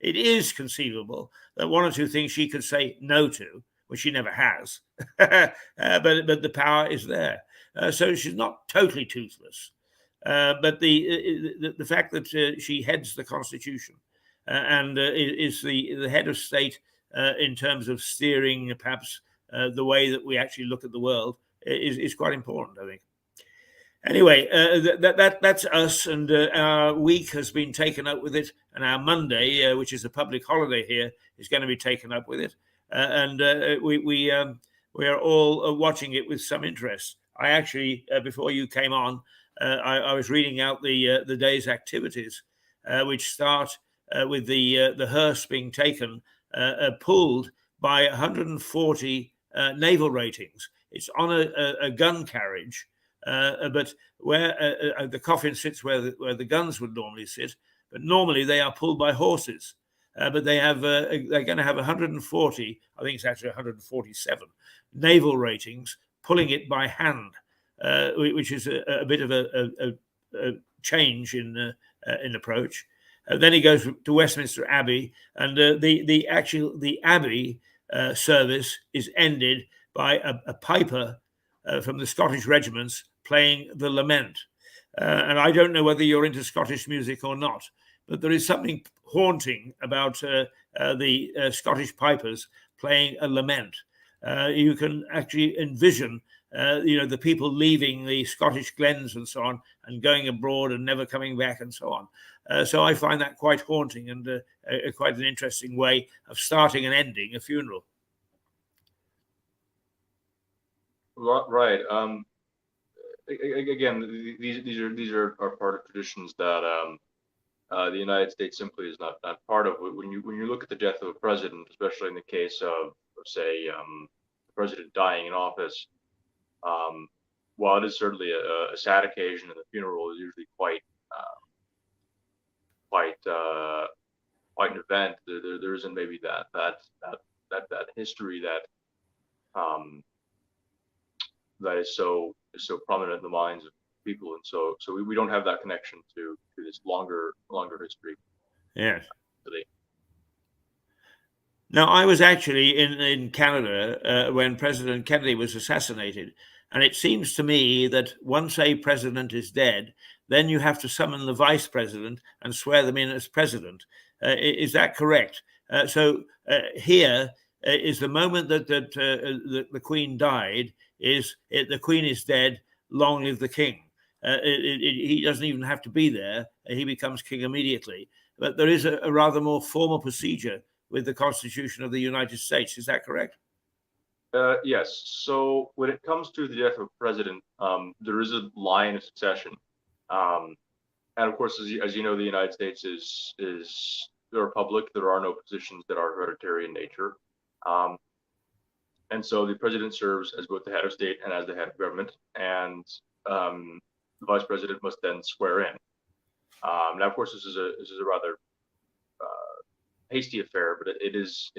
is conceivable that one or two things she could say no to, which she never has. But the power is there. So she's not totally toothless. But the fact that she heads the constitution and is the head of state in terms of steering perhaps the way that we actually look at the world is quite important, I think. Anyway, that's us, and our week has been taken up with it, and our Monday, which is a public holiday here, is going to be taken up with it, and we are all watching it with some interest. I actually, before you came on, I was reading out the day's activities, which start with the hearse being taken, pulled by 140 naval ratings. It's on a gun carriage. But where the coffin sits where the guns would normally sit, but normally they are pulled by horses. But they're going to have 140, I think it's actually 147 naval ratings pulling it by hand, which is a bit of a change in approach. Then he goes to Westminster Abbey, and the Abbey service is ended by a piper from the Scottish regiments playing the lament. And I don't know whether you're into Scottish music or not, but there is something haunting about the Scottish pipers playing a lament. You can actually envision, the people leaving the Scottish glens and so on and going abroad and never coming back and so on. So I find that quite haunting and quite an interesting way of starting and ending a funeral. Right. Again, these are part of traditions that the United States simply is not part of. When you look at the death of a president, especially in the case of say the president dying in office, while it is certainly a sad occasion, and the funeral is usually quite an event, there isn't maybe that history that is so prominent in the minds of people, and so we don't have that connection to this longer history. Yes. Today. Now, I was actually in Canada when President Kennedy was assassinated, and it seems to me that once a president is dead, then you have to summon the vice president and swear them in as president. Is that correct? So here is the moment that the Queen died. The Queen is dead, long live the King. He doesn't even have to be there. He becomes king immediately. But there is a rather more formal procedure with the Constitution of the United States. Is that correct? Yes. So when it comes to the death of a president, there is a line of succession. And of course, as you know, the United States is a republic. There are no positions that are hereditary in nature. And so the president serves as both the head of state and as the head of government, and the vice president must then swear in. Now, of course, this is a rather hasty affair, but it is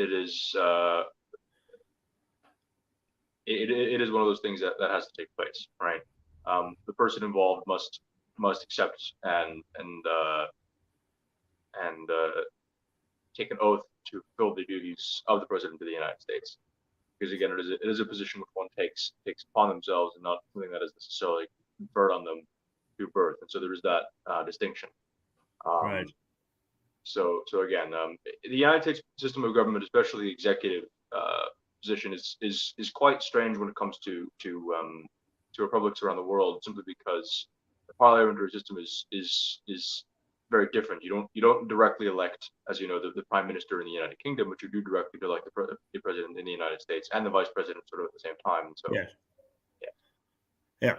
one of those things that has to take place, right? The person involved must accept and take an oath to fulfill the duties of the president of the United States. Because again, it is a position which one takes upon themselves, and not something that is necessarily conferred on them through birth. And so there is that distinction. Right. So again, the United States system of government, especially the executive position, is quite strange when it comes to republics around the world, simply because the parliamentary system is very different. You don't directly elect, as you know, the prime minister in the United Kingdom, but you do directly elect the president in the United States and the vice president sort of at the same time. So yes. Yeah.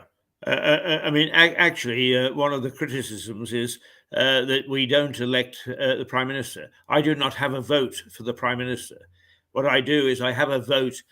I mean, actually, one of the criticisms is that we don't elect the prime minister. I do not have a vote for the prime minister. What I do is I have a vote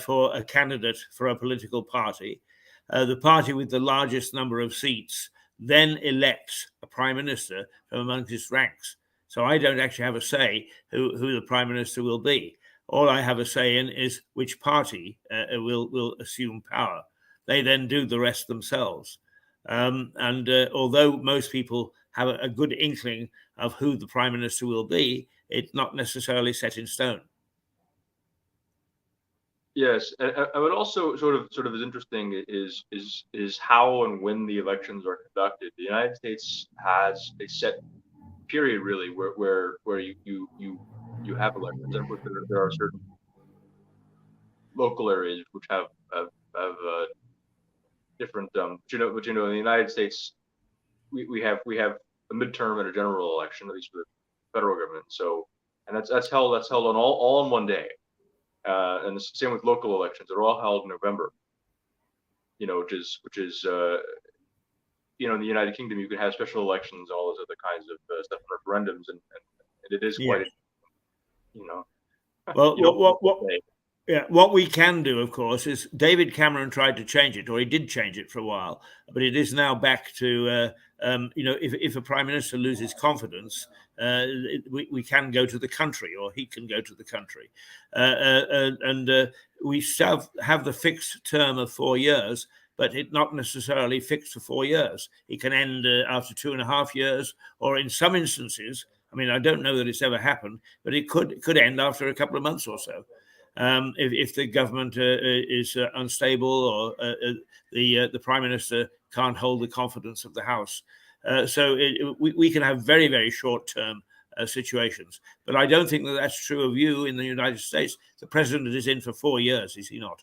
for a candidate for a political party. The party with the largest number of seats then elects a prime minister from amongst its ranks. So I don't actually have a say who the prime minister will be. All I have a say in is which party will assume power. They then do the rest themselves. And although most people have a good inkling of who the prime minister will be, it's not necessarily set in stone. Yes, and what also sort of is interesting is how and when the elections are conducted. The United States has a set period really where you have elections, and of course there are certain local areas which have different but in the United States we have a midterm and a general election, at least for the federal government. So and that's held on all in one day. And the same with local elections. They're all held in November. Which is in the United Kingdom you can have special elections, all those other kinds of stuff, referendums, and it is quite, Well, what we can do, of course, is David Cameron tried to change it, or he did change it for a while, but it is now back to if a prime minister loses confidence, we can go to the country, or he can go to the country, and we have the fixed term of 4 years, but it's not necessarily fixed for 4 years. It can end after 2.5 years, or in some instances, I mean, I don't know that it's ever happened, but it could end after a couple of months or so. If the government is unstable, or the prime minister can't hold the confidence of the House. So we can have very, very short-term situations. But I don't think that that's true of you in the United States. The president is in for 4 years, is he not?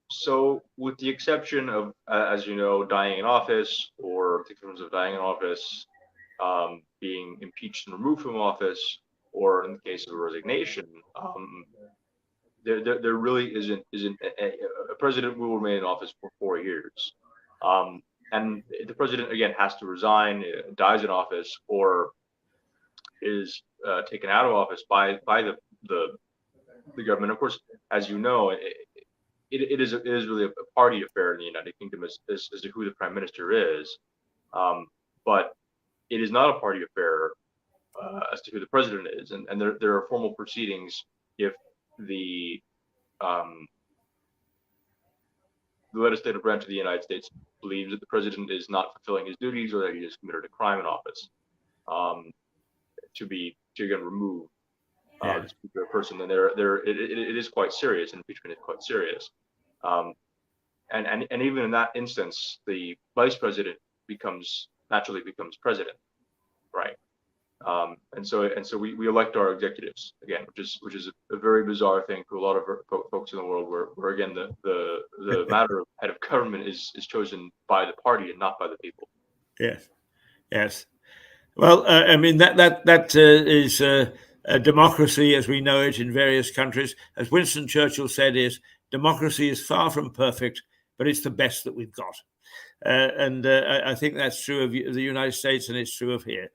So with the exception of, as you know, dying in office, or victims of dying in office, being impeached and removed from office, or in the case of a resignation, there really isn't a president will remain in office for 4 years, and the president again has to resign, dies in office, or is taken out of office by the government. Of course, as you know, it is really a party affair in the United Kingdom as to who the prime minister is, but it is not a party affair as to who the president is, and there are formal proceedings if the legislative branch of the United States believes that the president is not fulfilling his duties, or that he has committed a crime in office, to again remove this particular person. And it is quite serious. Impeachment is quite serious, and even in that instance, the vice president naturally becomes president, right? And so we elect our executives again, which is a very bizarre thing to a lot of folks in the world, where again the matter of head of government is chosen by the party and not by the people. Yes. Well, I mean that is a democracy as we know it in various countries. As Winston Churchill said, democracy is far from perfect, but it's the best that we've got. And I think that's true of the United States, and it's true of here.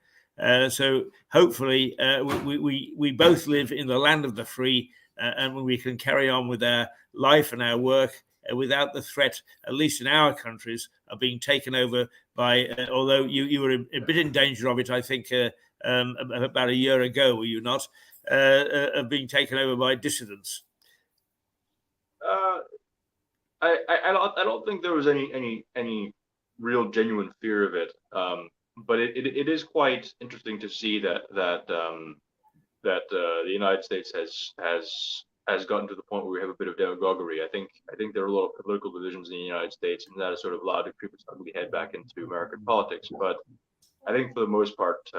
So hopefully we both live in the land of the free, and we can carry on with our life and our work without the threat, at least in our countries, of being taken over by, although you were a bit in danger of it, I think, about a year ago, were you not, of being taken over by dissidents? I don't think there was any real genuine fear of it. But it is quite interesting to see that the United States has gotten to the point where we have a bit of demagoguery. I think there are a lot of political divisions in the United States, and that has sort of allowed to creep its ugly head back into American politics. But I think for the most part,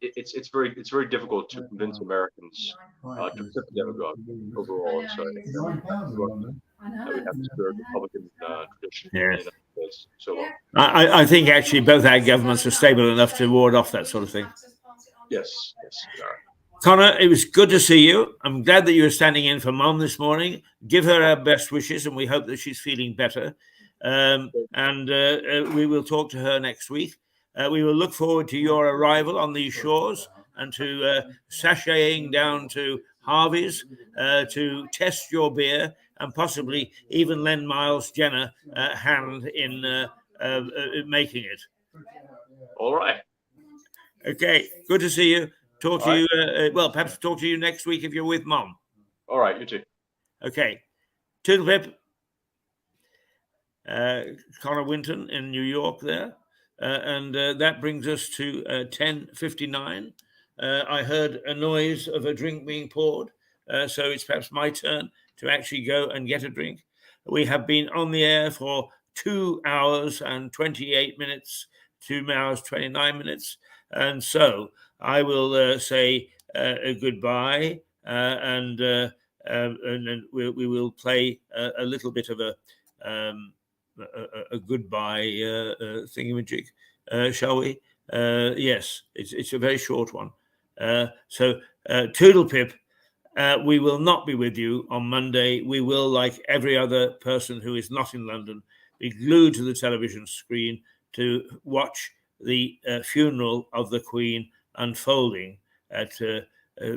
it's very difficult to convince Americans to accept demagogue overall. So I think we have this very Republican tradition in the United States. So I think actually both our governments are stable enough to ward off that sort of thing. Yes, we are. Connor, it was good to see you. I'm glad that you were standing in for Mom this morning. Give her our best wishes, and we hope that she's feeling better. And we will talk to her next week. We will look forward to your arrival on these shores, and to sashaying down to Harvey's to test your beer, and possibly even lend Miles Jenner a hand in making it. All right. Okay, good to see you. Talk to you, perhaps talk to you next week if you're with Mom. All right, you too. Okay. Toodle pip. Connor Winton in New York there. And that brings us to 10:59. I heard a noise of a drink being poured, so it's perhaps my turn to actually go and get a drink. We have been on the air for 2 hours and 28 minutes, 2 hours 29 minutes, and so I will say goodbye, and then we will play a little bit of a goodbye thingamajig, shall we? Yes, it's a very short one. So toodle pip. We will not be with you on Monday. We will, like every other person who is not in London, be glued to the television screen to watch the funeral of the Queen unfolding at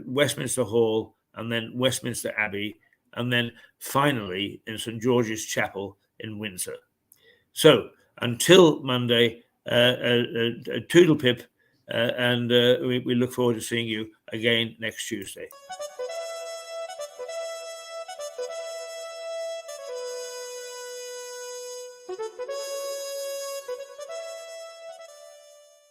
Westminster Hall, and then Westminster Abbey, and then finally in St George's Chapel in Windsor. So until Monday, toodle pip, and we look forward to seeing you again next Tuesday.